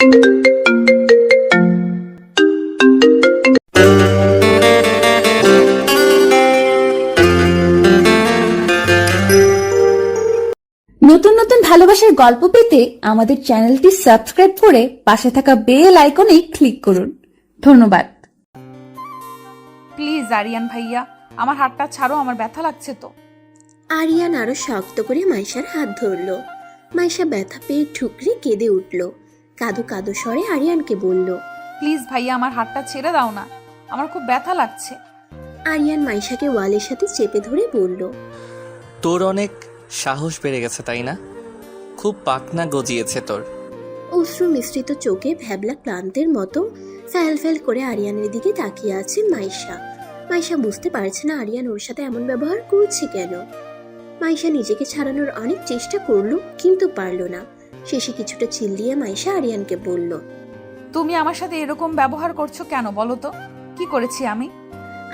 নতুন নতুন ভালোবাসার গল্প পেতে আমাদের চ্যানেলটি সাবস্ক্রাইব করে পাশে থাকা বেল আইকনে ক্লিক করুন। ধন্যবাদ। প্লিজ আরিয়ান ভাইয়া, আমার হাতটা ছাড়ো, আমার ব্যথা লাগছে তো। আরিয়ান আরো শক্ত করে মাইশার হাত ধরল। মাইশা ব্যথা পেয়ে ঠুকরে কেঁদে উঠল। কাঁদো কাঁদো স্বরে আরিয়ানকে বলল, প্লিজ ভাইয়া, আমার হাতটা ছেড়ে দাও না, আমার খুব ব্যথা লাগছে। আরিয়ান মাইশাকে ওয়ালের সাথে চেপে ধরে বলল, তোর অনেক সাহস বেড়ে গেছে তাই না? খুব পাকনা গজিয়েছে তোর। অশ্রু মিশ্রিত চোখে ভ্যাবলা ক্লান্তের মতো ফ্যাল ফ্যাল করে আরিয়ানের দিকে তাকিয়ে আছে মাইশা। মাইশা বুঝতে পারছে না আরিয়ান ওর সাথে এমন ব্যবহার করছে কেন। মাইশা নিজেকে ছাড়ানোর অনেক চেষ্টা করলো, কিন্তু পারল না। শেষে কিছুটা চিল্লিয়ে মাইশা আরিয়ানকে বলল, তুমি আমার সাথে এরকম ব্যবহার করছো কেন বলো তো? কি করেছি আমি?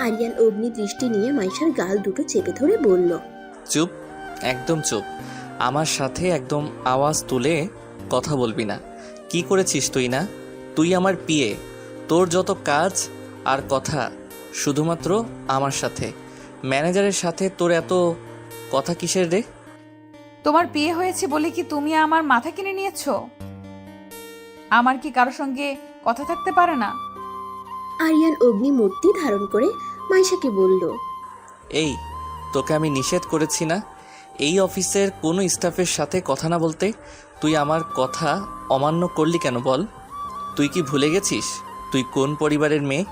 আরিয়ান অগ্নি দৃষ্টি নিয়ে মাইশার গাল দুটো চেপে ধরে বলল, চুপ, একদম চুপ। আমার সাথে একদম আওয়াজ তুলে কথা বলবি না। কি করেছিস তুই? না, তুই আমার পিএ। তোর যত কাজ আর কথা শুধুমাত্র আমার সাথে। ম্যানেজারের সাথে তোর এত কথা কিসের রে? তোমার বিয়ে হয়েছে বলে কি তুমি আমার মাথা কিনে নিয়েছো? আমার কি কারোর সঙ্গে কথা থাকতে পারে না? আরিয়ান অগ্নি মূর্তি ধারণ করে মাইশাকে বলল, এই, তোকে আমি নিষেধ করেছি না এই অফিসের কোনো স্টাফের সাথে কথা না বলতে? তুই আমার কথা অমান্য করলি কেন বল? তুই কি ভুলে গেছিস তুই কোন পরিবারের মেয়ে?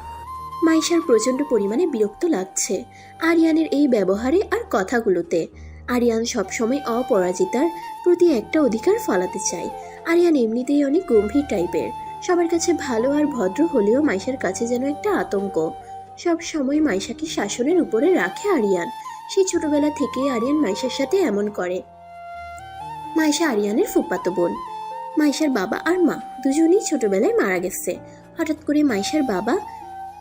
মাইশার প্রচন্ড পরিমাণে বিরক্ত লাগছে আরিয়ানের এই ব্যবহারে আর কথাগুলোতে। আরিয়ান সবসময় অপরাজিতার প্রতি একটা অধিকার ফলাতে চায়। আরিয়ান এমনিতেই অনেক গম্ভীর টাইপের, সবার কাছে ভালো আর ভদ্র হলেও মাইশার কাছে যেন একটা আতঙ্ক। সব সময় মাইশাকে শাসনের উপরে রাখে আরিয়ান। সেই ছোটবেলা থেকেই আরিয়ান মাইশার সাথে এমন করে। মাইশা আরিয়ানের ফুফাতো বোন। মাইশার বাবা আর মা দুজনেই ছোটবেলায় মারা গেছে। হঠাৎ করে মাইশার বাবা,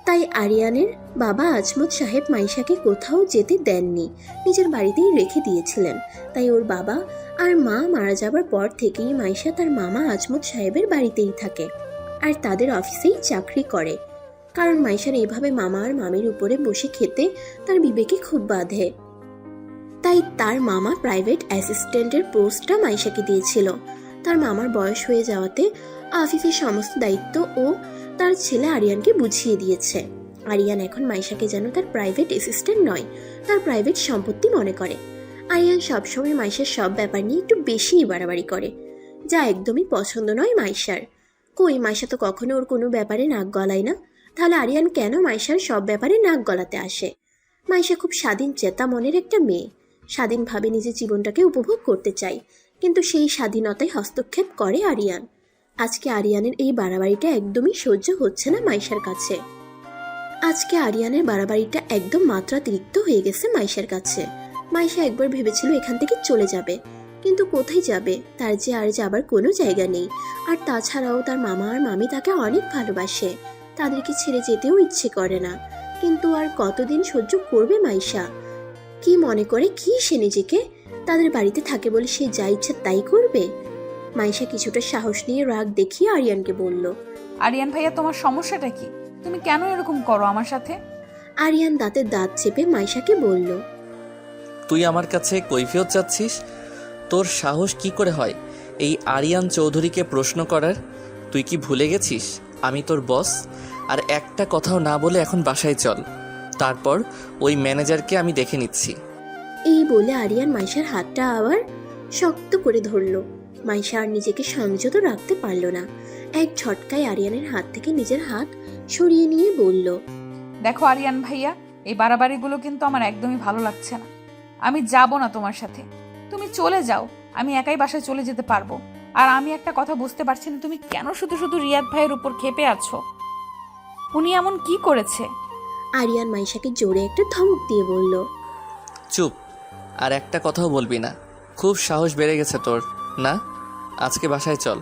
তাই আরিয়ানের বাবা আজমত সাহেব মাইশাকে কোথাও যেতে দেননি, নিজের বাড়িতেই রেখে দিয়েছিলেন। তাই ওর বাবা আর মা মারা যাবার পর থেকেই মাইশা তার মামা আজমত সাহেবের বাড়িতেই থাকে আর তাদের অফিসেই চাকরি করে। কারণ মাইশার এইভাবে মামা আর মামির উপরে বসে খেতে তার বিবেকে খুব বাধে। তাই তার মামা প্রাইভেট অ্যাসিস্ট্যান্টের পোস্টটা মাইশাকে দিয়েছিল। তার মামার বয়স হয়ে যাওয়াতে অফিসের সমস্ত দায়িত্ব ও তার ছেলে আরিয়ানকে বুঝিয়ে দিয়েছে। আরিয়ান এখন মাইশাকে যেন তার প্রাইভেট অ্যাসিস্ট্যান্ট নয়, তার প্রাইভেট সম্পত্তি মনে করে। আরিয়ান সবসময় মাইশার সব ব্যাপার নিয়ে একটু বেশিই বাড়াবাড়ি করে, যা একদমই পছন্দ নয় মাইশার। কই, মাইশা তো কখনো ওর কোনো ব্যাপারে নাক গলায় না, তাহলে আরিয়ান কেন মাইশার সব ব্যাপারে নাক গলাতে আসে? মাইশা খুব স্বাধীন চেতা মনের একটা মেয়ে, স্বাধীনভাবে নিজের জীবনটাকে উপভোগ করতে চায়, কিন্তু সেই স্বাধীনতায় হস্তক্ষেপ করে আরিয়ান। আজকে আরিয়ানের এই বাড়াবাড়িটা একদমই সহ্য হচ্ছে না মাইশার কাছে। আজকে আরিয়ানের বাড়াবাড়িটা একদম মাত্রাতিরিক্ত হয়ে গেছে মাইশার কাছে। মাইশা একবার ভেবেছিল এখান থেকে চলে যাবে, কিন্তু কোথায় যাবে? তার যে আর যাবার কোনো জায়গা নেই। আর তাছাড়াও তার মামা আর মামি তাকে অনেক ভালোবাসে, তাদেরকে ছেড়ে যেতেও ইচ্ছে করে না। কিন্তু আর কতদিন সহ্য করবে মাইশা? কি মনে করে কি সে নিজেকে? তাদের বাড়িতে থাকে বলে সে যা ইচ্ছা তাই করবে? মাইশা কিছুটা সাহস নিয়ে রাগ দেখিয়ে আরিয়ানকে বলল, আরিয়ান ভাইয়া, তোমার সমস্যাটা কি? তুমি কেন এরকম করো আমার সাথে? আরিয়ান দাঁতে দাঁত চেপে মাইশাকে বলল, তুই আমার কাছে কৈফিয়ত চাচ্ছিস? তোর সাহস কি করে হয় এই আরিয়ান চৌধুরীকে প্রশ্ন করার? তুই কি ভুলে গেছিস আমি তোর বস? আর একটা কথাও না বলে এখন বাসায় চল, তারপর ওই ম্যানেজারকে আমি দেখে নিচ্ছি। এই বলে আরিয়ান মাইশার হাতটা আবার শক্ত করে ধরল। মাইশা আর নিজেকে সংযত রাখতে পারল না। এক ঝটকায় আরিয়ানের হাত থেকে নিজের হাত সরিয়ে নিয়ে বলল, দেখো আরিয়ান ভাইয়া, এই বাড়াবাড়িগুলো কিন্তু আমার একদমই ভালো লাগছে না। আমি যাব না তোমার সাথে, তুমি চলে যাও, আমি একাই বাসায় চলে যেতে পারবো। আর আমি একটা কথা বুঝতে পারছি না, তুমি কেন শুধু শুধু রিয়াদ ভাইয়ের উপর ক্ষেপে আছো? উনি এমন কি করেছে? আরিয়ান মাইশাকে জোরে একটা ধমক দিয়ে বলল, চুপ, আর একটা কথাও বলবি না। খুব সাহস বেড়ে গেছে তোর না? আজকে বাসায় চল।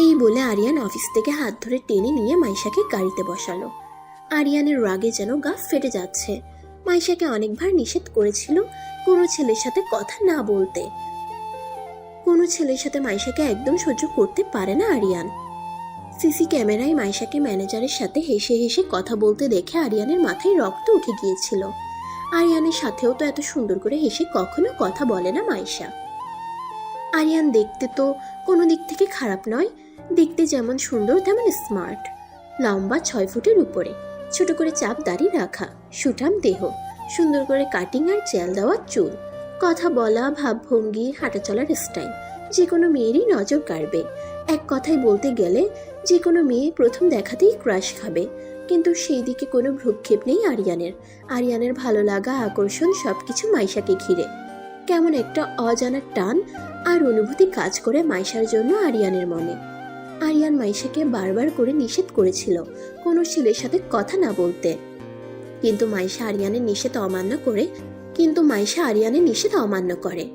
এই বলে আরিয়ান অফিস থেকে হাত ধরে টেনে নিয়ে মাইশাকে গাড়িতে বসালো। আরিয়ানের রাগে যেন গা ফেটে যাচ্ছে। মাইশাকে অনেকবার নিষেধ করেছিল কোনো ছেলের সাথে কথা না বলতে, কোনো ছেলের সাথে মাইশাকে একদম সহ্য করতে পারে না আরিয়ান। সিসি ক্যামেরায় মাইশাকে ম্যানেজারের সাথে হেসে হেসে কথা বলতে দেখে আরিয়ানের মাথায় রক্ত উঠে গিয়েছিল। আরিয়ানের সাথেও তো এত সুন্দর করে হেসে কখনো কথা বলে না মাইশা। আরিয়ান দেখতে তো কোনো দিক থেকে খারাপ নয়, দেখতে যেমন সুন্দর তেমন স্মার্ট। লম্বা 6 ফুটের উপরে, ছোট করে চাপ দাড়ি রাখা, সুঠাম দেহ, সুন্দর করে কাটিং আর জেল দেওয়া চুল, কথা বলা, ভাবভঙ্গি, হাঁটা চলার স্টাইল যে কোনো মেয়েরই নজর কাড়বে। এক কথায় বলতে গেলে যে কোনো মেয়ে প্রথম দেখাতেই ক্রাশ খাবে। কিন্তু সেই দিকে কোনো ভ্রুক্ষেপ নেই আরিয়ানের। আরিয়ানের ভালো লাগা, আকর্ষণ সবকিছু মাইশাকে ঘিরে। কেমন একটা অজানা টান আর অনুভূতি কাজ করে মাইশার জন্য আরিয়ানের মনে। আরিয়ান মাইশাকে বারবার করে নিষেধ করেছিল কোনো ছেলের সাথে কথা না বলতে, কিন্তু মাইশা আরিয়ানের নিষেধ অমান্য করে।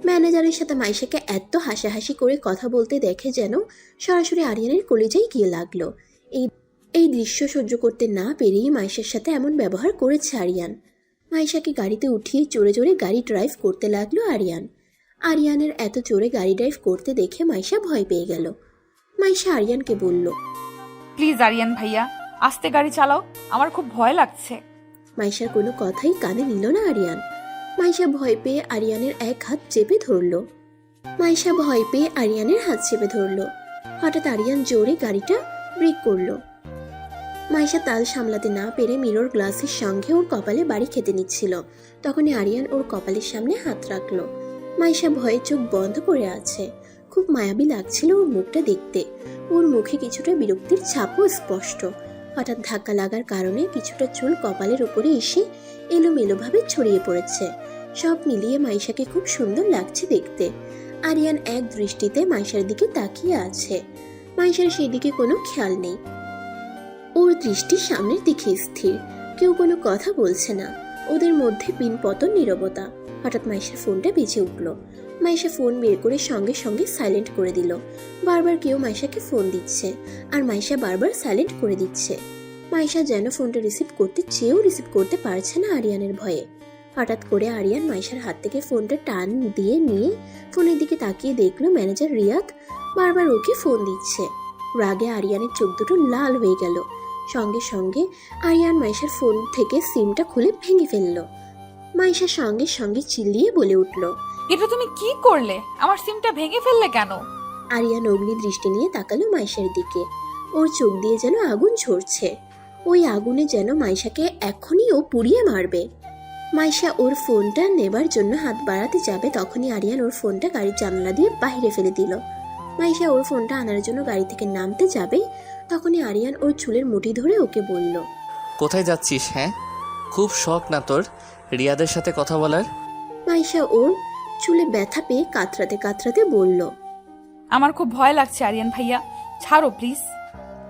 ম্যানেজারের সাথে মাইশাকে এত হাসাহাসি করে কথা বলতে দেখে যেন সরাসরি আরিয়ানের কলিজায় গিয়ে লাগলো। এই দৃশ্য সহ্য করতে না পেরেই মাইশার সাথে এমন ব্যবহার করেছে আরিয়ান। মাইশাকে গাড়িতে উঠিয়ে জোরে জোরে গাড়ি ড্রাইভ করতে লাগলো আরিয়ান। আরিয়ানের এত জোরে গাড়ি ড্রাইভ করতে দেখে মাইশা ভয় পেয়ে গেল। মাইশা আরিয়ানকে বলল, প্লিজ আরিয়ান ভাইয়া, আস্তে গাড়ি চালাও, আমার খুব ভয় লাগছে। মাইশার কোনো কথাই কানে নিল না আরিয়ান। মাইশা ভয় পেয়ে আরিয়ানের হাত চেপে ধরলো। হঠাৎ আরিয়ান জোরে গাড়িটা ব্রেক করলো। মাইশা তাল সামলাতে না পেরে মিরর গ্লাসের সঙ্গে ওর কপালে বাড়ি খেতে নিচ্ছিল। তখনই আরিয়ান ওর কপালের সামনে হাত রাখলো। মাইশা ভয়ে চোখ বন্ধ করে আছে। খুব মায়াবী লাগছিল ওর মুখটা দেখতে। ওর মুখে কিছুটা বিরক্তির ছাপও স্পষ্ট। হঠাৎ ধাক্কা লাগার কারণে কিছুটা চুল কপালের উপরে এসে এলোমেলোভাবে ছড়িয়ে পড়েছে। সব মিলিয়ে মাইশাকে খুব সুন্দর লাগছে দেখতে। আরিয়ান এক দৃষ্টিতে মাইশার দিকে তাকিয়ে আছে। মাইশার সেই দিকে কোনো খেয়াল নেই। ওর দৃষ্টি সামনের দিকে স্থির। কেউ কোনো কথা বলছে না। ওদের মধ্যে পিনপতন নীরবতা। হঠাৎ মাইশার ফোনটা বেজে উঠল। মাইশা ফোন বের করে সঙ্গে সঙ্গে সাইলেন্ট করে দিল। বারবার কেউ মাইশাকে ফোন দিচ্ছে আর মাইশা বারবার সাইলেন্ট করে দিচ্ছে। মাইশা যেন ফোনটা রিসিভ করতে চেয়েও রিসিভ করতে পারছে না আরিয়ানের ভয়ে। হঠাৎ করে আরিয়ান মাইশার হাত থেকে ফোনটা টান দিয়ে নিয়ে ফোনের দিকে তাকিয়ে দেখলো ম্যানেজার রিয়াদ বারবার ওকে ফোন দিচ্ছে। রাগে আরিয়ানের চোখ দুটো লাল হয়ে গেল। সঙ্গে সঙ্গে আরিয়ান মাইশার ফোন থেকে সিমটা খুলে ভেঙে ফেললো। মাইশা সঙ্গে সঙ্গে চিল্লিয়ে বলে উঠল, এটা তুমি কি করলে? আমার সিমটা ভেঙে ফেললে কেন? আরিয়ান অগ্নি দৃষ্টি নিয়ে তাকালো মাইশার দিকে। ওর চোখ দিয়ে যেন আগুন ঝরছে। ওই আগুনে যেন মাইশাকে এখনই ও পুড়িয়ে মারবে। মাইশা ওর ফোনটা নেবার জন্য হাত বাড়াতে যাবে, তখনই আরিয়ান ওর ফোনটা গাড়ির জানলা দিয়ে বাইরে ফেলে দিল। মাইশা ওর ফোনটা আনার জন্য গাড়ি থেকে নামতে যাবে, তখনই আরিয়ান ওর চুলের মুঠি ধরে ওকে বলল, কোথায় যাচ্ছিস? হ্যাঁ, খুব শখ না তোর রিয়াদের সাথে কথা বলার? মাইশা ওর চুলে ব্যথা পেয়ে কাতরাতে কাতরাতে বলল, আমার খুব ভয় লাগছে আরিয়ান ভাইয়া, ছাড়ো প্লিজ।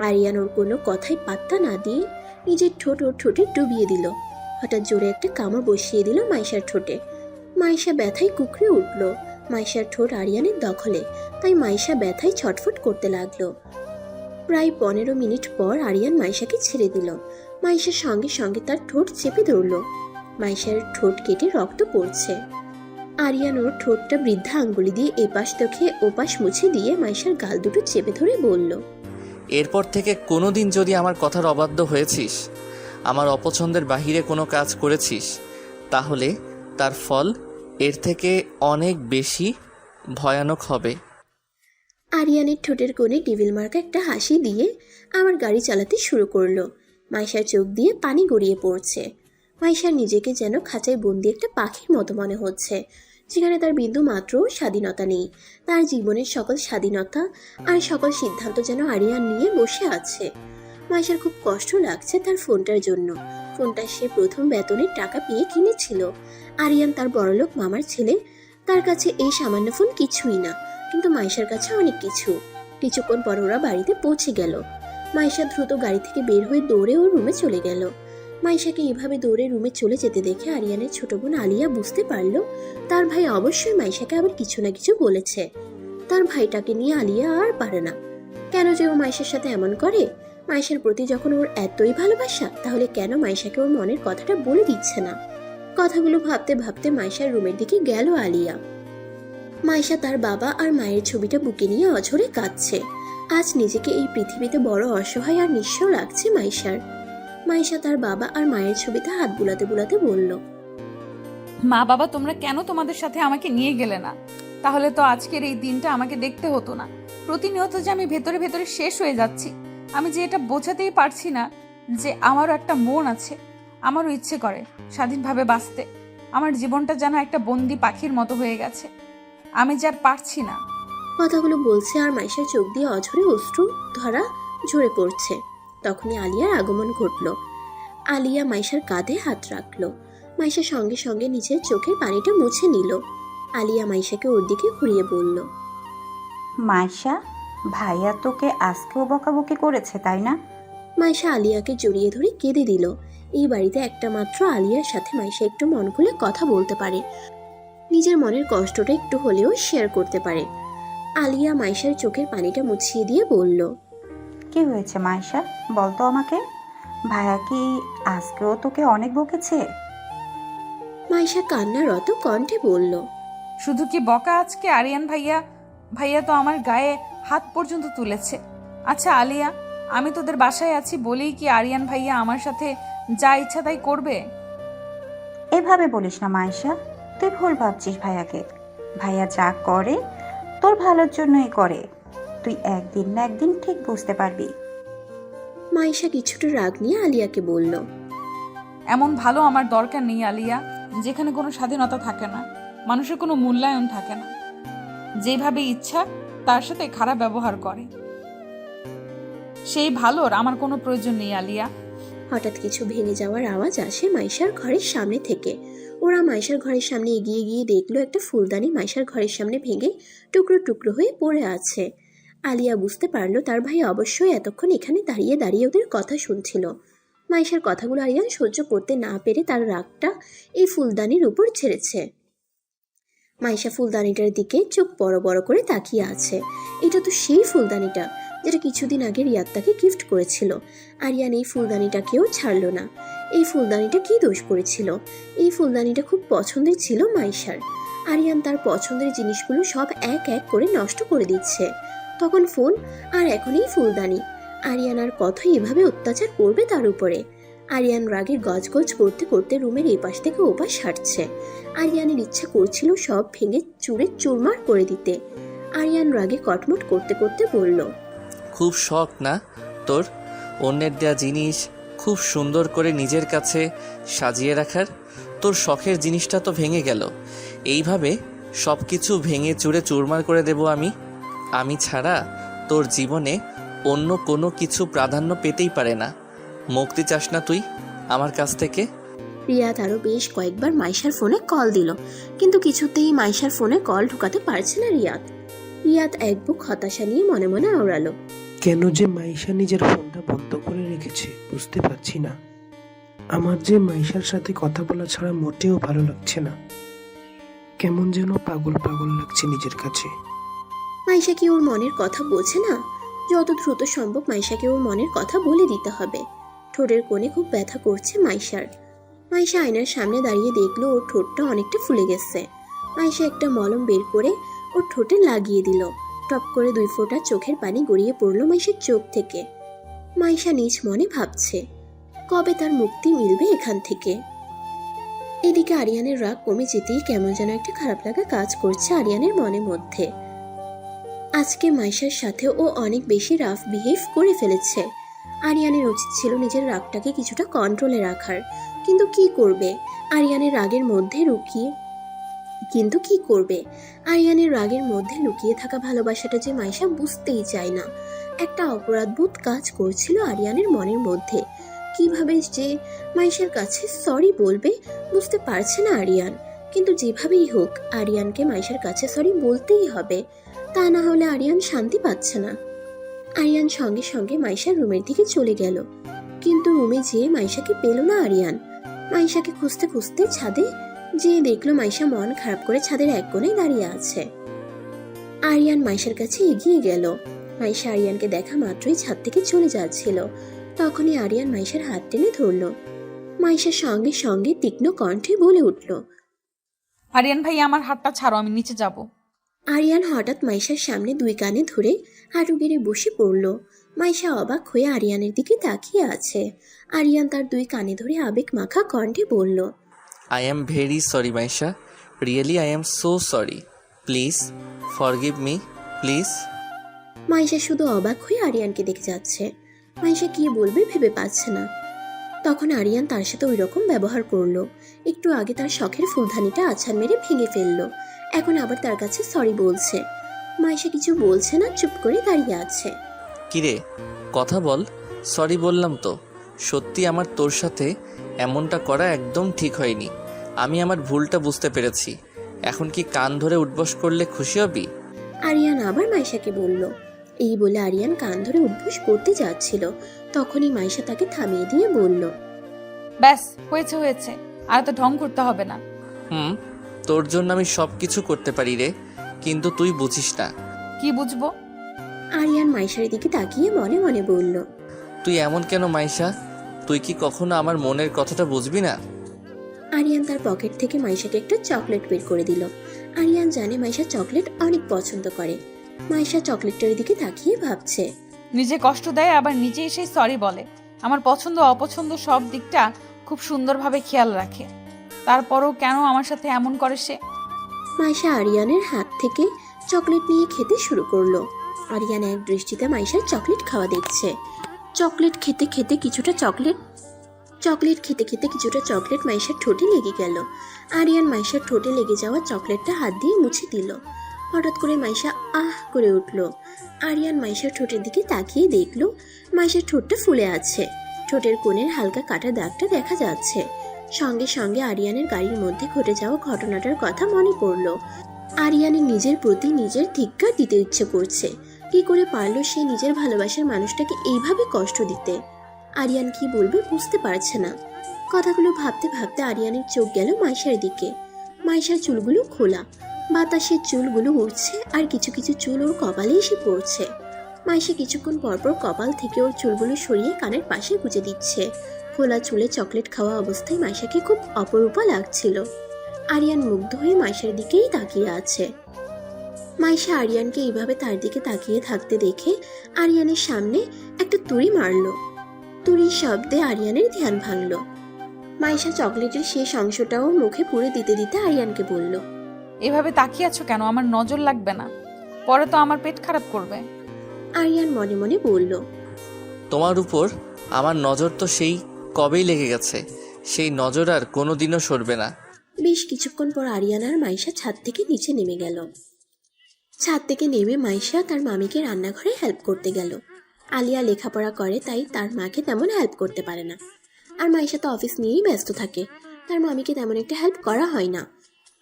আরিয়ান ওর কোনো কথাই পাত্তা না দিয়ে নিজের ঠোঁট ওর ঠোঁটে ডুবিয়ে দিল। হঠাৎ জোরে একটা কামড় বসিয়ে দিল মাইশার ঠোঁটে। মাইশা ব্যথায় কুকড়ে উঠল। মাইশার ঠোঁট আরিয়ানের দখলে, তাই মাইশা ব্যথায় ছটফট করতে লাগলো। প্রায় 15 মিনিট পর আরিয়ান মাইশাকে ছেড়ে দিল। মাইশার সঙ্গে সঙ্গে তার ঠোঁট চেপে ধরল। মাইশার ঠোঁট কেটে রক্ত পড়ছে। আরিয়ান ওর ঠোঁটটা বৃদ্ধা আঙ্গুলি দিয়ে এপাশ থেকে ওপাশ মুছে দিয়ে মাইশার গাল দুটো চেপে ধরে বলল, এরপর থেকে কোনোদিন যদি আমার কথার অবাধ্য হয়েছিস, আমার অপছন্দের বাহিরে কোনো কাজ করেছিস, তাহলে তার ফল এর থেকে অনেক বেশি ভয়ানক হবে। আরিয়ানের ঠোঁটের কোণে টেবিল মার্কা একটা হাসি দিয়ে আমার গাড়ি চালাতে শুরু করলো। মাইশার চোখ দিয়ে পানি গড়িয়ে পড়ছে। মাইশার নিজেকে যেন খাঁচায় বন্দি একটা পাখির মতো মনে হচ্ছে, যেখানে তার বিন্দু মাত্র স্বাধীনতা নেই। তার জীবনের সকল স্বাধীনতা আর সকল সিদ্ধান্ত যেন আরিয়ান নিয়ে বসে আছে। মাইশার খুব কষ্ট লাগছে তার ফোনটার জন্য। ফোনটা সে প্রথম বেতনের টাকা পেয়ে কিনেছিল। আরিয়ান তার বড়লোক মামার ছেলে, তার কাছে এই সামান্য ফোন কিছুই না, কিন্তু মাইশার কাছে অনেক কিছু। কিছুক্ষণ পর ওরা বাড়িতে পৌঁছে গেল। মাইশা দ্রুত গাড়ি থেকে বের হয়ে দৌড়ে ওর রুমে চলে গেল। মাইশাকে এভাবে দৌড়ে রুমে চলে যেতে দেখে আরিয়ানের ছোট বোন আলিয়া বুঝতে পারল তার ভাই অবশ্যই মাইশাকে আবার কিছু না কিছু বলেছে। তার ভাইটাকে নিয়ে আলিয়া আর পারে না। কেন যে ও মাইশার সাথে এমন করে? মাইশার প্রতি যখন ওর এতই ভালোবাসা, তাহলে কেন মাইশাকে ওর মনের কথাটা বলে দিচ্ছে না? কথাগুলো ভাবতে ভাবতে মাইশার রুমের দিকে গেল আলিয়া। মাইশা তার বাবা আর মায়ের ছবিটা বুকে নিয়ে অঝরে কাঁদছে। আজ নিজেকে এই পৃথিবীতে বড় অসহায় আর নিঃস্ব লাগছে মাইশার। মাইশা তার বাবা আর মায়ের ছবিতে হাত বুলাতে বুলাতে বলল, মা বাবা তোমরা কেন তোমাদের সাথে আমাকে নিয়ে গেলে না? তাহলে তো আজকের এই দিনটা আমাকে দেখতে হতো না। প্রতিনিয়ত যে আমি ভেতরে ভেতরে শেষ হয়ে যাচ্ছি, আমি যে এটা বোঝাতেই পারছি না যে আমারও একটা মন আছে, আমারও ইচ্ছে করে স্বাধীনভাবে বাঁচতে। আমার জীবনটা যেন একটা বন্দি পাখির মতো হয়ে গেছে, আমি যে আর পারছি না। কথাগুলো বলছে আর মাইশার চোখ দিয়ে অঝরে অশ্রু ধরা ঝরে পড়ছে। তখনই আলিয়ার আগমন ঘটল। আলিয়া মাইশার কাঁধে হাত রাখলো। মাইশা সঙ্গে সঙ্গে নিজের চোখের পানিটা মুছে নিল। আলিয়া মাইশাকে ওর দিকে ঘুরিয়ে বলল, মাইশা, ভাইয়া তোকে আজকেও বকাবকি করেছে তাই না? মাইশা আলিয়াকে জড়িয়ে ধরে কেঁদে দিল। এই বাড়িতে একটা মাত্র আলিয়ার সাথে মাইশা একটু মন খুলে কথা বলতে পারে, নিজের মনের কষ্টটা একটু হলেও শেয়ার করতে পারে। আলিয়া মাইশার চোখের পানিটা মুছিয়ে দিয়ে বলল, কি হয়েছে মাইশা, বলতো আমাকে। ভাইয়া কি আজকেও তোকে অনেক বকেছে? মাইশা কান্নারত কণ্ঠে বলল, শুধু কি বকা, আজকে আরিয়ান ভাইয়া তো আমার গায়ে হাত পর্যন্ত তুলেছে। আচ্ছা আলিয়া, আমি তোদের বাসায় আছি বলেই কি আরিয়ান ভাইয়া আমার সাথে যা ইচ্ছা তাই করবে? এভাবে বলিস না মাইশা, তুই ভুল ভাবছিস ভাইয়াকে। ভাইয়া যা করে তোর ভালোর জন্যই করে, তুই একদিন না একদিন ঠিক বুঝতে পারবি। মাইশা কিছুটা রাগ নিয়ে আলিয়াকে বলল, এমন ভালো আমার দরকার নেই আলিয়া, যেখানে কোনো স্বাধীনতা থাকে না, মানুষের কোনো মূল্যায়ন থাকে না, যেভাবে ইচ্ছা তার সাথে খারাপ ব্যবহার করে, সেই ভালোর আমার কোনো প্রয়োজন নেই আলিয়া। হঠাৎ কিছু ভেঙে যাওয়ার আওয়াজ আসে মাইশার ঘরের সামনে থেকে। ওরা মাইশার ঘরের সামনে এগিয়ে গিয়ে দেখলো একটা ফুলদানি মাইশার ঘরের সামনে ভেঙে টুকরো টুকরো হয়ে পড়ে আছে। আলিয়া বুঝতে পারলো তার ভাই অবশ্যই এতক্ষণ এখানে দাঁড়িয়ে দাঁড়িয়ে ওদের কথা শুনছিল। মাইশার কথাগুলো আরিয়ান সহ্য করতে না পেরে তার রাগটা এই ফুলদানির উপর ছেড়েছে। মাইশা ফুলদানিটার দিকে চোখ বড় বড় করে তাকিয়ে আছে। এটা তো সেই ফুলদানিটা যেটা কিছুদিন আগে রিয়াদ তাকে গিফট করেছিল। আরিয়ান এই ফুলদানিটাকেও ছাড়লো না। এই ফুলদানিটা কি দোষ করেছিল? এই ফুলদানিটা খুব পছন্দের ছিল মাইশার। আরিয়ান তার পছন্দের জিনিসগুলো সব এক এক করে নষ্ট করে দিচ্ছে। তখন ফোন, আর এখন এই ফুলদানি। আরিয়ান আর কতই এভাবে অত্যাচার করবে তার উপরে। আরিয়ান রাগে গজগজ করতে করতে রুমের এই পাশ থেকে ওপাশ হাঁটছে। আরিয়ানের ইচ্ছা করছিল সব ভেঙে চুরে চুরমার করে দিতে। আরিয়ান রাগে কটমট করতে করতে বলল, খুব শখ না তোর অন্যের দেয়া জিনিস খুব সুন্দর করে নিজের কাছে সাজিয়ে রাখার? তোর শখের জিনিসটা তো ভেঙে গেল। এইভাবে সব কিছু ভেঙে চুরে চুরমার করে দেব আমি ছাড়া তোর জীবনে অন্য কোনো কিছু প্রাধান্য পেতেই পারে না। মুক্তি চাস না তুই আমার কাছ থেকে? রিয়াদ আরো বেশ কয়েকবার মাইশার ফোনে কল দিল, কিন্তু কিছুতেই মাইশার ফোনে কল ঢুকাতে পারছে না রিয়াদ। রিয়াদ এক বুক হতাশা নিয়ে মনে মনে আওড়ালো, কেন যে মাইশা নিজের ফোনটা বন্ধ করে রেখেছে বুঝতে পারছি না। আমার যে মাইশার সাথে কথা বলা ছাড়া মোটেও ভালো লাগছে না। কেমন যেন পাগল পাগল লাগছে নিজের কাছে। মাইশা কি ওর মনের কথা বোঝে না? যত দ্রুত সম্ভব মাইশাকে ওর মনের কথা বলে দিতে হবে। ঠোঁটের কোণে খুব ব্যথা করছে মাইশার। মাইশা আয়নার সামনে দাঁড়িয়ে দেখলো ওর ঠোঁটটা অনেকটা ফুলে গেছে। মাইশা একটা মলম বের করে ওর ঠোঁটে লাগিয়ে দিল। টপ করে 2 ফোঁটা চোখের পানি গড়িয়ে পড়লো মাইশার চোখ থেকে। মাইশা নিজ মনে ভাবছে কবে তার মুক্তি মিলবে এখান থেকে। এদিকে আরিয়ানের রাগ কমে যেতেই কেমন যেন একটা খারাপ লাগা কাজ করছে আরিয়ানের মনের মধ্যে। আজকে মাইশার সাথে ও অনেক বেশি রাফ বিহেভ করে ফেলেছে। আরিয়ানের উচিত ছিল নিজের রাগটাকে কিছুটা কন্ট্রোলে রাখার, কিন্তু কি করবে? আরিয়ানের রাগের মধ্যে লুকিয়ে থাকা ভালোবাসাটা যে মাইশা বুঝতেই চায় না। একটা অপরাধবোধ কাজ করছিল আরিয়ানের মনের মধ্যে। কিভাবে যে মাইশার কাছে সরি বলবে বুঝতে পারছে না আরিয়ান, কিন্তু যেভাবেই হোক আরিয়ানকে মাইশার কাছে সরি বলতেই হবে, তা না হলে আরিয়ান শান্তি পাচ্ছে না। আরিয়ান সঙ্গে সঙ্গে মাইশার রুমের দিকে চলে গেল, কিন্তু রুমে যেয়ে মাইশাকে পেল না আরিয়ান। মাইশাকে খুঁজতে খুঁজতে ছাদে যেয়ে দেখলো মাইশা মন খারাপ করে ছাদের এক কোণে দাঁড়িয়ে আছে। আরিয়ান মাইশার কাছে এগিয়ে গেল। মাইশা আরিয়ানকে দেখা মাত্রই ছাদ থেকে চলে যাচ্ছিল। তখনই আরিয়ান মাইশার হাত টেনে ধরল। মাইশার সঙ্গে সঙ্গে তীক্ষ্ণ কণ্ঠে বলে উঠল, আরিয়ান ভাইয়া আমার হাতটা ছাড়ো, আমি নিচে যাব। আরিয়ান হঠাৎ মাইশার সামনে দুই কানে ধরে হাঁটু গেড়ে বসে পড়ল। মাইশা অবাক হয়ে আরিয়ানের দিকে তাকিয়ে আছে। আরিয়ান তার দুই কানে ধরে আবেগ মাখা কণ্ঠে বলল, I am very sorry Maisha, really I am so sorry, please forgive me, please. Maisha শুধু অবাক হয়ে আরিয়ানকে দেখে যাচ্ছে। মাইশা কি বলবে ভেবে পাচ্ছে না। তখন আরিয়ান তার সাথে ওই রকম ব্যবহার করলো। একটু আগে তার শখের ফুলদানিটা আছাড় মেরে ভেঙে ফেললো, এখন আবার তার কাছে সরি বলছে। মাইশা কিছু বলছে না, চুপ করে দাঁড়িয়ে আছে। কিরে কথা বল। সরি বললাম তো। সত্যি আমার তোর সাথে এমনটা করা একদম ঠিক হয়নি। আমি আমার ভুলটা বুঝতে পেরেছি। এখন কি কান ধরে উঠবস করলে খুশি হবি? আরিয়ান আবার মাইশাকে বলল। এই বলে আরিয়ান কান ধরে উঠবোস করতে যাচ্ছিল, তখনই মাইশা তাকে থামিয়ে দিয়ে বলল, ব্যাস, হয়েছে হয়েছে, আর তো ঢং করতে হবে না। তোর জন্য আমি সব কিছু করতে পারি রে, কিন্তু তুই বুঝিস না। কি বুঝবো? আরিয়ান মাইশার দিকে তাকিয়ে মনে মনে বলল, তুই এমন কেন মাইশা? তুই কি কখনো আমার মনের কথাটা বুঝবি না? আরিয়ান তার পকেট থেকে মাইশাকে একটা চকলেট বের করে দিল। আরিয়ান জানে মাইশা চকলেট অনেক পছন্দ করে। মাইশা চকলেটটার দিকে তাকিয়ে ভাবছে। নিজে কষ্ট দেয়, আবার নিজে এসে সরি বলে। আমার পছন্দ অপছন্দ সব দিকটা খুব সুন্দরভাবে খেয়াল রাখে, তারপরও কেন আমার সাথে এমন করে সে? মাইশা আরিয়ানের হাত থেকে চকলেট নিয়ে খেতে শুরু করলো। আরিয়ান এক দৃষ্টিতে মাইশার চকলেট খাওয়া দেখছে। চকলেট খেতে খেতে কিছুটা চকলেট মাইশার ঠোঁটে লেগে গেল। আরিয়ান মাইশার ঠোঁটে লেগে যাওয়া চকলেটটা হাত দিয়ে মুছে দিল। হঠাৎ করে মাইশা আহ করে উঠল। আরিয়ান মাইশার ঠোঁটের দিকে তাকিয়ে দেখলো মাইশার ঠোঁটটা ফুলে আছে। ঠোঁটের কোণের হালকা কাটা দাগটা দেখা যাচ্ছে। সঙ্গে সঙ্গে আরিয়ানের গাড়ির মধ্যে ঘটে যাওয়া ঘটনাটার কথা মনে পড়ল। আরিয়ানের নিজের প্রতি নিজের ধিক্কার দিতে ইচ্ছে করছে। কি করে পারলো সে নিজের ভালোবাসার মানুষটাকে এইভাবে কষ্ট দিতে? আরিয়ান কি বলবে বুঝতে পারছে না। কথাগুলো ভাবতে ভাবতে আরিয়ানের চোখ গেল মাইশার দিকে। মাইশার চুলগুলো খোলা, বাতাসের চুলগুলো উড়ছে, আর কিছু কিছু চুল ওর কপালে এসে পড়ছে। মাইশা কিছুক্ষণ পরপর কপাল থেকে ওর চুলগুলো সরিয়ে কানের পাশে গুজে দিচ্ছে। খোলা চুলে চকলেট খাওয়া অবস্থায় মাইশাকে খুব অপরূপা লাগছিল। আরিয়ান মুগ্ধ হয়ে মাইশার দিকেই তাকিয়ে আছে। মাইশা আরিয়ানকে এইভাবে তার দিকে তাকিয়ে থাকতে দেখে আরিয়ানের সামনে একটা তুড়ি মারল। তুড়ির শব্দে আরিয়ানের ধ্যান ভাঙল। মাইশা চকলেটের শেষ অংশটাও মুখে পুরে দিতে দিতে আরিয়ানকে বলল, এভাবে তাকিয়ে আছো কেন? আমার নজর লাগবে না, পরে তো আমার পেট খারাপ করবে। আরিয়ান মনে মনে বলল, তোমার উপর আমার নজর তো সেই কবেই লেগে গেছে। সেই নজর আর কোনোদিনও সরবে না। বেশ কিছুক্ষণ পর আরিয়ান আর মাইশা ছাদ থেকে নিচে নেমে গেল। ছাদ থেকে নেমে মাইশা তার মামিকে রান্নাঘরে হেল্প করতে গেল। আলিয়া লেখাপড়া করে, তাই তার মাকে তেমন হেল্প করতে পারে না। আর মাইশা তো অফিস নিয়েই ব্যস্ত থাকে, তার মামিকে তেমন একটা হেল্প করা হয় না।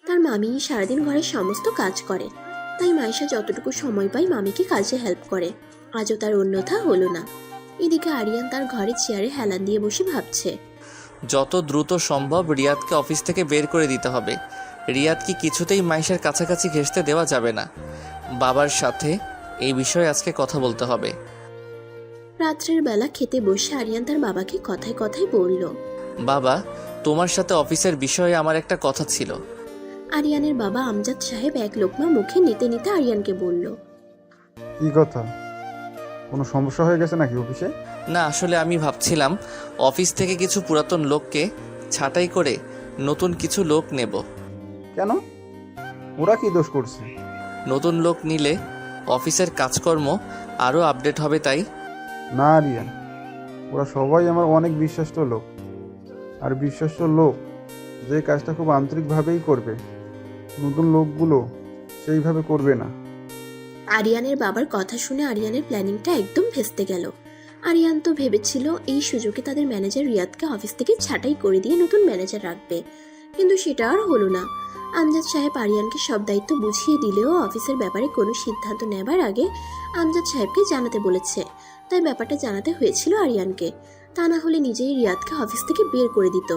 তার মামি সারাদিন ঘরের সমস্ত কাজ করে, তাই মাইশা যতটুকু সময় পায় মামিকে কাজে হেল্প করে। আজও তার অন্যথা হলো না। এদিকে আরিয়ান তার ঘরে চেয়ারে হেলান দিয়ে বসে ভাবছে, যত দ্রুত সম্ভব রিয়াদকে অফিস থেকে বের করে দিতে হবে। রিয়াদকে কিছুতেই মাইশার কাছাকাছি ঘেঁষতে দেওয়া যাবে না। বাবার সাথে এই বিষয়ে আজকে কথা বলতে হবে। রাত্রের বেলা খেতে বসে আরিয়ান তার বাবাকে কথায় কথায় বলল, বাবা, তোমার সাথে অফিসের বিষয়ে আমার একটা কথা ছিল। আরিয়ানের বাবা আমজাদ সাহেব এক লোকমা মুখে নিতে নিতে আরিয়ানকে বলল, কি কথা? কোনো সমস্যা হয়ে গেছে নাকি অফিসে? না, আসলে আমি ভাবছিলাম অফিস থেকে কিছু পুরাতন লোককে ছাঁটাই করে নতুন কিছু লোক নেব। কেন? ওরা কি দোষ করছে? নতুন লোক নিলে অফিসের কাজকর্ম আরও আপডেট হবে, তাই। না রিয়ান, ওরা সবাই আমার অনেক বিশ্বস্ত লোক। আর বিশ্বস্ত লোক যে কাজটা খুব আন্তরিকভাবেই করবে, নতুন লোকগুলো সেইভাবে করবে না। আরিয়ানের বাবার কথা শুনে আরিয়ানের প্ল্যানিংটা একদম ভেস্তে গেল। আরিয়ান তো ভেবেছিল এই সুযোগে তাদের ম্যানেজার রিয়াদকে অফিস থেকে ছাঁটাই করে দিয়ে নতুন ম্যানেজার রাখবে, কিন্তু সেটা আর হলো না। আমজাদ সাহেব আরিয়ানকে সব দায়িত্ব বুঝিয়ে দিলেও অফিসের ব্যাপারে কোনো সিদ্ধান্ত নেবার আগে আমজাদ সাহেবকে জানাতে বলেছে, তাই ব্যাপারটা জানাতে হয়েছিল আরিয়ানকে। তা না হলে নিজেই রিয়াদকে অফিস থেকে বের করে দিত।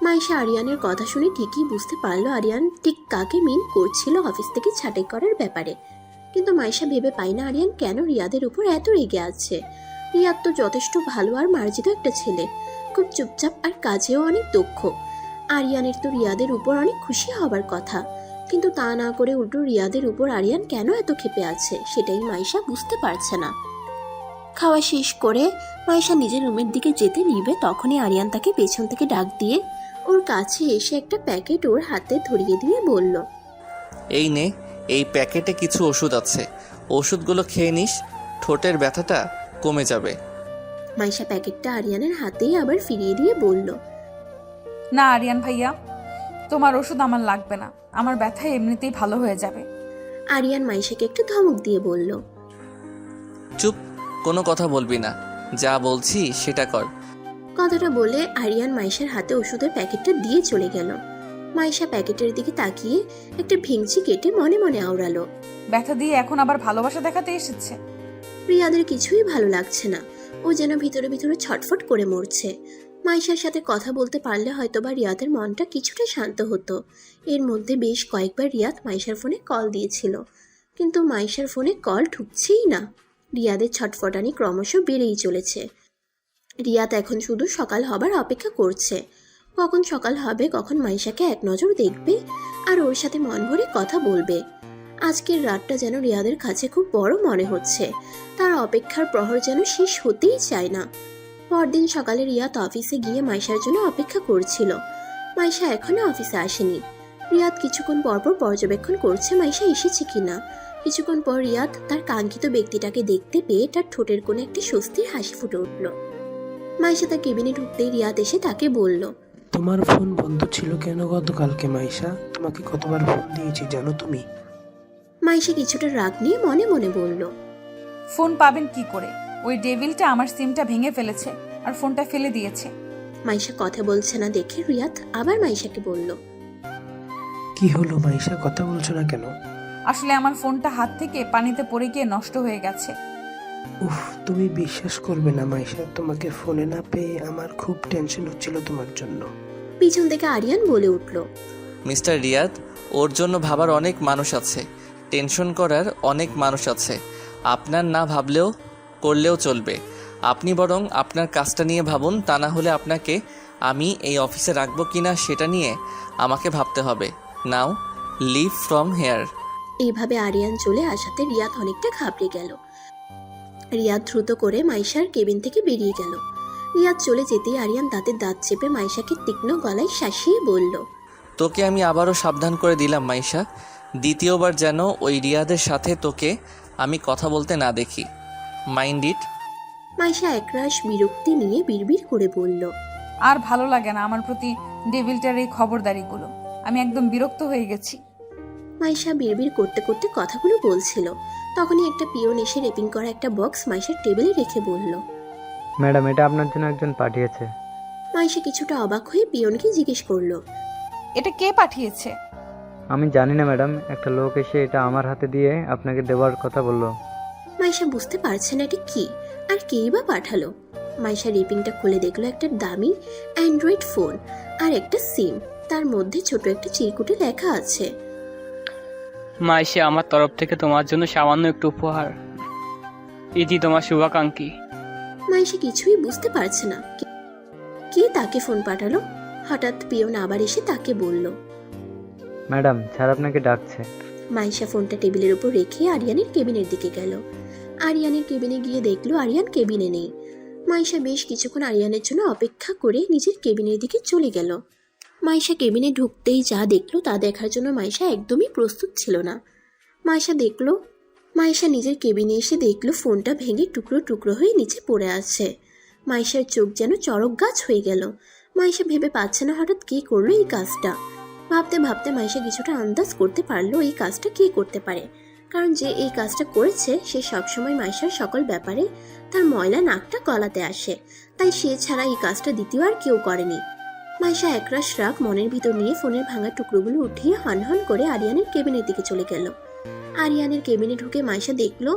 মাইশা আরিয়ানের কথা শুনে ঠিকই বুঝতে পারলো আরিয়ান ঠিক কাকে মিন করছিল অফিস থেকে ছাঁটাই করার ব্যাপারে। কিন্তু মাইশা ভেবে পায় না আরিয়ান কেন রিয়াদের উপর এত রেগে আছে। রিয়াদ তো যথেষ্ট ভালো আর মার্জিত একটা ছেলে, খুব চুপচাপ আর কাজেও অনেক দক্ষ। আরিয়ানের তো রিয়াদের উপর অনেক খুশি হবার কথা, কিন্তু তা না করে উল্টো রিয়াদের উপর আরিয়ান কেন এত ক্ষেপে আছে সেটাই মাইশা বুঝতে পারছে না। খাওয়া শেষ করে মাইশা নিজের রুমের দিকে যেতে নিবে তখনই আরিয়ান তাকে পেছন থেকে ডাক দিয়ে ওর কাছে এসে একটা প্যাকেট ওর হাতে ধরিয়ে দিয়ে বলল, এই নে, এই প্যাকেটে কিছু ওষুধ আছে, ওষুধগুলো খেয়ে নিস, ঠোঁটের ব্যথাটা কমে যাবে। মাইশা প্যাকেটটা আরিয়ানের হাতেই আবার ফিরিয়ে দিয়ে বলল, না আরিয়ান ভাইয়া, তোমার ওষুধ আমার লাগবে না, আমার ব্যথা এমনিতেই ভালো হয়ে যাবে। আরিয়ান মাইশাকে একটু ধমক দিয়ে বলল, চুপ, কোনো কথা বলবি না, যা বলছি সেটা কর। কথাটা বলে আরিয়ান মাইশার হাতে ওষুধের প্যাকেটটা দিয়ে চলে গেল। মাইশা প্যাকেটের দিকে তাকিয়ে একটা ভেঙচি কেটে মনে মনে আওড়ালো। ব্যথা দিয়ে এখন আবার ভালোবাসা দেখাতে এসেছে। রিয়াদের কিছুই ভালো লাগছে না, ও যেন ভিতরে ভিতরে ছটফট করে মরছে। মাইশার সাথে কথা বলতে পারলে হয়তোবা রিয়াদের মনটা কিছুটা শান্ত হতো। এর মধ্যে বেশ কয়েকবার রিয়াদ মাইশার ফোনে কল দিয়েছিল, কিন্তু মাইশার ফোনে কল ঢুকছেই না। রিয়াদের ছটফটানি ক্রমশ বেড়েই চলেছে। রিয়াদ এখন শুধু সকাল হবার অপেক্ষা করছে, কখন সকাল হবে, কখন মাইশাকে এক নজর দেখবে আর ওর সাথে মন ভরে কথা বলবে। আজকের রাতটা যেন রিয়াদের কাছে খুব বড় মনে হচ্ছে, তার অপেক্ষার প্রহর যেন শেষ হতেই চায় না। পরদিন সকালে রিয়াদ অফিসে গিয়ে মাইশার জন্য অপেক্ষা করছিল। মাইশা এখনো অফিসে আসেনি। রিয়াদ কিছুক্ষণ পরপর পর্যবেক্ষণ করছে মাইশা এসেছে কিনা। কিছুক্ষণ পর রিয়াদ তার কাঙ্ক্ষিত ব্যক্তিটাকে দেখতে পেয়ে তার ঠোঁটের কোণে একটি স্বস্তির হাসি ফুটে উঠল। মাইশা তার কেবিনে ঢুকতেই রিয়াদ এসে তাকে বলল, তোমার ফোন বন্ধ ছিল কেন গতকালকে মাইশা? তোমাকে কতবার ফোন দিয়েছি জানো তুমি? মাইশা কিছুটা রাগ নিয়ে মনে মনে বলল, ফোন পাবেন কি করে? ওই ডেভিলটা আমার সিমটা ভেঙে ফেলেছে আর ফোনটা ফেলে দিয়েছে। মাইশা কথা বলছে না দেখে রিয়াদ আবার মাইশাকে বলল, কি হলো মাইশা, কথা বলছো না কেন? আসলে আমার ফোনটা হাত থেকে পানিতে পড়ে গিয়ে নষ্ট হয়ে গেছে। উফ, তুমি বিশ্বাস করবে না মাইশা, তোমাকে ফোনে না পেয়ে আমার খুব টেনশন হচ্ছিল তোমার জন্য। পিছন থেকে আরিয়ান বলে উঠল, মিস্টার রিয়াদ, ওর জন্য ভাবার অনেক মানুষ আছে, টেনশন করার অনেক মানুষ আছে, আপনার না ভাবলেও করলেও চলবে। আপনি বরং আপনার কাজটা নিয়ে ভাবুন, তা না হলে আপনাকে আমি এই অফিসে রাখবো কিনা সেটা নিয়ে আমাকে ভাবতে হবে। নাও লিভ ফ্রম হেয়ার। এইভাবে আরিয়ান চলে আসাতে রিয়াদ অনেকটা ঘাবড়ে গেল। রিয়াদ দ্রুত করে মাইশার কেবিন থেকে বেরিয়ে গেল। রিয়াদ চলে যেতেই আরিয়ান দাঁতের দাঁত চেপে মাইশাকে তীক্ষ্ণ গলায় শাসিয়ে বলল, তোকে আমি আবারও সাবধান করে দিলাম মাইশা, দ্বিতীয়বার যেন ওই রিয়াদের সাথে তোকে আমি কথা বলতে না দেখি। Mind it. মাইশা একরাশ বিরক্তি নিয়ে বিড়বিড় করে বলল, আর ভালো লাগে না আমার প্রতি ডেভিলটার এই খবরদারিগুলো। আমি একদম বিরক্ত হয়ে গেছি। মাইশা বিড়বিড় করতে করতে কথাগুলো বলছিল, তখনই একটা পিয়ন এসে রেপিং করা একটা বক্স মাইশার টেবিলে রেখে বলল, ম্যাডাম, এটা আপনার জন্য একজন পাঠিয়েছে। মাইশা কিছুটা অবাক হয়ে পিয়নকে জিজ্ঞেস করলো, এটা কে পাঠিয়েছে? আমি জানি না ম্যাডাম, একটা লোক এসে এটা আমার হাতে দিয়ে আপনাকে দেওয়ার কথা বললো। মাইশা বুঝতে পারছে না এটা কি আর কেই বা পাঠালো। মাইশা রেপিংটা খুলে দেখলো একটা দামি অ্যান্ড্রয়েড ফোন আর একটা সিম, তার মধ্যে ছোট একটা চিরকুটে লেখা আছে, মাইশা, আমার তরফ থেকে তোমার জন্য সামান্য একটু উপহার। ইতি তোমার শুভাকাঙ্ক্ষী। মাইশা কিছুই বুঝতে পারছে না কে তাকে ফোন পাঠালো। হঠাৎ পিয়ন আবার এসে তাকে বলল, ম্যাডাম, স্যার আপনাকে ডাকছে। মাইশা ফোনটা টেবিলের উপর রেখে আরিয়ানের কেবিনের দিকে গেল। আরিয়ানের কেবিনে গিয়ে দেখলো আরিয়ান কেবিনে নেই। মাইশা বেশ কিছুক্ষণ আরিয়ানের জন্য অপেক্ষা করে নিজের কেবিনের দিকে চলে গেল। মাইশা কেবিনে ঢুকতেই যা দেখলো তা দেখার জন্য মাইশা একদমই প্রস্তুত ছিল না। মাইশা নিজের কেবিনে এসে দেখলো ফোনটা ভেঙে টুকরো টুকরো হয়ে নিচে পড়ে আছে। মাইশার চোখ যেন চড়ক গাছ হয়ে গেল। মাইশা ভেবে পাচ্ছে না হঠাৎ কে করলো এই কাজটা। ভাবতে ভাবতে মাইশা কিছুটা আন্দাজ করতে পারলো এই কাজটা কে করতে পারে, কারণ যে এই কাজটা করেছে সে সবসময় মাইশার সকল ব্যাপারে তার ময়লা নাকটা গলাতে আসে, তাই সে ছাড়া এই কাজটা দ্বিতীয় আর কেউ করেনি। মাইশা একরাশ রাগ মনের ভিতর নিয়ে ফোনের ভাঙা টুকরোগুলো উঠিয়ে হনহন করে আরিয়ানের কেবিনের দিকে চলে গেল। আরিয়ানের কেবিনে ঢুকে মাইশা দেখলো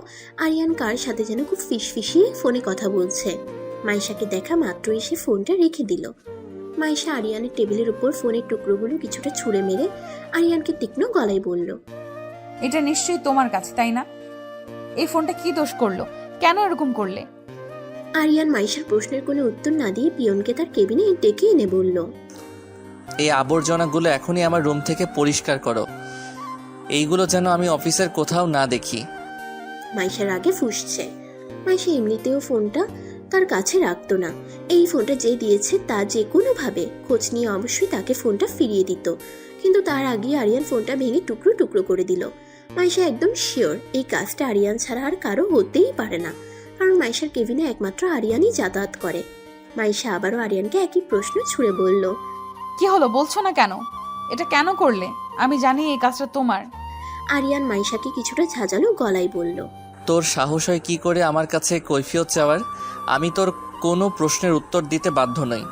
আরিয়ান কার সাথে যেন খুব ফিসফিসিয়ে ফোনে কথা বলছে। মাইশাকে দেখা মাত্র এসে ফোনটা রেখে দিল। মাইশা আরিয়ানের টেবিলের উপর ফোনের টুকরোগুলো কিছুটা ছুঁড়ে মেরে আরিয়ানকে তীক্ষ্ণ গলায় বলল, এটা নিশ্চয়ই তোমার কাছে, তাই না? এই ফোনটা কি দোষ করলো? কেন এরকম করলে? আরিয়ান মাইশার প্রশ্নের কোনো উত্তর না দিয়ে পিয়নকে তার কেবিনে ডেকে এনে বলল, এই আবর্জনাগুলো এখনই আমার রুম থেকে পরিষ্কার করো। এইগুলো যেন আমি অফিসের কোথাও না দেখি। মাইশার আগে ফুঁসছে। মাইশা এমনিতেও ফোনটা তার কাছে রাখতো না। এই ফোনটা যে দিয়েছে তা যে কোনোভাবে খোঁজ নিয়ে অবশ্যই তাকে ফোনটা ফিরিয়ে দিত, কিন্তু তার আগে আরিয়ান ফোনটা ভেঙে টুকরো টুকরো করে দিল। মাইশা একদম শিওর এই কাজটা আরিয়ান ছাড়া আর কারো হতেই পারে না, কারণ মাইশার কেবিনে একমাত্র আরিয়ানই যাতায়াত করে। মাইশা আবারও আরিয়ানকে একই প্রশ্ন ছুড়ে বলল, কি হলো বলছো না কেন? এটা কেন করলে? আমি জানি এই কাজটা তোমার। আরিয়ান মাইশাকে কিছুটা ঝাঁঝালো গলায় বলল, তোর সাহস হয় কি করে আমার কাছে কৈফিয়ত চাওয়ার? আমি তোর কোনো প্রশ্নের উত্তর দিতে বাধ্য নই,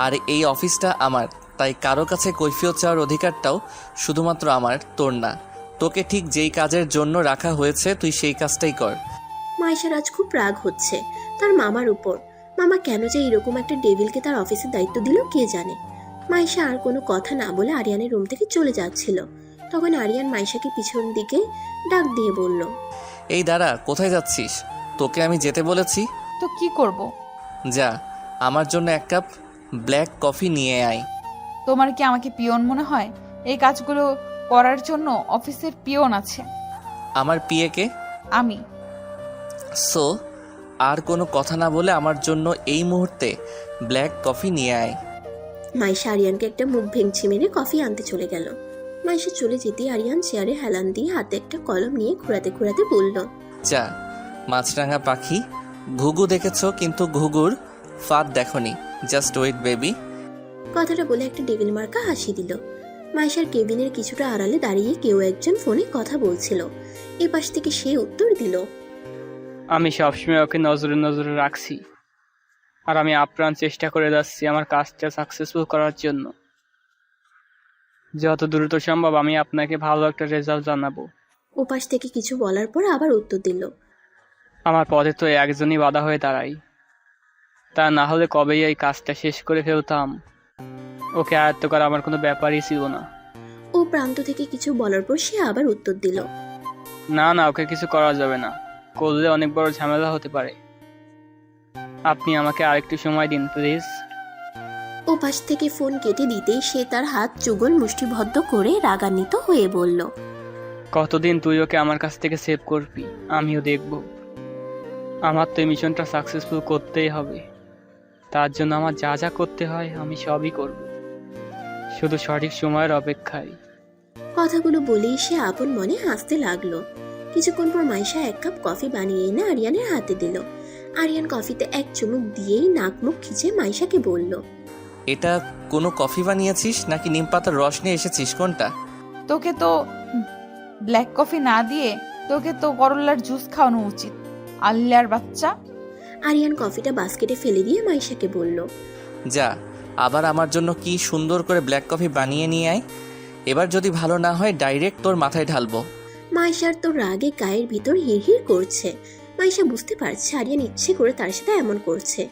আর এই অফিসটা আমার, তাই কারো কাছে কৈফিয়ত চাওয়ার অধিকারটাও শুধুমাত্র আমার, তোর না। তোকে ঠিক যেই কাজের জন্য রাখা হয়েছে তুই সেই কাজটাই কর। মাইশার আজ খুব রাগ হচ্ছে তার মামার উপর। মামা কেন যে এরকম একটা ডেভিলকে তার অফিসের দায়িত্ব দিল কে জানে। মাইশা আর কোনো কথা না বলে আরিয়ানের রুম থেকে চলে যাচ্ছিল, তখন আরিয়ান মাইশাকে পিছন দিকে ডাক দিয়ে বলল, এই দাঁড়া, কোথায় যাচ্ছিস? তোকে আমি যেতে বলেছি। তো কি করব? যা, আমার জন্য এক কাপ ব্ল্যাক কফি নিয়ে আয়। তোমার কি আমাকে পিয়ন মনে হয়? এই কাজগুলো করার জন্য অফিসের পিয়ন আছে। আমার পিএকে? আমি। সো আর কোনো কথা না বলে আমার জন্য এই মুহূর্তে ব্ল্যাক কফি নিয়ে আয়। মাইশা আরিয়ানকে একটা মুখ ভেঙচি মেরে কফি আনতে চলে গেল। মাইশা চলে যেতে আরিয়ান চেয়ারে হেলান দিয়ে হাতে একটা কলম নিয়ে ঘোরাতে ঘোরাতে বলল, যা, মাছরাঙা পাখি, ঘুঘু দেখেছ কিন্তু ঘুঘুর ফাঁদ দেখনি। Just wait baby. কথাটা বলে একটা ডেভিল মার্কা হাসি দিল। মাইশার কেবিনের কিছুটা আড়ালে দাঁড়িয়ে কেউ একজন ফোনে কথা বলছিল। এপাশ থেকে সে উত্তর দিল, আমি সবসময় ওকে নজরে নজরে রাখছি, আর আমি আপ্রাণ চেষ্টা করে যাচ্ছি আমার কাজটা সাকসেসফুল করার জন্য। যত দ্রুত সম্ভব আমি আপনাকে ভালো একটা রেজাল্ট জানাবো। ওপাশ থেকে কিছু বলার পর আবার উত্তর দিল, আমার পথে তো একজনই বাধা হয়ে দাঁড়াই, তা না হলে কবেই এই কাজটা শেষ করে ফেলতাম। ওকে আয়ত্ত করা আমার কোনো ব্যাপারই ছিল না। ও প্রান্ত থেকে কিছু বলার পর সে আবার উত্তর দিল, না না, ওকে কিছু করা যাবে না, করলে অনেক বড় ঝামেলা হতে পারে। আপনি আমাকে আরেকটু সময় দিন প্লিজ। ওপাশ থেকে ফোন কেটে দিতেই সে তার হাত যুগল মুষ্টিবদ্ধ করে রাগান্বিত হয়ে বলল, কতদিন তুই ওকে আমার কাছ থেকে সেভ করবি আমিও দেখব। আমার তো এই মিশনটা সাকসেসফুল করতেই হবে, তার জন্য আমার যা যা করতে হয় আমি সবই করব, শুধু সঠিক সময়ের অপেক্ষায়। কথাগুলো বলেই সে আপন মনে হাসতে লাগলো। কিছুক্ষণ পর মাইশা এক কাপ কফি বানিয়ে এনে আরিয়ানের হাতে দিল। আরিয়ান কফিতে এক চুমুক দিয়েই নাক মুখ খিচে মাইশাকে বলল, এটা কোনো কফি বানিয়েছিস নাকি নিম পাতার রস নিয়ে এসেছিস? কোনটা? তোকে তো ব্ল্যাক কফি না দিয়ে তোকে তো করলার জুস খাওয়ানো উচিত, আল্লাহর বাচ্চা। আরিয়ান কফিটা বাস্কেটে ফেলে দিয়ে মাইশাকে বলল, যা, আবার আমার জন্য কি সুন্দর করে ব্ল্যাক কফি বানিয়ে নিয়ে আয়। এবার যদি ভালো না হয় ডাইরেক্ট তোর মাথায় ঢালবো। মাইশার তো রাগে গায়ের ভিতর হিড়হিড় করছে। মাইশা বুঝতে পারছে আরিয়ান ইচ্ছে করে তার সাথে এমন করছে।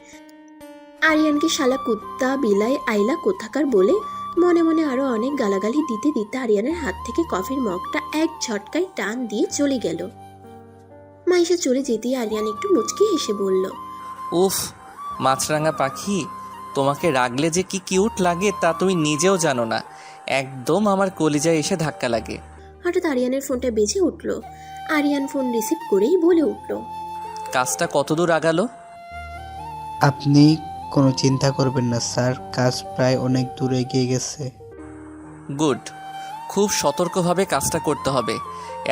আরিয়ানকে শালা কুত্তা বিলাই আইলা কোথাকার বলে মনে মনে আরো অনেক গালাগালি দিতে দিতে আরিয়ানের হাত থেকে কফির মগটা এক ঝটকায় টান দিয়ে চলে গেল। মাইশা চলে যেতেই আরিয়ান একটু মুচকি হেসে বলল, উফ, মাছরাঙা পাখি, তোমাকে রাগলে যে কি কিউট লাগে তা তুমি নিজেও জানো না। একদম আমার কলিজায় এসে ধাক্কা লাগে। হঠাৎ আরিয়ানের ফোনটা বেজে উঠল। আরিয়ান ফোন রিসিভ করেই বলে উঠল, কাজটা কতদূর আগালো? আপনি কোনো চিন্তা করবেন না স্যার, কাজ প্রায় অনেক দূর এগিয়ে গেছে। গুড। খুব সতর্কভাবে কাজটা করতে হবে,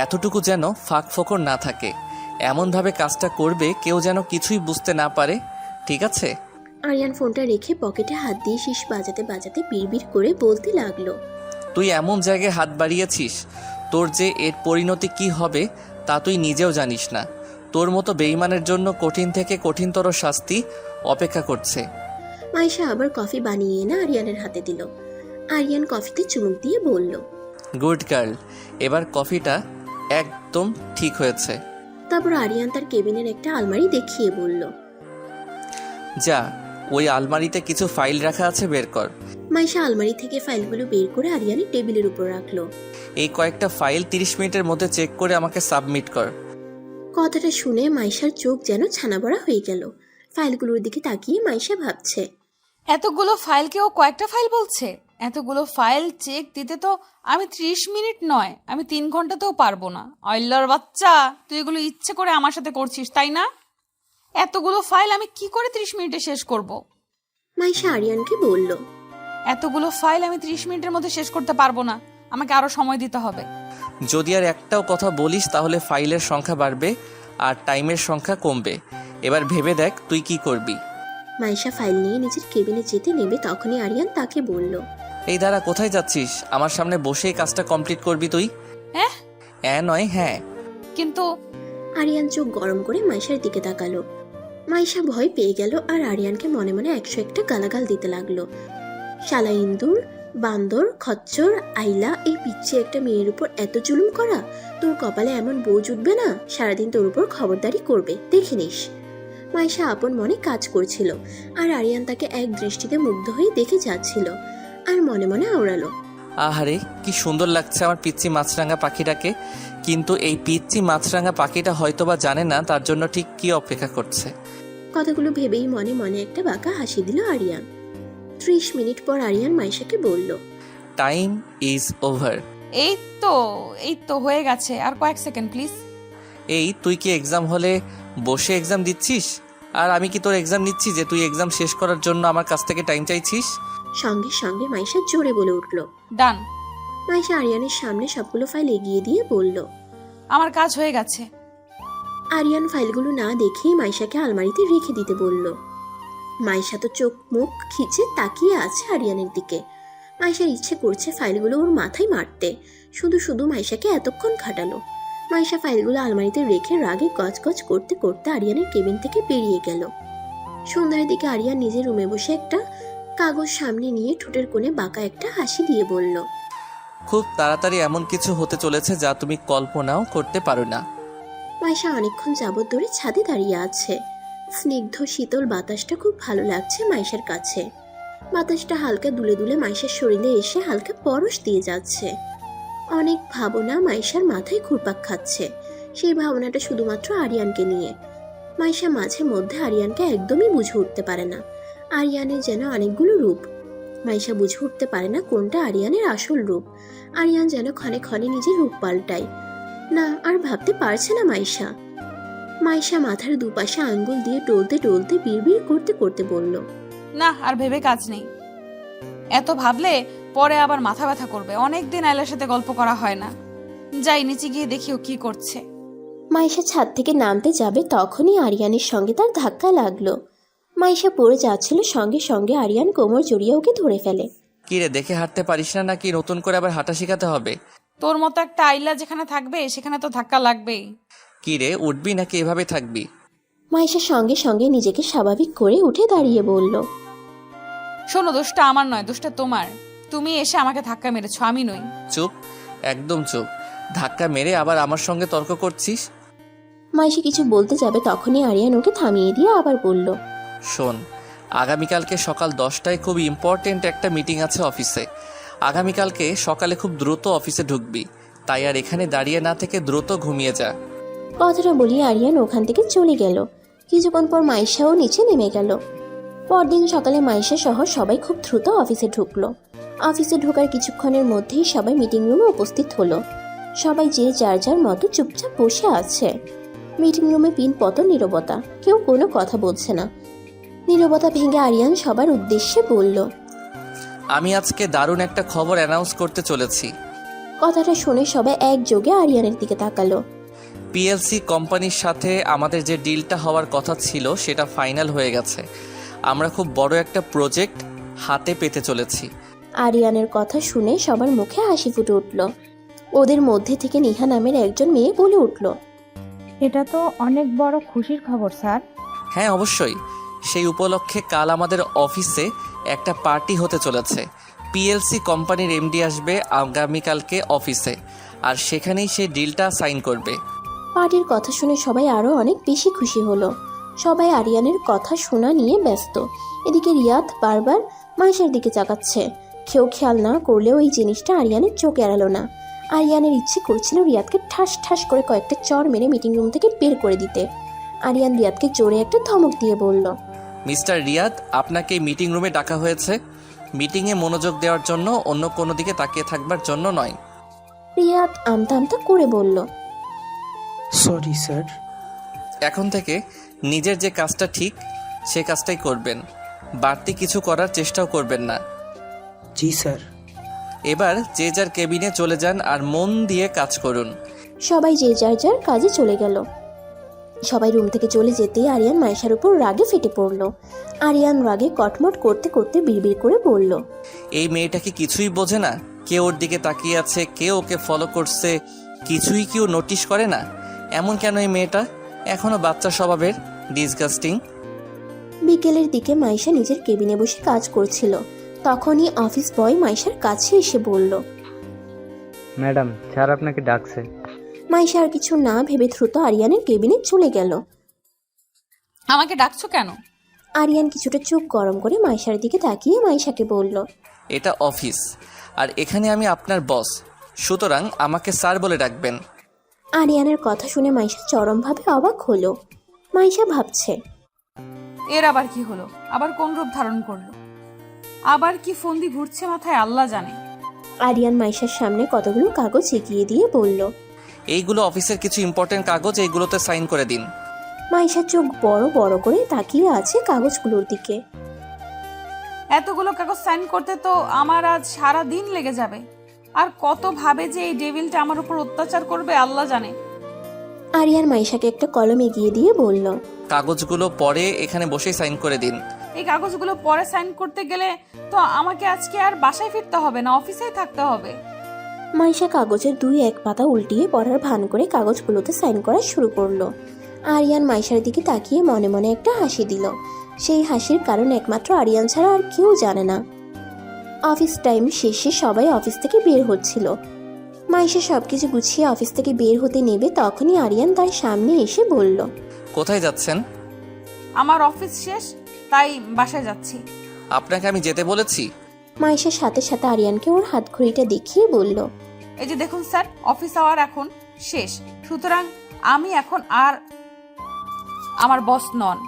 এতটুকু যেন ফাঁক ফোকর না থাকে। এমনভাবে কাজটা করবে কেউ যেন কিছুই বুঝতে না পারে, ঠিক আছে? আরিয়ান ফোনটা রেখে পকেটে হাত দিয়ে শীষ বাজাতে বাজাতে বিড়বিড় করে বলতে লাগলো, তুই এমন জায়গায় হাত বাড়িয়েছিস, তোর যে এর পরিণতি কি হবে তা তুই নিজেও জানিস না। তোর মতো বেঈমানের জন্য কঠিন থেকে কঠিনতর শাস্তি অপেক্ষা করছে। মাইশা আবার কফি বানিয়ে এনে আরিয়ানের হাতে দিল। আরিয়ান কফিতে চুমুক দিয়ে বলল, গুড গার্ল, এবার কফিটা একদম ঠিক হয়েছে। তারপর আরিয়ান তার কেবিনের একটা আলমারি দেখিয়ে বলল, যা, ওই আলমারিতে কিছু ফাইল রাখা আছে, বের কর। মাইশা আলমারি থেকে ফাইলগুলো বের করে আরিয়ানের টেবিলের উপর রাখলো। এই কয়েকটা ফাইল 30 মিনিটের মধ্যে চেক করে আমাকে সাবমিট কর। কথাটা শুনে মাইশার চোখ যেন ছানা বড়া হয়ে গেল। ফাইলগুলোর দিকে তাকিয়ে মাইশা ভাবছে, এতগুলো ফাইলকে ও কয়েকটা ফাইল বলছে? এতগুলো ফাইল চেক দিতে তো আমি 30 মিনিট নয়, আমি 3 ঘন্টাতেও পারবো না। অয়লার বাচ্চা, তুই এগুলো ইচ্ছে করে আমার সাথে করছিস তাই না? এতগুলো ফাইল আমি কি করে 30 মিনিটে শেষ করব? মাইশা আরিয়ানকে বলল। এতগুলো ফাইল আমি 30 মিনিটের মধ্যে শেষ করতে পারবো না, আমাকে আরো সময় দিতে হবে। যদি আর একটাও কথা বলিস তাহলে ফাইলের সংখ্যা বাড়বে আর টাইমের সংখ্যা কমবে। এবার ভেবে দেখ তুই কি করবি। মাইশা ফাইল নিয়ে নিজের কেবিনে যেতে নেবে তখনই আরিয়ান তাকে বলল। এই দাঁড়া, কোথায় যাচ্ছিস? আমার সামনে বসে এই কাজটা কমপ্লিট করবি তুই? হ্যাঁ নয় হ্যাঁ। কিন্তু আরিয়ান চোখ গরম করে মাইশার দিকে তাকালো। মাইশা ভয় পেয়ে গেল আর আরিয়ানকে মনে মনে 101টা গালাগাল দিতে লাগলো। শালা ইন্দুর, বান্দর, খচ্চর, আইলা, এই পিচ্ছি একটা মেয়ের উপর এত জুলুম করা! তোর কপালে এমন বউ জুটবে না, সারাদিন তোর উপর খবরদারি করবে, দেখে নিস। মাইশা আপন মনে কাজ করছিল আর আরিয়ান তাকে এক দৃষ্টিতে মুগ্ধ হয়ে দেখে যাচ্ছিল আর মনে মনে আওড়ালো। আহারে কি সুন্দর লাগছে আমার পিচ্চি মাছরাঙা পাখিটাকে। কিন্তু এই পিচ্চি মাছরাঙা পাখিটা হয়তোবা জানে না তার জন্য ঠিক কি অপেক্ষা করছে। কথাগুলো ভেবেই মনে মনে একটা বাঁকা হাসি দিল আরিয়ান। 30 মিনিট পর আরিয়ান মাইশাকে বলল। Time is over. এই তো হয়ে গেছে, আর কয়েক সেকেন্ড প্লিজ। এই তুই কি এক্সাম হলে বসে এক্সাম দিচ্ছিস? আর আমি কি তোর এক্সাম নিচ্ছি যে তুই এক্সাম শেষ করার জন্য আমার কাছ থেকে টাইম চাইছিস? সঙ্গে সঙ্গে মাইশা জোরে বলে উঠল। ডান। মাইশা আরিয়ানের সামনে সবগুলো ফাইল এগিয়ে দিয়ে বলল। আমার কাজ হয়ে গেছে। আরিয়ান ফাইলগুলো না দেখেই মাইশাকে আলমারিতে রেখে দিতে বলল। মাইশা তো চোখ মুখ খিচে তাকিয়ে আছে আরিয়ানের দিকে। মাইশার ইচ্ছে করছে ফাইলগুলো ওর মাথায় মারতে, শুধু শুধু মাইশাকে এতক্ষণ খাটালো। মাইশা ফাইলগুলো আলমারিতে রেখে রাগে গজগজ করতে করতে আরিয়ানের কেবিন থেকে বেরিয়ে গেল। সন্ধ্যার দিকে আরিয়ান নিজের রুমে বসে একটা কাগজ সামনে নিয়ে ঠোঁটের কোণে বাঁকা একটা হাসি দিয়ে বলল। খুব তাড়াতাড়ি এমন কিছু হতে চলেছে যা তুমি কল্পনাও করতে পারো না। মাইশা অনেকক্ষণ যাবত ধরে ছাদে দাঁড়িয়ে আছে। স্নিগ্ধ শীতল বাতাসটা খুব ভালো লাগছে মাইশার কাছে। বাতাসটা হালকা দুলে দুলে মাইশার শরীরে এসে হালকা পরশ দিয়ে যাচ্ছে। অনেক ভাবনা মাইশার মাথায় ঘুরপাক খাচ্ছে, সেই ভাবনাটা শুধুমাত্র আরিয়ানকে নিয়ে। মাইশা মাঝে মধ্যে আরিয়ানকে একদমই বুঝে উঠতে পারে না। আরিয়ানের যেন অনেকগুলো রূপ, মাইশা বুঝে উঠতে পারে না কোনটা আরিয়ানের আসল রূপ। আরিয়ান যেন ক্ষণে ক্ষণে নিজের রূপ পাল্টায়। না, আর ভাবতে পারছে না মাইশা। মাইশা মাথার দুপাশে আঙ্গুল দিয়ে টলতে টলতে বিড়বিড় করতে করতে বলল। না, আর ভেবে কাজ নেই। এত ভাবলে পরে আবার মাথা ব্যথা করবে। অনেকদিন আয়লার সাথে গল্প করা হয় না। যাই নিচে গিয়ে দেখিও কি করছে। মাইশা ছাদ থেকে নামতে যাবে তখনই আরিয়ানের সঙ্গে তার ধাক্কা লাগলো। মাইশা পড়ে যাচ্ছিল, সঙ্গে সঙ্গে আরিয়ান কোমর জড়িয়ে ওকে ধরে ফেলে। কি রে, দেখে হাঁটতে পারিস না নাকি নতুন করে আবার হাঁটা শেখাতে হবে? তোর মতো একটা আইলা যেখানে থাকবে সেখানে তো ধাক্কা লাগবেই। কি রে, উঠবি নাকি এভাবে থাকবি? মাইশা সঙ্গে সঙ্গে নিজেকে স্বাভাবিক করে উঠে দাঁড়িয়ে বলল। শোনো, দোষটা আমার নয়, দোষটা তোমার। তুমি এসে আমাকে ধাক্কা মেরেছো, আমি নই। চুপ, একদম চুপ। ধাক্কা মেরে আবার আমার সঙ্গে তর্ক করছিস? মাইশা কিছু বলতে যাবে তখনই আরিয়ান ওকে থামিয়ে দিয়ে আবার বলল। শোন, আগামীকালকে সকাল 10টায় খুব ইম্পর্টেন্ট একটা মিটিং আছে অফিসে। আগামীকালকে সকালে খুব দ্রুত অফিসে ঢুকবি, তাই আর এখানে দাঁড়িয়ে না থেকে দ্রুত ঘুমিয়ে যা। কথাটা বলিয়ে আরিয়ান ওখান থেকে চলে গেল। কিছুক্ষণ পর মাইশাও নিচে নেমে গেল। পরদিন সকালে মাইশা সহ সবাই খুব দ্রুত অফিসে ঢুকলো। অফিসে ঢোকার কিছুক্ষণের মধ্যেই সবাই মিটিং রুমে উপস্থিত হলো। সবাই যে যার যার মতো চুপচাপ বসে আছে। মিটিং রুমে পিনপত নীরবতা, কেউ কোনো কথা বলছে না। নীরবতা ভেঙে আরিয়ান সবার উদ্দেশ্যে বলল। আমি আজকে দারুণ একটা খবর অ্যানাউন্স করতে চলেছি। কথাটা শুনে সবাই একযোগে আরিয়ানের দিকে তাকালো। পিএলসি কোম্পানির সাথে আমাদের যে ডিলটা হওয়ার কথা ছিল সেটা ফাইনাল হয়ে গেছে। আমরা খুব বড় একটা প্রজেক্ট হাতে পেতে চলেছি। আরিয়ানের কথা শুনে সবার মুখে হাসি ফুটে উঠল। ওদের মধ্যে থেকে নিহা নামের একজন মেয়ে বলে উঠল। এটা তো অনেক বড় খুশির খবর স্যার। হ্যাঁ অবশ্যই, সেই উপলক্ষে কাল আমাদের অফিসে একটা পার্টি হতে চলেছে। পিএলসি কোম্পানির এমডি আসবে আগামীকালকে অফিসে, আর সেখানেই সে ডিলটা সাইন করবে। পার্টির কথা শুনে সবাই আরো অনেক বেশি খুশি হলো। সবাই আরিয়ানের কথা শোনা নিয়ে ব্যস্ত। এদিকে রিয়াদ বারবার মাইশার দিকে তাকাচ্ছে। কেউ খেয়াল না করলেও এই জিনিসটা আরিয়ানের চোখ এড়ালো না। আরিয়ানের ইচ্ছে করছিল রিয়াদকে ঠাস ঠাস করে কয়েকটা চড় মেরে মিটিং রুম থেকে বের করে দিতে। আরিয়ান রিয়াদকে জোরে একটা ধমক দিয়ে বলল। মিস্টার রিয়াদ, আপনাকে মিটিং রুমে ডাকা হয়েছে। মিটিংয়ে মনোযোগ দেওয়ার জন্য, অন্য কোনো দিকে তাকিয়ে থাকবার জন্য নয়। রিয়াদ আমতা আমতা করে বলল, সরি স্যার। এখন থেকে নিজের যে কাজটা ঠিক সে কাজটাই করবেন, বাড়তি কিছু করার চেষ্টাও করবেন না। জি স্যার। এবার যে যার কেবিনে চলে যান আর মন দিয়ে কাজ করুন। সবাই যে যার যার কাজে চলে গেল। সবাই রুম থেকে চলে যেতেই আরিয়ান মাইশার উপর রাগে ফেটে পড়ল। আরিয়ান রাগে কটমট করতে করতে বিড়বিড় করে বলল, এই মেয়েটা কি কিছুই বোঝে না? কে ওর দিকে তাকিয়ে আছে, কে ওকে ফলো করছে, কিছুই কেউ নোটিশ করে না? এমন কেন এই মেয়েটা? এখনো বাচ্চা স্বভাবের, ডিসগাস্টিং। বিকেলের দিকে মাইশা নিজের কেবিনে বসে কাজ করছিল। তখনই অফিস বয় মাইশার কাছে এসে বলল, ম্যাডাম, স্যার আপনাকে ডাকছে। মাইশা আর কিছু না ভেবে দ্রুত আরিয়ানের কেবিনে চলে গেল। আমাকে ডাকছো কেন? আরিয়ান কিছুটা চোখ গরম করে মাইশার দিকে তাকিয়ে মাইশাকে বলল, এটা অফিস আর এখানে আমি আপনার বস, সুতরাং আমাকে স্যার বলে ডাকবেন। আরিয়ানের কথা শুনে মাইশা চরমভাবে অবাক হলো। মাইশা ভাবছে, এর আবার কি হলো? আবার কোন রূপ ধারণ করলো? আবার কি ফন্দি ঘুরছে মাথায়, আল্লাহ জানে। আরিয়ান মাইশার সামনে কতগুলো কাগজ এগিয়ে দিয়ে বলল, এইগুলো অফিসের কিছু ইম্পর্টেন্ট কাগজ, এইগুলোতে সাইন করে দিন। মাইশা চোখ বড় বড় করে তাকিয়ে আছে কাগজগুলোর দিকে। এতগুলো কাগজ সাইন করতে তো আমার আজ সারা দিন লেগে যাবে। আর কত ভাবে যে এই ডেভিলটা আমার উপর অত্যাচার করবে, আল্লাহ জানে। আরিয়ান মাইশাকে একটা কলম এগিয়ে দিয়ে বলল, কাগজগুলো পরে এখানে বসেই সাইন করে দিন। এই কাগজগুলো পরে সাইন করতে গেলে তো আমাকে আজকে আর বাসায় ফিরতে হবে না, অফিসেই থাকতে হবে। মাইশা কাগজের 2-1 পাতা উল্টিয়ে পড়ার ভান করে কাগজগুলোতে সাইন করা শুরু করলো। আরিয়ান মাইশার দিকে তাকিয়ে মনে মনে একটা হাসি দিল। সেই হাসির কারণ একমাত্র আরিয়ান ছাড়া আর কেউ জানে না। অফিস টাইম শেষে সবাই অফিস থেকে বের হচ্ছিল। মাইশা সবকিছু গুছিয়ে অফিস থেকে বের হতে নেবে, তখনই আরিয়ান তার সামনে এসে বলল, কোথায় যাচ্ছেন? আমার অফিস শেষ, তাই বাসায় যাচ্ছি। আপনাকে আমি যেতে বলেছি? মাইশার সাথে সাথে আরিয়ানকে ওর হাত ঘড়িটা দেখিয়ে বলল, এই যে দেখুন স্যার, অফিস আওয়ার এখন শেষ, সুতরাং আমি এখন আর আমার বস নন,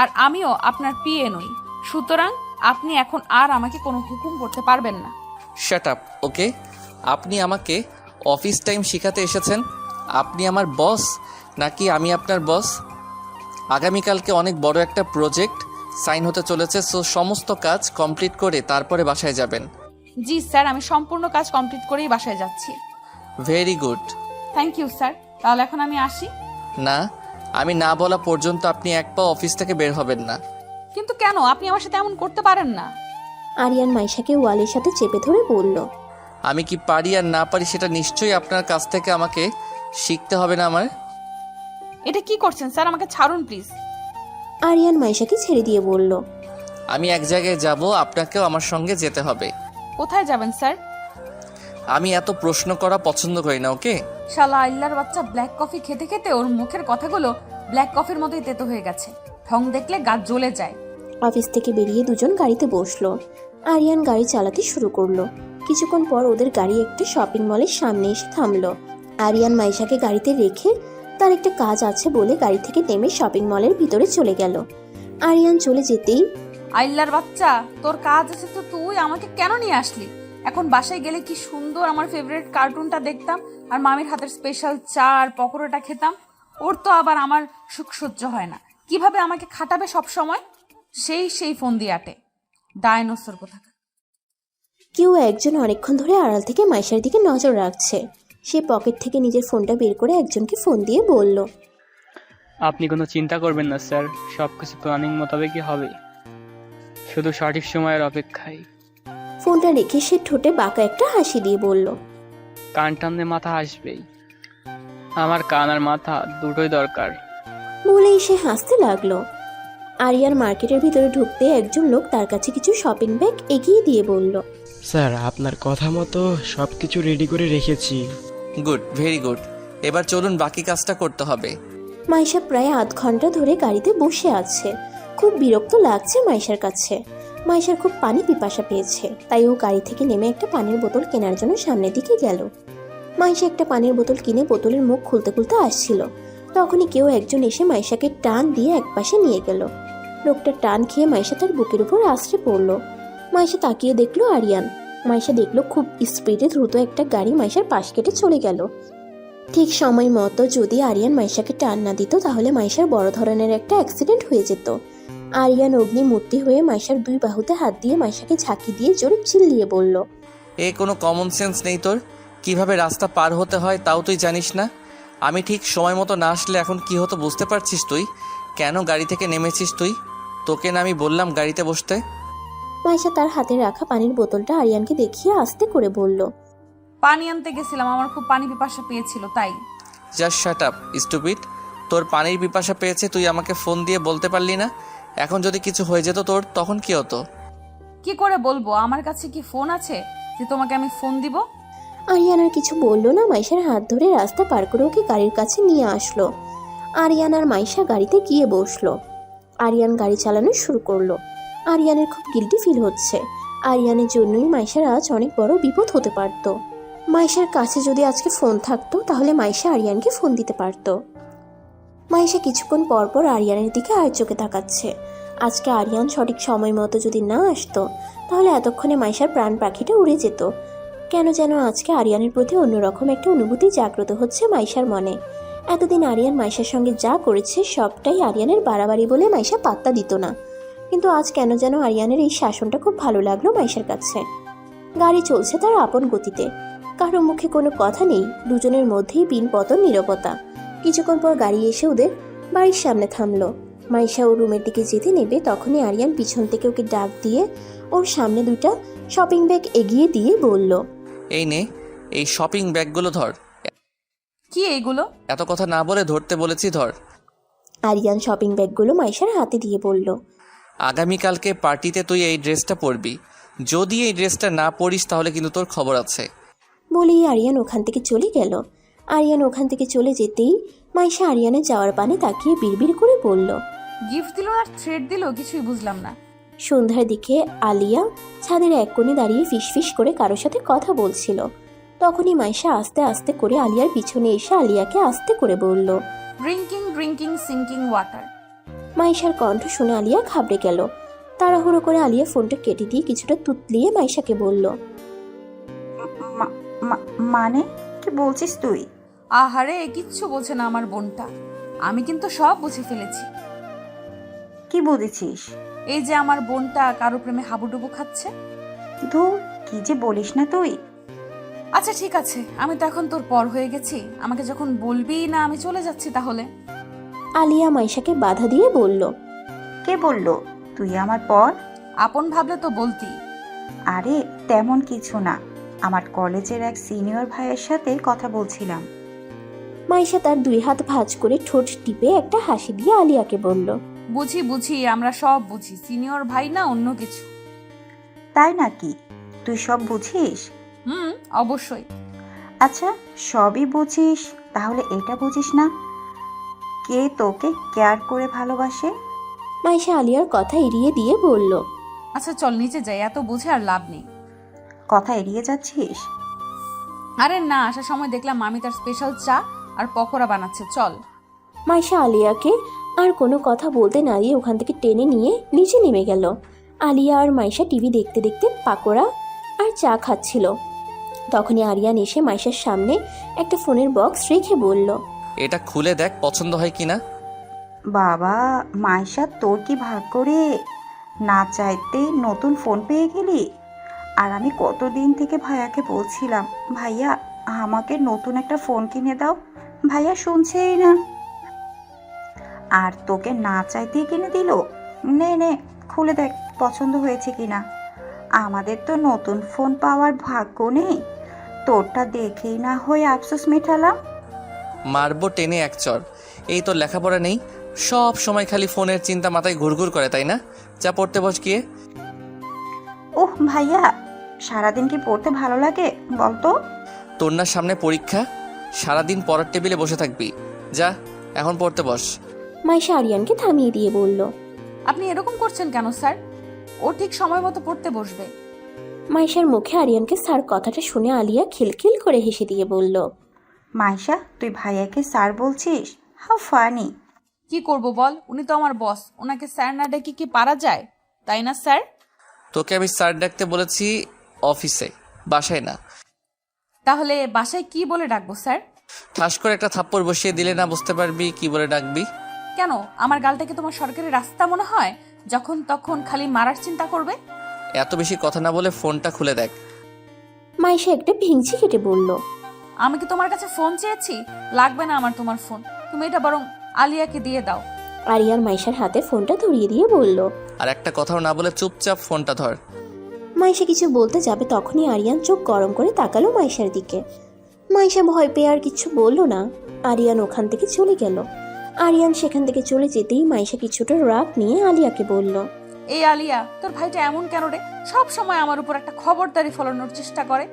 আর আমিও আপনার পিএ নই, সুতরাং আপনি এখন আর আমাকে কোনো হুকুম করতে পারবেন না। শাট আপ, ওকে? আপনি আমাকে অফিস টাইম শেখাতে এসেছেন? আপনি আমার বস নাকি আমি আপনার বস? আগামীকালকে অনেক বড় একটা প্রজেক্ট সাইন হতে চলেছে, সো সমস্ত কাজ কমপ্লিট করে তারপরে বাসায় যাবেন। জি স্যার, আমি সম্পূর্ণ কাজ কমপ্লিট করেই বাসায় যাচ্ছি। Very good. Thank you sir, তাহলে এখন আমি আসি। না, আমি না বলা পর্যন্ত আপনি এক পা অফিস থেকে বের হবেন না। কিন্তু কেন? আপনি আমার সাথে এমন করতে পারেন না। আরিয়ান মাইশাকে ওয়ালের সাথে চেপে ধরে বলল, আমি কি পারি আর না পারি সেটা নিশ্চয়ই আপনার কাছ থেকে আমাকে শিখতে হবে না আমার? এটা কি করছেন স্যার? আমাকে ছাড়ুন প্লিজ। আরিয়ান মাইশাকে ছেড়ে দিয়ে বলল, আমি এক জায়গায় যাব, আপনাকেও আমার সঙ্গে যেতে হবে। কোথায় যাবেন স্যার? আমি এত প্রশ্ন করা পছন্দ করি না, ওকে? শালা আল্লাহর বাচ্চা ব্ল্যাক কফি খেতে খেতে ওর মুখের কথাগুলো ব্ল্যাক কফির মতোই তেতো হয়ে গেছে। ঠং দেখলে গা জ্বলে যায়। অফিস থেকে বেরিয়ে দুজন গাড়িতে বসলো। আরিয়ান গাড়ি চালাতে শুরু করলো। কিছুক্ষণ পর ওদের গাড়ি একটা শপিং মলের সামনে এসে থামলো। আরিয়ান মাইশাকে গাড়িতে রেখে তার একটা কাজ আছে বলে গাড়ি থেকে নেমে শপিং মলের ভিতরে চলে গেল। আরিয়ান চলে যেতেই, আল্লাহর বাচ্চা, তোর কাজ আছে তো তুই আমাকে কেন নিয়ে আসলি? এখন বাসায় গেলে কি সুন্দর আমার ফেভারিট কার্টুনটা দেখতাম আর মামির হাতের স্পেশাল চা আর পকোড়াটা খেতাম। ওর তো আবার আমার সুখ সহ্য হয় না। কিভাবে আমাকে খাটাবে সব সময়? সেই ফোন দিয়ে আটে, ডায়নোসর কোথাকার। কেউ একজন অনেকক্ষণ ধরে আড়াল থেকে মাইশার দিকে নজর রাখছে। সে পকেট থেকে নিজের ফোনটা বের করে একজনকে ফোন দিয়ে বলল, আপনি কোনো চিন্তা করবেন না স্যার, সব কিছু প্ল্যানিং মোতাবেকই হবে, শুধু সঠিক সময়ের অপেক্ষায়। ফোনটা রেখে সে ঠোঁটে বাঁকা একটা হাসি দিয়ে বলল, কান টানলে মাথা আসবেই, আমার কান আর মাথা দুটোই দরকার। বলেই সে হাসতে লাগলো। আরিয়ান মার্কেটের ভিতরে ঢুকতে একজন লোক তার কাছে কিছু শপিং ব্যাগ এগিয়ে দিয়ে বলল, স্যার, আপনার কথা মতো সব কিছু রেডি করে রেখেছি। Good, very good. এবার চলুন, বাকি কাজটা করতে হবে। মাইশা প্রায় আধ ঘন্টা ধরে গাড়িতে বসে আছে। খুব বিরক্ত লাগছে মাইশার কাছে। মাইশার খুব পানি পিপাসা পেয়েছে, তাই ও গাড়ি থেকে নেমে একটা পানির বোতল কেনার জন্য সামনের দিকে গেল। মাইশা একটা পানির বোতল কিনে বোতলের মুখ খুলতে খুলতে আসছিল। তখনই কেউ একজন এসে মাইশাকে টান দিয়ে একপাশে নিয়ে গেল। লোকটা টান খেয়ে মাইশা তার বুকের উপর আশ্রে পড়ল। মাইশা তাকিয়ে দেখলো আরিয়ান। মাইশা দেখলো খুব স্পিডে দ্রুত একটা গাড়ি মাইশার পাশ কেটে চলে গেল। ঠিক সময় মতো যদি আরিয়ান মাইশাকে টান না দিত তাহলে মাইশার বড় ধরনের একটা অ্যাক্সিডেন্ট হয়ে যেত। আরিয়ান অগ্নিমূর্তি হয়ে মাইশার 2 বাহুতে হাত দিয়ে মাইশাকে ঝাঁকি দিয়ে জোরে চিল্লিয়ে বলল, এ কোনো কমন সেন্স নেই তোর? কিভাবে রাস্তা পার হতে হয় তাও তুই জানিস না? আমি ঠিক সময় মতো না আসলে এখন কি হতো বুঝতে পারছিস তুই? কেন গাড়ি থেকে নেমেছিস তুই? তোকে না আমি বললাম গাড়িতে বসতে? মাইশা তার হাতে রাখা পানির বোতলটা আরিয়ানকে দেখিয়ে আস্তে করে বলল, পানি আনতে গেছিলাম, আমার খুব পানি পিপাসা পেয়েছিল তাই। Just shut up stupid. তোর পানির পিপাসা পেয়েছে তুই আমাকে ফোন দিয়ে বলতে পারলি না? এখন যদি কিছু হয়ে যেত তোর তখন কি হতো? কি করে বলবো? আমার কাছে কি ফোন আছে যে তোমাকে আমি ফোন দিব? আরিয়ান আর কিছু বললো না, মাইশার হাত ধরে রাস্তা পার করে ওকে গাড়ির কাছে নিয়ে আসলো। আরিয়ান আর মাইশা গাড়িতে গিয়ে বসলো। আরিয়ান গাড়ি চালানো শুরু করলো। আরিয়ানের খুব গিল্টি ফিল হচ্ছে। আরিয়ানের জন্যই মাইশার আজ অনেক বড় বিপদ হতে পারত। মাইশার কাছে যদি আজকে ফোন থাকতো তাহলে মাইশা আরিয়ানকে ফোন দিতে পারতো। মাইশা কিছুক্ষণ পর পর আরিয়ানের দিকে আর চোখে তাকাচ্ছে। আজকে আরিয়ান সঠিক সময় মতো যদি না আসতো তাহলে এতক্ষণে মাইশার প্রাণ পাখিটা উড়ে যেত। কেন যেন আজকে আরিয়ানের প্রতি অন্যরকম একটা অনুভূতি জাগ্রত হচ্ছে মাইশার মনে। এতদিন আরিয়ান মাইশার সঙ্গে যা করেছে সবটাই আরিয়ানের বাড়াবাড়ি বলে মাইশা পাত্তা দিত না, কিন্তু আজ কেন যেন আরিয়ানের এই শাসনটা খুব ভালো লাগলো মাইশার কাছে। গাড়ি চলছে তার আপন গতিতে, কারো মুখে কোনো কথা নেই, দুজনের মধ্যেই পিনপতন নীরবতা। কিছুক্ষণ পর গাড়ি এসে ওদের বাড়ির সামনে থামলো। মাইশা ওর রুমের দিকে যেতে নেবে তখনই আরিয়ান পিছন থেকে ওকে ডাক দিয়ে ওর সামনে 2টা শপিং ব্যাগ এগিয়ে দিয়ে বলল, এই নে, এই শপিং ব্যাগগুলো ধর। কি এইগুলো? এত কথা না বলে ধরতে বলেছি, ধর। আরিয়ান শপিং ব্যাগগুলো মাইশার হাতে দিয়ে বলল, আগামীকালকে পার্টিতে তুই এই ড্রেসটা পরবি। যদি এই ড্রেসটা না পরিস তাহলে কিন্তু তোর খবর আছে। বলেই আরিয়ান ওখান থেকে চলে গেল। আরিয়ান ওখান থেকে চলে যেতেই মাইশা আরিয়ানের যাওয়ার পানে তাকিয়ে বিড়বিড় করে বলল, গিফট দিল আর থ্রেড দিল, কিছুই বুঝলাম না। সন্ধ্যার দিকে আলিয়া ছাদের এক কোণে দাঁড়িয়ে ফিসফিস করে কারোর সাথে কথা বলছিল। তখনই মাইশা আস্তে আস্তে করে আলিয়ার পিছনে এসে আলিয়াকে আস্তে করে বলল, ড্রিঙ্কিং ড্রিঙ্কিং সিঙ্কিং ওয়াটার। মাইশার কণ্ঠ শুনে আলিয়া ঘাবড়ে গেল। তাড়াহুড়ো করে আলিয়া ফোনটা কেটে দিয়ে কিছুটা তুতলিয়ে মাইশাকে বলল, মানে কি বলছিস তুই? আহারে, কিচ্ছু বোঝে না আমার বোনটা। আমি কিন্তু সব বুঝে ফেলেছি। কি বুঝেছিস? এই যে আমার বোনটা কারো প্রেমে হাবুডুবু খাচ্ছে। ধুর, কি যে বলিস না তুই। আচ্ছা ঠিক আছে, আমি তো এখন তোর পর হয়ে গেছি। আমাকে যখন বলবি না আমি চলে যাচ্ছি তাহলে। আলিয়া মাইশাকে বাধা দিয়ে বলল, কে বলল তুই আমার পর? আপন ভাবলে তো বলতি। আরে তেমন কিছু না, আমার কলেজের এক সিনিয়র ভাইয়ের সাথে কথা বলছিলাম। মাইশা তার 2 হাত ভাঁজ করে ঠোঁট টিপে একটা হাসি দিয়ে আলিয়াকে বলল, বুঝি বুঝি, আমরা সব বুঝি। সিনিয়র ভাই না অন্য কিছু। তাই নাকি? তুই সব বুঝিস? অবশ্যই। আচ্ছা, সবই বুঝিস, তাহলে এটা বুঝিস না কে তোকে কেয়ার করে ভালোবাসে? মাইশা আলিয়ার কথা এড়িয়ে দিয়ে বলল, আচ্ছা চল নিচে যাই, এত বুঝে আর লাভ নেই। কথা এড়িয়ে যাচ্ছিস? আরে না, আসার সময় দেখলাম মামি তার স্পেশাল চা আর পকোড়া বানাচ্ছে, চল। মাইশা আলিয়াকে আর কোনো কথা বলতে না দিয়ে ওখান থেকে টেনে নিয়ে নিচে নেমে গেল। আলিয়া আর মাইশা টিভি দেখতে দেখতে পাকোড়া আর চা খাচ্ছিল। তখনই আরিয়ান এসে মাইশার সামনে একটা ফোনের বক্স রেখে বলল, এটা খুলে দেখ পছন্দ হয় কিনা। বাবা মাইশা, তোর কি ভাগ্য রে, না চাইতেই নতুন ফোন পেয়ে গেলি। আর আমি কতদিন থেকে ভাইয়াকে বলছিলাম, ভাইয়া আমাকে নতুন একটা ফোন কিনে দাও। ভাইয়া শুনছেই না, আর তোকে না চাইতেই কিনে দিল। নে নে, খুলে দেখ পছন্দ হয়েছে কিনা। আমাদের তো নতুন ফোন পাওয়ার ভাগ্য নেই, তোরটা দেখেই না হয়ে আফসোস মেটালাম। মারবো টেনে এক চর। এই তো লেখাপড়া নেই, সব সময় খালি ফোনের চিন্তা মাথায় ঘুরঘুর করে, তাই না? যা পড়তে বস গিয়ে। ওহ ভাইয়া, সারাদিন কি পড়তে ভালো লাগে বলতো? তোর না সামনে পরীক্ষা, সারাদিন পড়ার টেবিলে বসে থাকবি। যা এখন পড়তে বস। মাইশা আরিয়ানকে থামিয়ে দিয়ে বলল, আপনি এরকম করছেন কেন স্যার? ও ঠিক সময় মতো পড়তে বসবে। মাইশার মুখে আরিয়ানকে স্যার কথাটা শুনে আলিয়া খিলখিল করে হেসে দিয়ে বলল, মাইশা তুই ভাইয়াকে স্যার বলছিস? How funny. কি করব বল, উনি তো আমার বস, ওনাকে স্যার না ডেকে কি পারা যায়, তাই না স্যার? তোকে আমি স্যার ডাকতে বলেছি অফিসে, বাসায় না। তাহলে বাসায় কি বলে ডাকবো স্যার? ঠাস করে একটা থাপ্পড় বসিয়ে দিলে না বুঝতে পারবি কি বলে ডাকবি। কেন, আমার গালটাকে তোমার সরকারি রাস্তা মনে হয়? যখন তখন খালি মারার চিন্তা করবে। এত বেশি কথা না বলে ফোনটা খুলে দেখ। মাইশা একটা ভেঙচি কেটে বলল। আমি কি তোমার কাছে ফোন চেয়েছি? লাগবে না আমার তোমার ফোন, তুমি এটা বরং আলিয়াকে দিয়ে দাও। আরিয়ান মাইশার হাতে ফোনটা ধরিয়ে দিয়ে বলল। আর একটা কথাও না বলে চুপচাপ ফোনটা ধর। মাইশা কিছু বলতে যাবে তখনই আরিয়ান চোখ গরম করে তাকালো মাইশার দিকে। মাইশা ভয় পেয়ে আর কিছু বলল না। আরিয়ান ওখান থেকে চলে গেল। আরিয়ান সেখান থেকে চলে যেতেই মাইশা কিছুটা রাগ নিয়ে আলিয়াকে বলল। এই আলিয়া, তোর ভাইটা এমন কেন রে? সব সময় আমার উপর একটা খবরদারি ফলানোর চেষ্টা করে।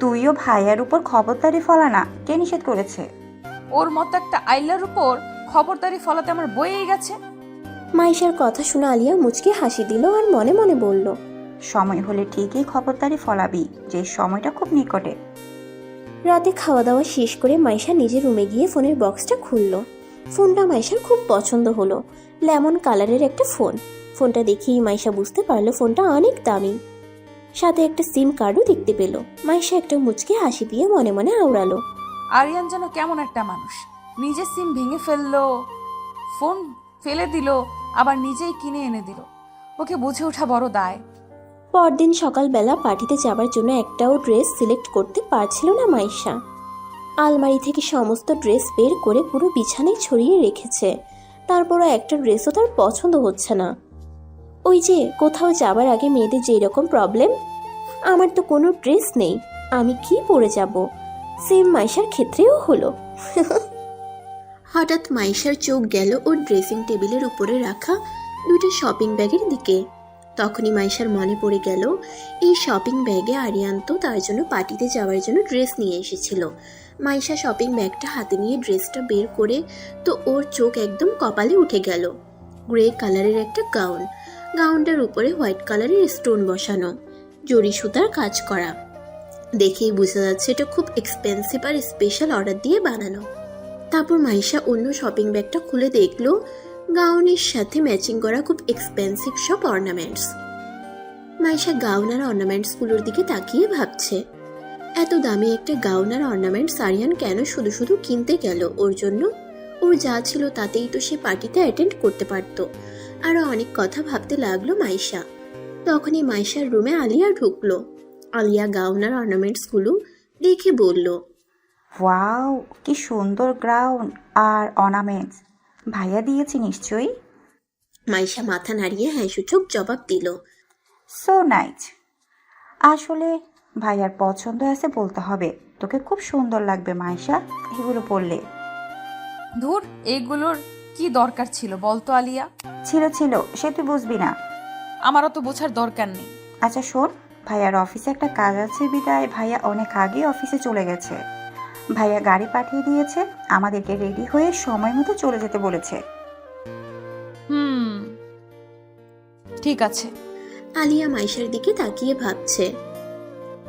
তুইও ভাইয়ার উপর খবরদারি ফলা না, কে নিষেধ করেছে? ওর মতো একটা আইলার উপর খবরদারি ফলাতে আমার বইয়েই গেছে। মাইশার কথা শুনে আলিয়া মুচকে হাসি দিল আর মনে মনে বলল, সময় হলে ঠিকই খবরদারি ফলাবি, যে সময়টা খুব নিকটে। রাতে খাওয়া দাওয়া শেষ করে মাইশা নিজের রুমে গিয়ে ফোনের বক্সটা খুলল। ফোনটা মাইশার খুব পছন্দ হলো। লেমন কালারের একটা ফোন। ফোনটা দেখেই মাইশা বুঝতে পারলো ফোনটা অনেক দামি। সাথে একটা সিম কার্ডও দেখতে পেল। মাইশা একটা মুচকে হাসি দিয়ে মনে মনে আওড়ালো। আরিয়ান যেন কেমন একটা মানুষ, নিজের সিম ভেঙে ফেললো, ফোন ফেলে দিল, আবার নিজেই কিনে এনে দিল। ওকে বুঝে ওঠা বড় দায়। পরদিন সকালবেলা পার্টিতে যাবার জন্য একটাও ড্রেস সিলেক্ট করতে পারছিল না মাইশা। আলমারি থেকে সমস্ত ড্রেস বের করে পুরো বিছানায় ছড়িয়ে রেখেছে। তারপরও একটা ড্রেসও তার পছন্দ হচ্ছে না। ওই যে কোথাও যাবার আগে মেয়েদের যেই রকম প্রবলেম, আমার তো কোনো ড্রেস নেই, আমি কি পরে যাব? সেম মাইশার ক্ষেত্রেও হলো। হঠাৎ মাইশার চোখ গেল ওর ড্রেসিং টেবিলের উপরে রাখা দুটো শপিং ব্যাগের দিকে। তখনই মাইশার মনে পড়ে গেল এই শপিং ব্যাগে আরিয়ান তো তার জন্য পার্টিতে যাওয়ার জন্য ড্রেস নিয়ে এসেছিল। মাইশা শপিং ব্যাগটা হাতে নিয়ে ড্রেসটা বের করে তো ওর চোখ একদম কপালে উঠে গেল। গ্রে কালারের একটা গাউন, গাউনটার উপরে হোয়াইট কালারের স্টোন বসানো, জরি সুতার কাজ করা। দেখেই বোঝা যাচ্ছে এটা খুব এক্সপেন্সিভ আর স্পেশাল অর্ডার দিয়ে বানানো। তারপর মাইশা অন্য শপিং ব্যাগটা খুলে দেখলো গাউনের সাথে ম্যাচিং করা খুব এক্সপেন্সিভ সব অর্নামেন্টস। মাইশা গাউন আর অর্নামেন্টসগুলোর দিকে তাকিয়ে ভাবছে, এত দামি একটা গাউন আর অর্নামেন্টস আরিয়ান কেন শুধু শুধু কিনতে গেল ওর জন্য? ওর যা ছিল তাতেই তো সে পার্টিতে অ্যাটেন্ড করতে পারত। আরও অনেক কথা ভাবতে লাগলো মাইশা। তখনই মাইশার রুমে আলিয়া ঢুকলো। আলিয়া গাউন আর অর্নামেন্টসগুলো দেখে বলল, ওয়াও, কি সুন্দর গাউন আর অর্নামেন্টস, ভাইয়া দিয়েছি নিশ্চয়ই? মাইশা মাথা নাড়িয়ে হ্যাঁ সূচক জবাব দিল। So nice. আসলে ভাইয়ার পছন্দ আছে বলতে হবে। তোকে খুব সুন্দর লাগবে মাইশা এগুলো পরলে। ধুর, এইগুলোর কি দরকার ছিল বলতো আলিয়া? ছিল সে তুই বুঝবি না। আমারও তো বোঝার দরকার নেই। আচ্ছা শোন, ভাইয়ার অফিসে একটা কাজ আছে বিদায় ভাইয়া অনেক আগে অফিসে চলে গেছে। ভাইয়া গাড়ি পাঠিয়ে দিয়েছে, আমাদেরকে রেডি হয়ে সময় মতো চলে যেতে বলেছে। ঠিক আছে। আলিয়া মাইশার দিকে তাকিয়ে ভাবছে,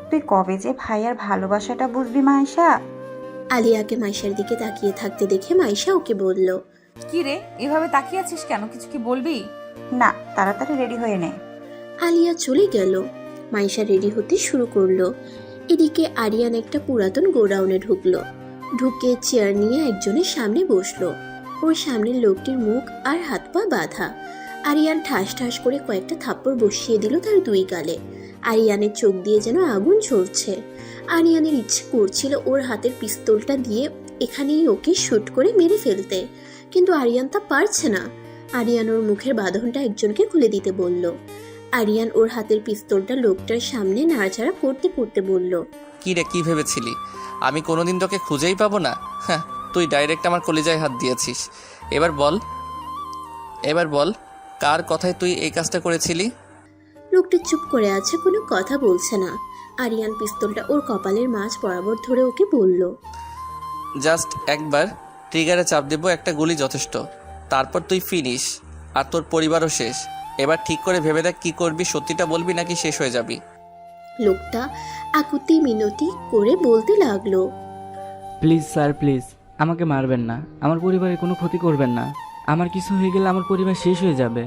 তুই কবে যে ভাইয়ার ভালোবাসাটা বুঝবি মাইশা? আলিয়াকে মাইশার দিকে তাকিয়ে থাকতে দেখে মাইশা ওকে বলল, কি রে, এভাবে তাকিয়ে আছিস কেন? কিছু কি বলবি? না, তাড়াতাড়ি রেডি হয়ে নে। আলিয়া চলে গেল। মাইশা রেডি হতে শুরু করলো। এদিকে আরিয়ান একটা পুরাতন গোডাউনে ঢুকলো। ঢুকে চেয়ার নিয়ে একজনের সামনে বসলো। ওর সামনের লোকটির মুখ আর হাত পা বাঁধা। আরিয়ান ঠাস ঠাস করে কয়েকটা থাপ্পড় বসিয়ে দিল তার দুই গালে। আরিয়ানের চোখ দিয়ে যেন আগুন ঝরছে। আরিয়ানের ইচ্ছে করছিল ওর হাতের পিস্তলটা দিয়ে এখানেই ওকে শুট করে মেরে ফেলতে, কিন্তু আরিয়ান তা পারছে না। আরিয়ান ওর মুখের বাঁধনটা একজনকে খুলে দিতে বলল। আরিয়ান ওর হাতের পিস্তলটা লোকটার সামনে নাড়াচাড়া করতে করতে বলল, কি রে, কি ভেবেছিলি আমি কোনোদিন তোকে খুঁজেই পাবো না? হ্যাঁ, তুই ডাইরেক্ট আমার কলিজায় হাত দিয়েছিস। এবার বল কার কথায় তুই এই কাজটা করেছিলি? লোকটা চুপ করে আছে, কোনো কথা বলছে না। আরিয়ান পিস্তলটা ওর কপালের মাঝ বরাবর ধরে ওকে বলল, জাস্ট একবার ট্রিগারে চাপ দেবো, একটা গুলি যথেষ্ট, তারপর তুই ফিনিশ আর তোর পরিবারও শেষ। এবার ঠিক করে ভেবে দেখ কি করবি, সত্যিটা বলবি নাকি শেষ হয়ে যাবি? লোকটা আকুতি মিনতি করে বলতে লাগলো, প্লিজ স্যার, প্লিজ আমাকে মারবেন না, আমার পরিবারের কোনো ক্ষতি করবেন না। আমার কিছু হয়ে গেলে আমার পরিবার শেষ হয়ে যাবে।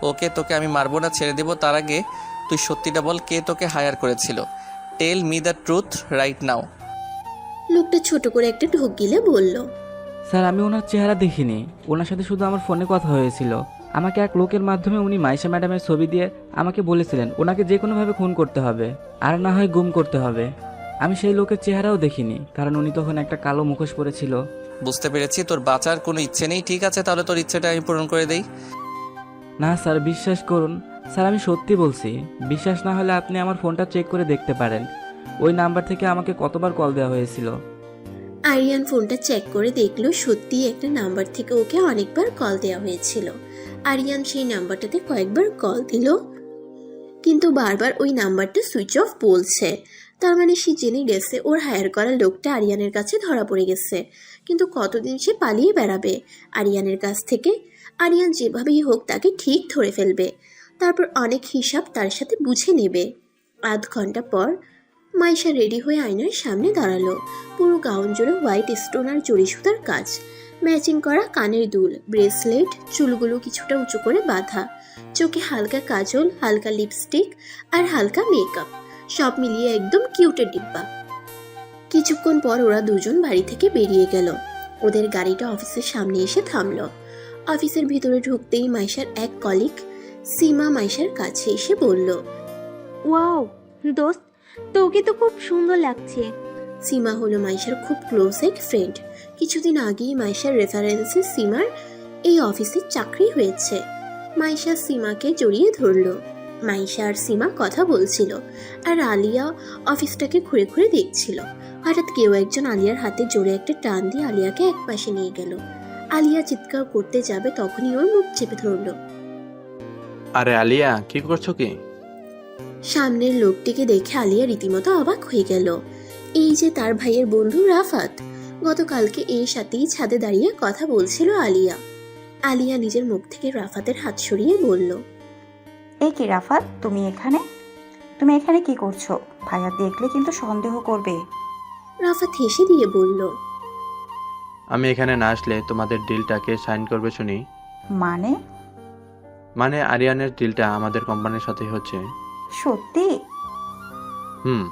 ওকে, তোকে আমি মারবো না, ছেড়ে দেবো। তার আগে তুই সত্যিটা বল, কে তোকে হায়ার করেছিল? Tell me the truth right now. লোকটা ছোট করে একটা ঢোক গিলে বলল, স্যার আমি ওনার চেহারা দেখিনি, ওনার সাথে শুধু আমার ফোনে কথা হয়েছিল। আমাকে এক লোকের মাধ্যমে উনি মাইশা ম্যাডামের ছবি দিয়ে আমাকে বলেছিলেন ওনাকে যে কোনোভাবে খুন করতে হবে, আর না হয় গুম করতে হবে। আমি সেই লোকের চেহারাও দেখিনি, কারণ উনি তখন একটা কালো মুখোশ পরেছিল। বুঝতে পেরেছি, তোর বাঁচার কোনো ইচ্ছে নেই। ঠিক আছে, তাহলে তোর ইচ্ছেটা আমি পূরণ করে দেই। না স্যার, বিশ্বাস করুন স্যার, আমি সত্যি বলছি। বিশ্বাস না হলে আপনি আমার ফোনটা চেক করে দেখতে পারেন, ওই নাম্বার থেকে আমাকে কতবার কল দেওয়া হয়েছিল। আরিয়ান ফোনটা চেক করে দেখলো সত্যি একটা নাম্বার থেকে ওকে অনেকবার কল দেওয়া হয়েছিল। আরিয়ান সেই নাম্বারটাতে কয়েকবার কল দিল, কিন্তু বারবার ওই নাম্বারটা সুইচ অফ বলছে। তার মানে সে জেনে গেছে ওর হায়ার করা লোকটা আরিয়ানের কাছে ধরা পড়ে গেছে। কিন্তু কতদিন সে পালিয়ে বেড়াবে আরিয়ানের কাছ থেকে? আরিয়ান যেভাবেই হোক তাকে ঠিক ধরে ফেলবে, তারপর অনেক হিসাব তার সাথে বুঝে নেবে। আধ ঘন্টা পর মাইশা রেডি হয়ে আয়নার সামনে দাঁড়ালো। পুরো গাউন জুড়ে হোয়াইট স্টোন আর জড়ি সুতার কাজ, ম্যাচিং করা কানের দুল, ব্রেসলেট, চুলগুলো কিছুটা উঁচু করে বাঁধা, চোখে হালকা কাজল, হালকা লিপস্টিক আর হালকা মেকআপ, সব মিলিয়ে একদম কিউটের ডিব্বা। কিছুক্ষণ পর ওরা দুজন বাড়ি থেকে বেরিয়ে গেল। ওদের গাড়িটা অফিসের সামনে এসে থামলো। অফিসের ভিতরে ঢুকতেই মাইশার এক কলিগ সীমা মাইশার কাছে এসে বলল, ওয়াও দোস্ত, তোকে তো খুব সুন্দর লাগছে। সীমা হলো মাইশার খুব ক্লোজ এক ফ্রেন্ড। কিছুদিন আগেই মাইশার রেফারেন্সে সীমার এই অফিসে চাকরি হয়েছে। মাইশা সীমাকে জড়িয়ে ধরলো। মাইশা আর সীমা কথা বলছিল, আর আলিয়া অফিসটাকে ঘুরে ঘুরে দেখছিল। হঠাৎ কেউ একজন আলিয়ার হাতে জোরে একটা টান দিয়ে আলিয়াকে এক পাশে নিয়ে গেল। আলিয়া চিৎকার করতে যাবে, তখনই ওর মুখ চেপে ধরলো। আরে আলিয়া, কি করছো কি? সামনের লোকটিকে দেখে আলিয়া রীতিমতো অবাক হয়ে গেল। এই যে তার ভাইয়ের বন্ধু রাফাত। গতকালকে এর সাথেই ছাদে দাঁড়িয়ে কথা বলছিল আলিয়া। আলিয়া নিজের মুখ থেকে রাফাতের হাত সরিয়ে বলল, এই কি রাফাত, তুমি এখানে কি করছো? ভাইয়া দেখলে কিন্তু সন্দেহ করবে। রাফাত হেসে দিয়ে বলল, আমি এখানে না আসলে তোমাদের ডিলটাকে সাইন করবে শুনি। মানে আরিয়ানের ডিলটা আমাদের কোম্পানির সাথে হচ্ছে। সত্যি? হুম।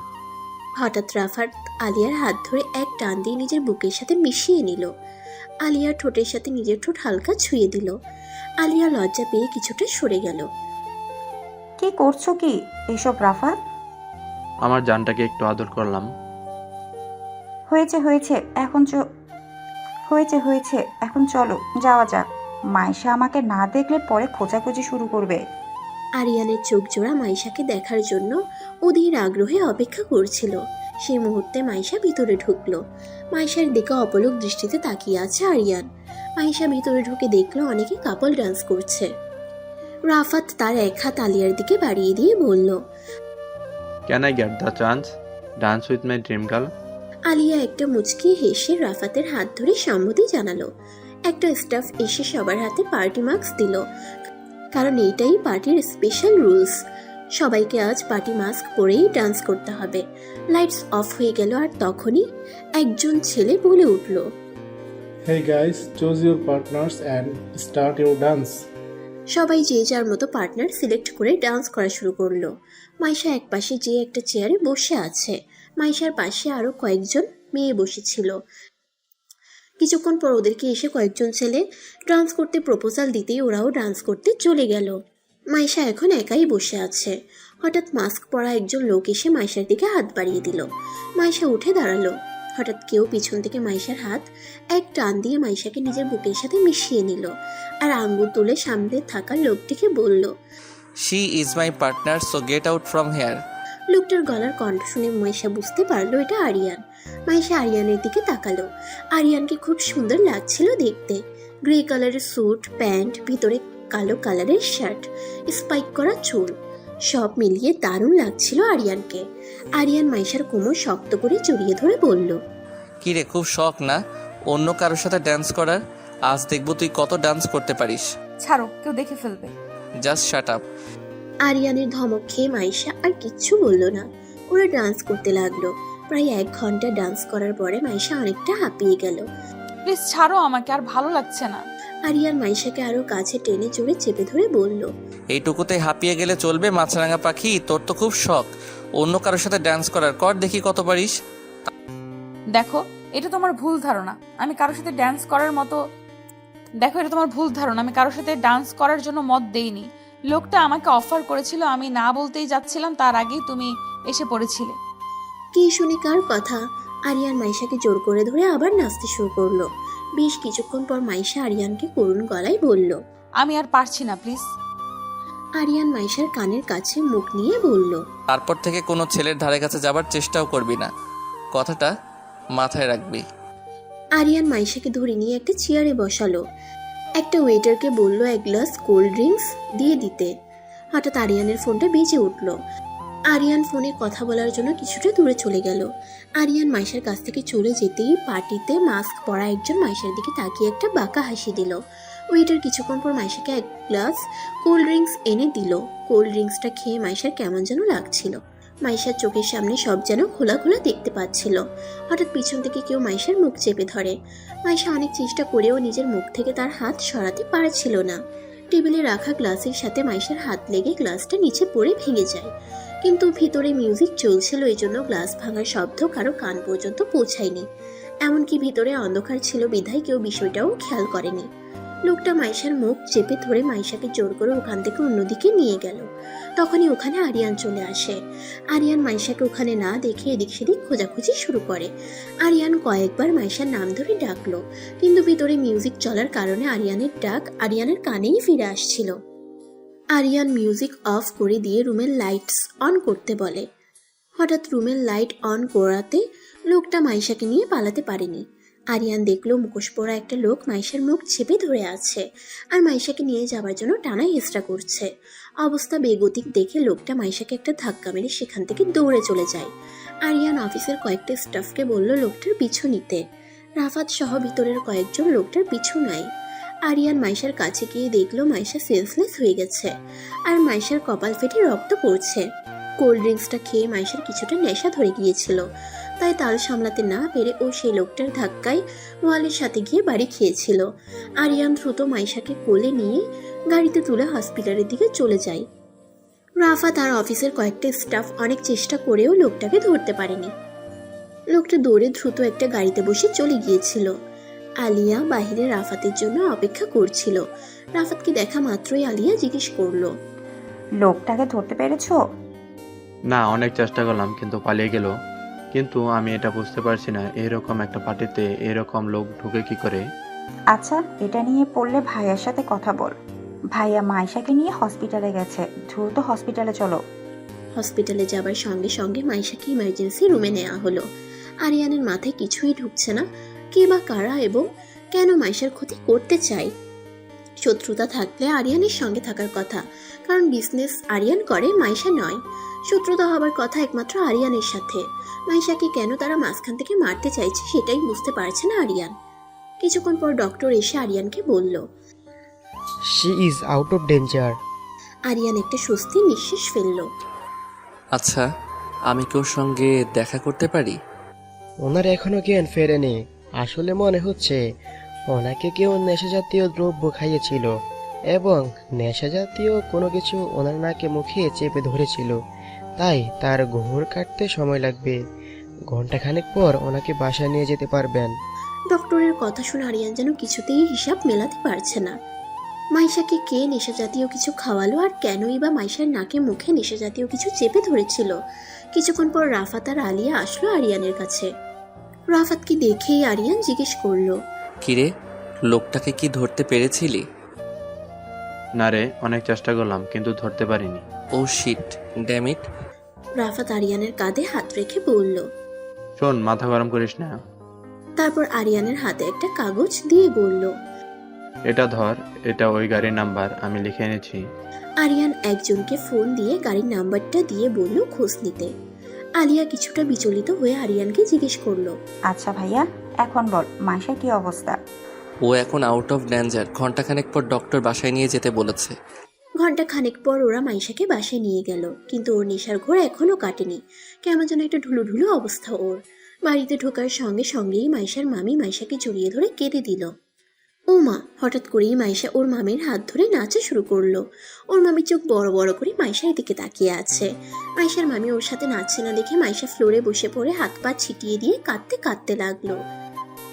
হঠাৎ রাফাত আলিয়ার হাত ধরে এক টান দিয়ে নিজের বুকের সাথে মিশিয়ে নিল। আলিয়ার ঠোঁটের সাথে নিজের ঠোঁট হালকা ছুঁয়ে দিল। আলিয়া লজ্জা পেয়ে কিছুটা সরে গেল। কি করছো কি এইসব রাফাত? আমার জানটাকে একটু আদর করলাম। হয়েছে এখন চলো যাওয়া যাক। মাইশা আমাকে না দেখলে পরে খোঁজাখুঁজি শুরু করবে। আরিয়ানের চোখ জোড়া মাইশাকে দেখার জন্য অধীর আগ্রহে অপেক্ষা করছিল। সেই মুহূর্তে মাইশা ভিতরে ঢুকলো। মাইশার দিকে অপলক দৃষ্টিতে তাকিয়ে আছে আরিয়ান। মাইশা ভিতরে ঢুকে দেখলো অনেকে কাপল ডান্স করছে। রাফাত তার এক হাত আলিয়ার দিকে বাড়িয়ে দিয়ে বলল, can I get the chance dance with my dream girl? Alia একটা মুচকি হেসে রাফাতের হাত ধরে সম্মতি জানালো। একটা স্টাফ এসে সবার হাতে পার্টি মাস্ক দিল, কারণ এইটাই পার্টির স্পেশাল রুলস। সবাইকে আজ পার্টি মাস্ক পরেই ডান্স করতে হবে। লাইটস অফ হয়ে গেল, আর তখনই একজন ছেলে বলে উঠল, Hey guys, choose your partners and start your dance. সবাই যে যার মতো পার্টনার সিলেক্ট করে ডান্স করা শুরু করলো। মাইশা এক পাশে যে একটা চেয়ারে বসে আছে। মাইশার পাশে আরো কয়েকজন মেয়ে বসেছিল। কিছুক্ষণ পর ওদেরকে এসে কয়েকজন ছেলে ডান্স করতে প্রপোজাল দিতেই ওরাও ডান্স করতে চলে গেল। মাইশা এখন একাই বসে আছে। হঠাৎ মাস্ক পরা একজন লোক এসে মাইশার দিকে হাত বাড়িয়ে দিল। মাইশা উঠে দাঁড়ালো। হঠাৎ কেউ পিছন থেকে মাইশার হাত এক টান দিয়ে মাইশাকে নিজের বুকের সাথে মিশিয়ে নিল, আর আঙ্গুল তুলে সামনে থাকা লোকটিকে বলল, she is my partner, so get out from hair. লোকটার গলার কণ্ঠ শুনে মাইশা বুঝতে পারলো এটা আরিয়ান। মাইশা আরিয়ানের দিকে তাকালো। আরিয়ানকে খুব সুন্দর লাগছিল দেখতে। গ্রে কালারের স্যুট, প্যান্ট, ভিতরে কালো কালারের শার্ট, স্পাইক করা চুল, সব মিলিয়ে দারুণ লাগছিল আরিয়ানকে। আরিয়ান মাইশার কোমর শক্ত করে জড়িয়ে ধরে বলল, কি রে, খুব শখ না অন্য কারোর সাথে ডান্স করার? আজ দেখবো তুই কত ডান্স করতে পারিস। ছাড়ো, কেউ দেখে ফেলবে। Just shut up. আরিয়ানের ধমক খেয়ে মাইশা আর কিচ্ছু বলল না। ওরা ডান্স করতে লাগলো। প্রায় 1 ঘন্টা ডান্স করার পরে মাইশা অনেকটা হাঁপিয়ে গেল। প্লিজ ছাড়ো আমাকে, আর ভালো লাগছে না। আরিয়ান মাইশাকে আরো কাছে টেনে জোরে চেপে ধরে বলল, এইটুকুতে হাঁপিয়ে গেলে চলবে মাছরাঙা পাখি? তোর তো খুব শখ অন্য কারোর সাথে ডান্স করার, কর দেখি কত পারিস। দেখো এটা তোমার ভুল ধারণা, আমি কারোর সাথে ডান্স করার মতো আমি কারোর সাথে ডান্স করার জন্য মত দেইনি। লোকটা আমাকে অফার করেছিল, আমি না বলতেই যাচ্ছিলাম, তার আগেই তুমি এসে পড়েছিলে। কি শুনে কার কথা? আরিয়ান মাইশাকে জোর করে ধরে আবার নাচতে শুরু করলো। বেশ কিছুক্ষণ পর মাইশা আরিয়ানকে করুণ গলায় বলল, আমি আর পারছি না, প্লিজ। আরিয়ান মাইশার কানের কাছে মুখ নিয়ে বলল, তারপর থেকে কোনো ছেলের ধারে কাছে যাবার চেষ্টাও করবি না, কথাটা মাথায় রাখবি। আরিয়ান মাইশাকে ধরে নিয়ে একটা চেয়ারে বসালো। একটা ওয়েটারকে বলল এক গ্লাস কোল্ড ড্রিঙ্কস দিয়ে দিতে। হঠাৎ আরিয়ানের ফোনটা বেজে উঠল। আরিয়ান ফোনে কথা বলার জন্য কিছুটা দূরে চলে গেল। আরিয়ান মাইশার কাছ থেকে চলে যেতেই পার্টিতে মাস্ক পরা একজন মাইশার দিকে তাকিয়ে একটা বাঁকা হাসি দিল। ওয়েটার কিছুক্ষণ পর মাইশাকে এক গ্লাস কোল্ড ড্রিঙ্কস এনে দিল। কোল্ড ড্রিঙ্কসটা খেয়ে মাইশার কেমন যেন লাগছিল। মাইশার চোখের সামনে সব যেন খোলা খোলা দেখতে পাচ্ছিল। হঠাৎ পিছন থেকে কেউ মাইশার মুখ চেপে ধরে। মাইশা অনেক চেষ্টা করেও নিজের মুখ থেকে তার হাত সরাতে পারছিল না। টেবিলে রাখা গ্লাসের সাথে মাইশার হাত লেগে গ্লাসটা নিচে পড়ে ভেঙে যায়। কিন্তু ভিতরে মিউজিক চলছিল, এই জন্য গ্লাস ভাঙার শব্দ কারো কান পর্যন্ত পৌঁছায়নি। এমনকি ভিতরে অন্ধকার ছিল বিধায় কেউ বিষয়টাও খেয়াল করেনি। লোকটা মাইশার মুখ চেপে ধরে মাইশাকে জোর করে ওখান থেকে অন্যদিকে নিয়ে গেল। তখনই ওখানে আরিয়ান চলে আসে। আরিয়ান মাইশাকে ওখানে না দেখে এদিক সেদিক খোঁজাখুঁজি শুরু করে। আরিয়ান কয়েকবার মাইশার নাম ধরে ডাকলো, কিন্তু ভিতরে মিউজিক চলার কারণে আরিয়ানের ডাক আরিয়ানের কানেই ফিরে আসছিল। আরিয়ান মিউজিক অফ করে দিয়ে রুমের লাইটস অন করতে বলে। হঠাৎ রুমের লাইট অন করাতে লোকটা মাইশাকে নিয়ে পালাতে পারেনি। আরিয়ান দেখলো মুখোশ পরা একটা লোক মাইশার মুখ চেপে ধরে আছে আর মাইশাকে নিয়ে যাবার জন্য টানা হেঁচড়া করছে। অবস্থা বেগতিক দেখে লোকটা মাইশাকে একটা ধাক্কা মেরে সেখান থেকে দৌড়ে চলে যায়। আরিয়ান অফিসের কয়েকটা স্টাফকে বলল লোকটার পিছু নিতে। রাফাত সহ ভিতরের কয়েকজন লোকটার পিছু নেয়। আরিয়ান মাইশার কাছে গিয়ে দেখলো মাইশা সেন্সলেস হয়ে গেছে আর মাইশার কপাল ফেটে রক্ত পড়ছে। কোল্ড ড্রিঙ্কসটা খেয়ে মাইশার কিছুটা নেশা ধরে গিয়েছিল, তাই তাল সামলাতে না পেরে ও সেই লোকটার ধাক্কায় ওয়ালের সাথে গিয়ে বাড়ি খেয়েছিল। আরিয়ান দ্রুত মাইশাকে কোলে নিয়ে গাড়িতে তুলে হসপিটালের দিকে চলে যায়। রাফাত আর অফিসের কয়েকটা স্টাফ অনেক চেষ্টা করেও লোকটাকে ধরতে পারেনি। লোকটা দৌড়ে দ্রুত একটা গাড়িতে বসে চলে গিয়েছিল। আলিয়া বাহিরে রাফাতের জন্য অপেক্ষা করছিল। রাফাতকে দেখা মাত্রই আলিয়া জিজ্ঞেস করলো, লোকটাকে ধরতে পেরেছো? না, অনেক চেষ্টা করলাম কিন্তু পালিয়ে গেল। কিন্তু আমি এটা বুঝতে পারছি না, এরকম একটা পার্টিতে এরকম লোক ঢুকে কি করে। আচ্ছা, এটা নিয়ে পড়লে ভাইয়ার সাথে কথা বল। ভাইয়া মাইশাকে নিয়ে হসপিটালে গেছে, দ্রুত হসপিটালে চলো। হসপিটালে যাবার সঙ্গে সঙ্গে মাইশাকে ইমার্জেন্সি রুমে নেওয়া হলো। আরিয়ানের মাথায় কিছুই ঢুকছে না, কে বা কারা এবং কেন মাইশার ক্ষতি করতে চায়। শত্রুতা থাকলে আরিয়ানের সঙ্গে থাকার কথা, কারণ বিজনেস আরিয়ান করে, মাইশা নয়। শত্রুতা হবার কথা একমাত্র আরিয়ানের সাথে। মাইশাকে কেন তারা মাঝখান থেকে মারতে চাইছে সেটাই বুঝতে পারছে না আরিয়ান। কিছুক্ষণ পর ডক্টর এসে আরিয়ানকে বলল, she is out of danger. Aryan একটা স্বস্তির নিঃশ্বাস ফেলল। আচ্ছা, আমি কেউ সঙ্গে দেখা করতে পারি? ওনার এখনো জ্ঞান ফেরেনি। আসলে মনে হচ্ছে ওনাকে কেউ নেশাজাতীয় দ্রব্য খাইয়েছিল এবং নেশাজাতীয় কোনো কিছু ওনার নাকে মুখে চেপে ধরেছিল, তাই তার ঘোর কাটতে সময় লাগবে। ঘন্টাখানেক পর ওনাকে বাসায় নিয়ে যেতে পারবেন। ডক্টরের কথা শুনে আরিয়ান যেন কিছুতেই হিসাব মেলাতে পারছে না। মাইশাকে কে নেশাজাতীয় কিছু খাওয়ালো আর কেনই বা মাইশার নাকে মুখে নেশাজাতীয় কিছু চেপে ধরেছিল। কিছুক্ষণ পর রাফাত আর আলিয়া আসলো আরিয়ানের কাছে। রাফাতকে দেখেই আরিয়ান জিজ্ঞেস করলো, কিরে, লোকটাকে কি ধরতে পেরেছিলি? না রে, অনেক চেষ্টা করলাম কিন্তু ধরতে পারিনি। ও শিট, ড্যাম ইট। রাফাত আরিয়ানের কাঁধে হাত রেখে বলল, শোন, মাথা গরম করিস না। তারপর আরিয়ানের হাতে একটা কাগজ দিয়ে বলল, এটা ধর, এটা ওই গাড়ির নাম্বার, আমি লিখে এনেছি। আরিয়ান একজনকে ফোন দিয়ে গাড়ির নাম্বারটা দিয়ে বলল খোঁজ নিতে। আলিয়া কিছুটা বিচলিত হয়ে আরিয়ানকে জিজ্ঞেস করলো, আচ্ছা ভাইয়া, এখন বল মাইশার কি অবস্থা? ও এখন আউট অফ ডেঞ্জার, ঘন্টাখানেক পর ডক্টর বাসায় নিয়ে যেতে বলেছে। ঘন্টা খানেক পর ওরা মাইশাকে বাসায় নিয়ে গেল, কিন্তু ওর নেশার ঘোর এখনো কাটেনি। কেমন যেন একটা ঢুলু ঢুলু অবস্থা ওর। বাড়িতে ঢোকার সঙ্গে সঙ্গেই মাইশার মামি মাইশাকে জড়িয়ে ধরে কেঁদে দিল। ও মা! হঠাৎ করেই মাইশা ওর মামির হাত ধরে নাচা শুরু করলো। ওর মামি চোখ বড় বড় করে মাইশার দিকে তাকিয়ে আছে। মাইশার মামি ওর সাথে নাচছে না দেখে মাইশা ফ্লোরে বসে পড়ে হাত পা ছিটিয়ে দিয়ে কাঁদতে কাঁদতে লাগলো।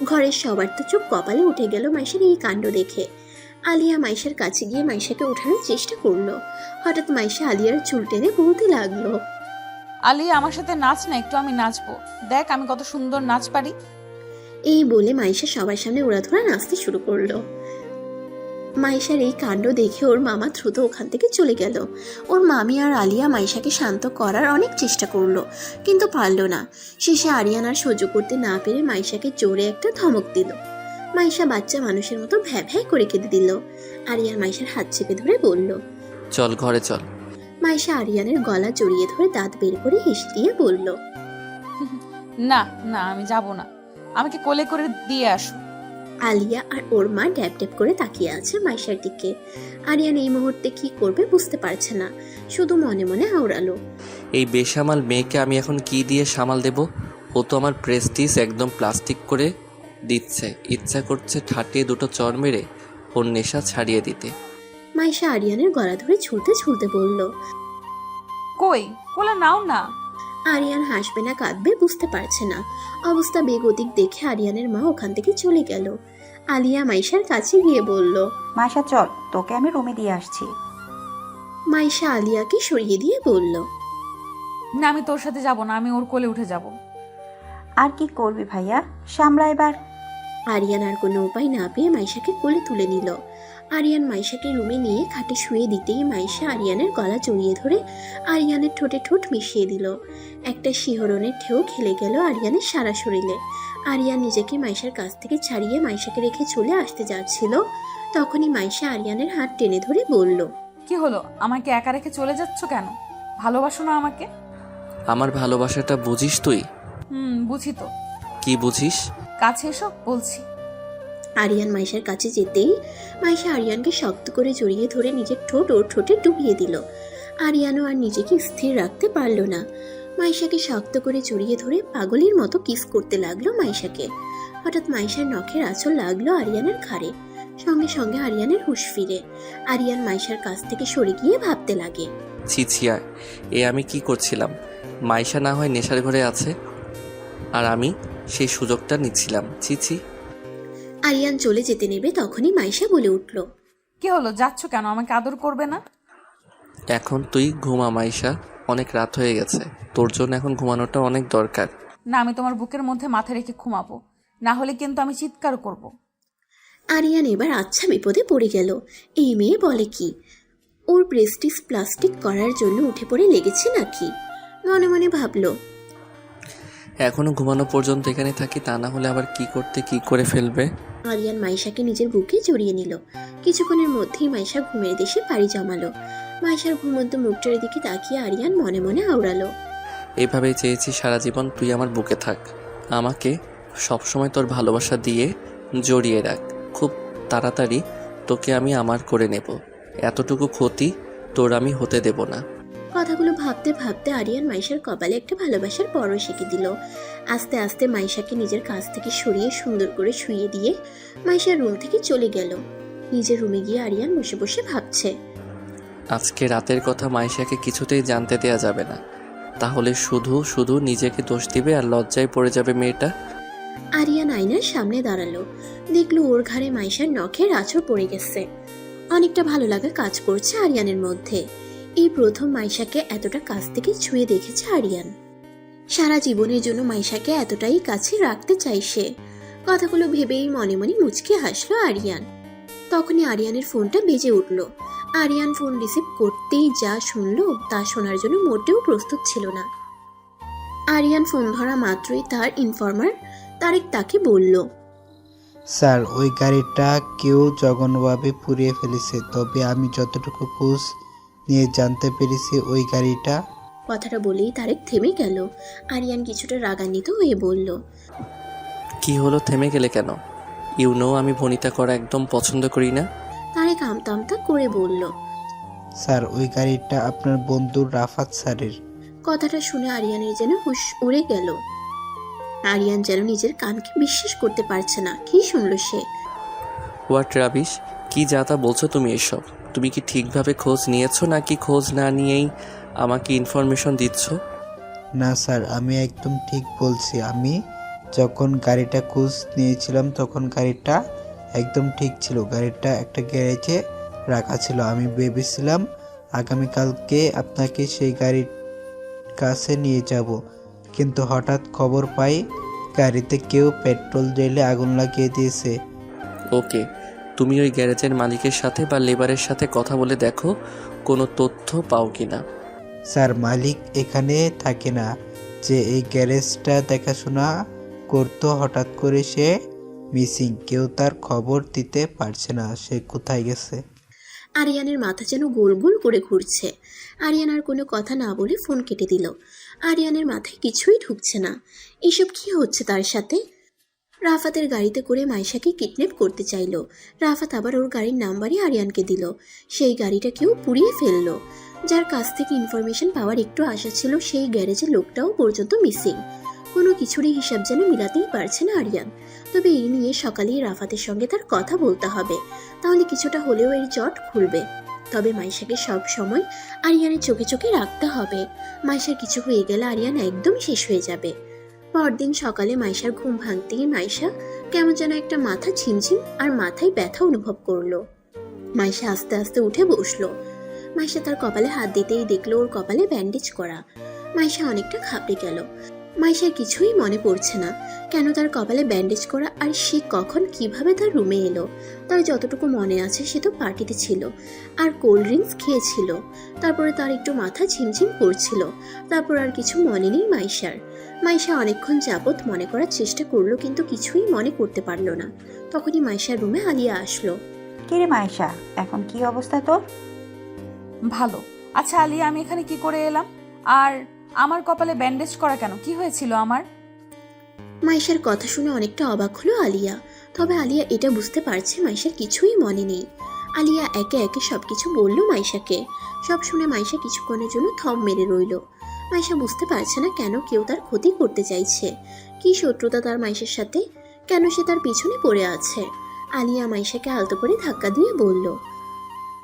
ঘরের সবার তো চোখ কপালে উঠে গেল মাইশার এই কাণ্ড দেখে। আলিয়া মাইশার কাছে গিয়ে মাইশাকে ওঠানোর চেষ্টা করলো। হঠাৎ মাইশা আলিয়ার চুল টেনে বলতে লাগলো, আলিয়া আমার সাথে নাচ না একটু, আমি নাচবো, দেখ আমি কত সুন্দর নাচ পারি। এই বলে মাইশা সবার সামনে উড়াধুরা নাচতে শুরু করলো। মাইশার এই কাণ্ড দেখে ওর মামা দ্রুত ওখান থেকে চলে গেল। ওর মামি আর আলিয়া মাইশাকে শান্ত করার অনেক চেষ্টা করলো, কিন্তু পারলো না। শেষে আরিয়ান আর সহ্য করতে না পেরে মাইশাকে জোরে একটা ধমক দিল। মাইশা বাচ্চা মানুষের মতো ভ্যা ভ্যা করে কেঁদে দিল। আরিয়ান মাইশার হাত চেপে ধরে বলল, চল ঘরে চল। মাইশা আরিয়ানের গলা জড়িয়ে ধরে দাঁত বের করে হেসে দিয়ে বলল, না না আমি যাব না, আমাকে কোলে করে দিয়ে আসো। আলিয়া আর ওর মা ড্যাব ড্যাব করে তাকিয়ে আছে মাইশার দিকে। আরিয়ান এই মুহূর্তে কি করবে বুঝতে পারছে না, শুধু মনে মনে আওড়ালো, এই বেসামাল মেয়েকে আমি এখন কি দিয়ে সামাল দেব? ও তো আমার প্রেস্টিজ একদম প্লাস্টিক করে দিচ্ছে। ইচ্ছা করছে ঠাটিয়ে দুটো চর মেরে ওর নেশা ছাড়িয়ে দিতে। মাইশা আরিয়ানের গলা ধরে ঝুলতে ঝুলতে বলল, কই কোলে নাও না। আরিয়ান হাসবে না কাঁদবে বুঝতে পারছে না। অবস্থা বেগতিক দেখে আরিয়ানের মা ওখান থেকে চলে গেল। আলিয়া মাইশার কাছে গিয়ে বলল, মাইশা চল, তোকে আমি রুমে দিয়ে আসছি। মাইশা আলিয়াকে সরিয়ে দিয়ে বলল, না আমি তোর সাথে যাব না, আমি ওর কোলে উঠে যাব। আর কি করবি ভাইয়া, সামলা এবার। আরিয়ান আর কোনো উপায় না পেয়ে মাইশাকে কোলে তুলে নিল। আরিয়ান মাইশাকে রুমে নিয়ে খাটে শুয়ে দিতেই মাইশা আরিয়ানের গলা জড়িয়ে ধরে আরিয়ানের ঠোঁটে ঠোঁট মিশিয়ে দিল। একটা শিহরণের ঢেউ খেলে গেল আরিয়ানের সারা শরীরে। আরিয়ান নিজেকে মাইশার কাছ থেকে ছাড়িয়ে মাইশাকে রেখে চলে আসতে যাচ্ছিল, তখনই মাইশা আরিয়ানের হাত টেনে ধরে বলল, কি হলো, আমাকে একা রেখে চলে যাচ্ছ কেন? ভালোবাসো না আমাকে? আমার ভালোবাসাটা বুঝিস তুই? বুঝি তো। কি বুঝিস? কাছে এসো বলছি। আরিয়ান মাইশার কাছে যেতেই মাইশা আরিয়ানকে শক্ত করে জড়িয়ে ধরে নিজের ঠোঁট ওর ঠোঁটে ডুবিয়ে দিল। আরিয়ানও আর নিজেকে স্থির রাখতে পারল না। মাইশাকে শক্ত করে জড়িয়ে ধরে পাগলের মতো কিস করতে লাগলো মাইশাকে। হঠাৎ মাইশার নখের আঁচল লাগলো আরিয়ানের ঘাড়ে। সঙ্গে সঙ্গে আরিয়ানের হুঁশ ফিরে। আরিয়ান মাইশার কাছ থেকে সরে গিয়ে ভাবতে লাগে, ছিছিয়া, এ আমি কি করছিলাম? মাইশা না হয় নেশার ঘরে আছে আর আমি সেই সুযোগটা নিচ্ছিলাম। ছিছি। আরিয়ান চলে যেতে নেবে তখনই মাইশা বলে উঠল, কি হলো, যাচ্ছ কেন? আমাকে আদর করবে না? এখন তুই ঘুমা মাইশা, অনেক রাত হয়ে গেছে। তোর জন্য এখন ঘুমানোটা অনেক দরকার। না আমি তোমার বুকের মধ্যে মাথা রেখে ঘুমাবো, না হলে কিন্তু আমি চিৎকার করব। আরিয়ান এবার আচ্ছা বিপদে পড়ে গেল। এই মেয়ে বলে কি, ওর প্রেস্টিজ প্লাস্টিক করার জন্য উঠে পড়ে লেগেছে নাকি? মনে মনে ভাবলো, এখনো ঘুমানো পর্যন্ত এখানে থাকি, তা না হলে আবার কি করতে কি করে ফেলবে। আরিয়ান মাইশাকে নিজের বুকে জড়িয়ে নিল। কিছুক্ষণের মধ্যেই মাইশা ঘুমের দেশে পাড়ি জমালো। মাইশার ঘুমন্ত মুখটার দিকে তাকিয়ে আরিয়ান মনে মনে আওড়ালো, এভাবেই চেয়েছি সারা জীবন তুই আমার বুকে থাক, আমাকে সবসময় তোর ভালোবাসা দিয়ে জড়িয়ে রাখ। খুব তাড়াতাড়ি তোকে আমি আমার করে নেব, এতটুকু ক্ষতি তোর আমি হতে দেব না। কথাগুলো ভাবতে ভাবতে আরিয়ান মাইশার কপালে একটা ভালোবাসার পরশ এঁকে দিল। আস্তে আস্তে মাইশাকে নিজের কাছ থেকে সরিয়ে সুন্দর করে শুইয়ে দিয়ে মাইশার রুম থেকে চলে গেল। নিজের রুমে গিয়ে আরিয়ান বসে বসে ভাবছে, আজকে রাতের কথা মাইশাকে কিছুতেই জানতে দেয়া যাবে না, তাহলে শুধু শুধু নিজেকে দোষ দিবে আর লজ্জায় পড়ে যাবে মেয়েটা। আরিয়ান আয়নার সামনে দাঁড়ালো, দেখলো ওর ঘাড়ে মাইশার নখের আঁচড় পড়ে গেছে। অনেকটা ভালো লাগা কাজ করছে আরিয়ানের মধ্যে। এই প্রথম মাইশাকে এতটা কাছ থেকে ছুঁয়ে দেখেছে আরিয়ান। সারা জীবনের জন্য মাইশাকে এতটাই কাছে রাখতে চাই সে। কথাগুলো ভেবেই মনে মনে মুচকে হাসলো আরিয়ান। তখনই আরিয়ানের ফোনটা বেজে উঠল। আরিয়ান ফোন রিসিভ করতেই যা শুনলো তা শোনার জন্য মোটেও প্রস্তুত ছিল না। আরিয়ান ফোন ধরা মাত্রই তার ইনফর্মার তারেক তাকে বলল, স্যার, ওই গাড়িটা কেউ জঘন্যভাবে পুড়িয়ে ফেলেছে, তবে আমি যতটুকু খোঁজ নিয়ে জানতে পেরেছি ওই গাড়িটা। কথাটা বলেই তারেক থেমে গেল। আরিয়ান কিছুটা রাগান্বিত হয়ে বলল, কি হলো, থেমে গেলে কেন? আমি ভনিতা করা একদম পছন্দ করি না। তারেক আমতা আমতা করে বলল, স্যার, ওই গাড়িটা আপনার বন্ধু রাফাত স্যারের। কথাটা শুনে আরিয়ানের যেন হুঁশ উড়ে গেল। আরিয়ান যেন নিজের কানকে বিশ্বাস করতে পারছে না। কি শুনল সে? হোয়াট রাবিশ, কি যা তা বলছো তুমি এসব? তুমি কি ঠিকভাবে খোঁজ নিয়েছো নাকি খোঁজ না নিয়েই আমাকে ইনফরমেশন দিচ্ছ? না স্যার, আমি একদম ঠিক বলছি। আমি যখন গাড়িটা খোঁজ নিয়েছিলাম তখন গাড়িটা একদম ঠিক ছিল। গাড়িটা একটা গ্যারেজে রাখা ছিল। আমি ভেবেছিলাম আগামীকালকে আপনাকে সেই গাড়ির কাছে নিয়ে যাব, কিন্তু হঠাৎ খবর পাই গাড়িতে কেউ পেট্রোল ঢেলে আগুন লাগিয়ে দিয়েছে। ওকে, তুমি ওই গ্যারেজের মালিকের সাথে বা লেবারের সাথে কথা বলে দেখো কোনো তথ্য পাও কিনা। স্যার, মালিক এখানে থাকে না, যে এই গ্যারেজটা দেখাশোনা করতো হঠাৎ করে সে মিসিং। কেউ তার খবর দিতে পারছে না সে কোথায় গেছে। আরিয়ানের মাথা যেন গোল গোল করে ঘুরছে। আরিয়ান আর কোনো কথা না বলে ফোন কেটে দিল। আরিয়ানের মাথায় কিছুই ঢুকছে না। এসব কি হচ্ছে তার সাথে? রাফাতের গাড়িতে করে মাইশাকে কিডন্যাপ করতে চাইলো। রাফাত আবার ওর গাড়ির নাম্বারই আরিয়ানকে দিল। সেই গাড়িটা কেউ পুড়িয়ে ফেললো। যার কাছ থেকে ইনফরমেশন পাওয়ার একটু আশা ছিল সেই গ্যারেজের লোকটাও পর্যন্ত মিসিং। কোনো কিছুরই হিসাব যেন মিলাতেই পারছে না আরিয়ান। তবে এই নিয়ে সকালেই রাফাতের সঙ্গে তার কথা বলতে হবে, তাহলে কিছুটা হলেও এর জট খুলবে। তবে মাইশাকে সব সময় আরিয়ানের চোখে চোখে রাখতে হবে। মাইশার কিছু হয়ে গেলে আরিয়ান একদম শেষ হয়ে যাবে। পরদিন সকালে মাইশার ঘুম ভাঙতেই মাইশা কেমন যেন একটা মাথা ঝিমঝিম আর মাথায় ব্যথা অনুভব করলো। মাইশা আস্তে আস্তে উঠে বসলো। মাইশা তার কপালে হাত দিতেই দেখলো ওর কপালে ব্যান্ডেজ করা। মাইশা অনেকটা ঘাবড়ে গেল। মাইশার কিছুই মনে পড়ছে না, কেন তার কপালে ব্যান্ডেজ করা আর সে কখন কিভাবে তার রুমে এলো। তার যতটুকু মনে আছে সে তো পার্টিতে ছিল আর কোল্ড ড্রিঙ্কস খেয়েছিল। তারপরে তার একটু মাথা ঝিমঝিম করছিল। তারপর আর কিছু মনে নেই মাইশার। মাইশা অনেকক্ষণ যাবৎ মনে করার চেষ্টা করলো, কিন্তু কিছুই মনে করতে পারলো না। তখনই মাইশার রুমে আলিয়া আসলো। কিরে মাইশা, এখন কি অবস্থা তোর? ভালো। আচ্ছা আলিয়া, আমি এখানে কি করে এলাম? আর আমার কপালে ব্যান্ডেজ করা কেন? কি হয়েছিল আমার? মাইশার কথা শুনে অনেকটা অবাক হলো আলিয়া। তবে আলিয়া এটা বুঝতে পারছে মাইশার কিছুই মনে নেই। আলিয়া একে একে সবকিছু বলল মাইশাকে। সব শুনে মাইশা কিছুক্ষণের জন্য থম মেরে রইল। মাইশা বুঝতে পারছে না কেন কেউ তার ক্ষতি করতে চাইছে। কি শত্রুতা তার মাইশার সাথে? কেন সে তার পিছনে পড়ে আছে? আলিয়া মাইশাকে আলতো করে ধাক্কা দিয়ে বলল,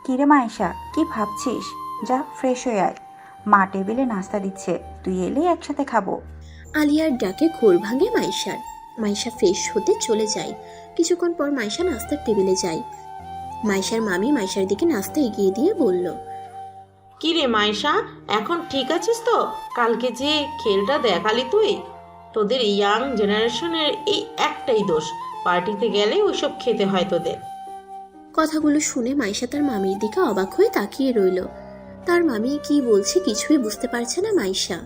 কিরে মাইশা, কি ভাবছিস? যা ফ্রেশ হয়ে আয়, মা টেবিলে নাস্তা দিচ্ছে, তুই এলেই একসাথে খাবো। আলিয়ার ডাকে ঘোর ভাঙে মাইশার। মাইশা ফ্রেশ হতে চলে যায়। কিছুক্ষণ পর মাইশা নাস্তার টেবিলে যায়। মাইশার মামি মাইশার দিকে নাস্তা এগিয়ে দিয়ে বলল, কি রে মাইশা, এখন ঠিক আছিস তো? কালকে যে খেলটা দেখালি তুই, তোদের ইয়াং জেনারেশনের এই একটাই দোষ, পার্টিতে গেলে ওইসব খেতে হয় তোদের। কথাগুলো শুনে মাইশা তার মামির দিকে অবাক হয়ে তাকিয়ে রইল। তার মামি কি বলছে কিছুই বুঝতে পারছে না মাইশা।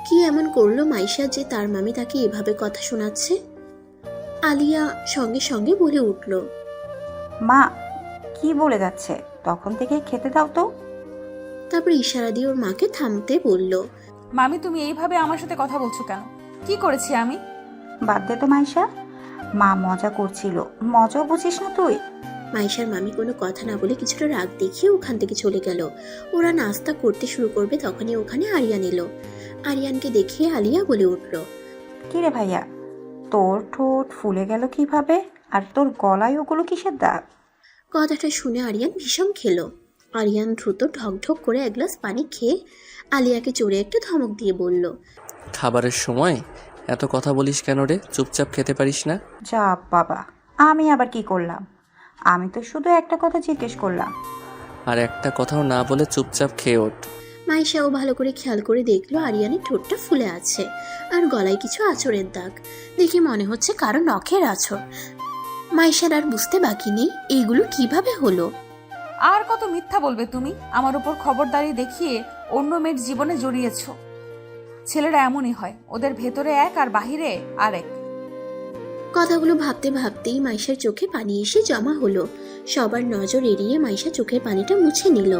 কি এমন করলো মাইশা যে তার মামি তাকে এভাবে কথা শোনাচ্ছে? আলিয়া সঙ্গে সঙ্গে বলে উঠল, মা কি বলে যাচ্ছে? তখন থেকে খেতে দাও তো। তারপর ইশারা দিয়ে ওর মাকে থামতে বলল। মামি, তুমি এইভাবে আমার সাথে কথা বলছো কেন? কি করেছি আমি? বাদ দে তো মাইশা, মা মজা করছিল, মজাও বুঝিস না তুই? মাইশার মামি কোনো কথা না বলে কিছুটা রাগ দেখিয়ে ওখান থেকে চলে গেল। ওরা নাস্তা করতে শুরু করবে তখনই ওখানে আরিয়ান এলো। আরিয়ানকে দেখে আলিয়া বলে উঠল, কিরে ভাইয়া, তোর ঠোঁট ফুলে গেল কিভাবে? আর তোর গলায় ওগুলো কিসের দাগ? কথাটা শুনে আরিয়ান ভীষণ খেলো। আরিয়ান দ্রুত ঢকঢক করে এক গ্লাস পানি খেয়ে আলিয়াকে জোরে একটা ধমক দিয়ে বলল, খাবারের সময় এত কথা বলিস কেন রে? চুপচাপ খেতে পারিস না? যা বাবা, আমি আবার কি করলাম? আমি তো শুধু একটা কথা জিজ্ঞেস করলাম। আর একটা কথাও না বলে চুপচাপ খেয়ে ওঠ। মাইশাও ভালো করে খেয়াল করে দেখলো আরিয়ানের ঠোঁটটা ফুলে আছে আর গলায় কিছু আঁচড়ের দাগ। দেখে মনে হচ্ছে কারো নখের আঁচড়। মাইশার আর বুঝতে বাকি নেই এইগুলো কিভাবে হলো। আর কত মিথ্যা বলবে তুমি? আমার উপর খবরদারি দেখিয়ে অন্য মেয়ের জীবনে জড়িয়েছ। ছেলেরা এমনই হয়, ওদের ভেতরে এক আর বাহিরে আরেক। কথাগুলো ভাবতে ভাবতেই মাইশার চোখে পানি এসে জমা হলো। সবার নজর এড়িয়ে মাইশা চোখের পানিটা মুছে নিল।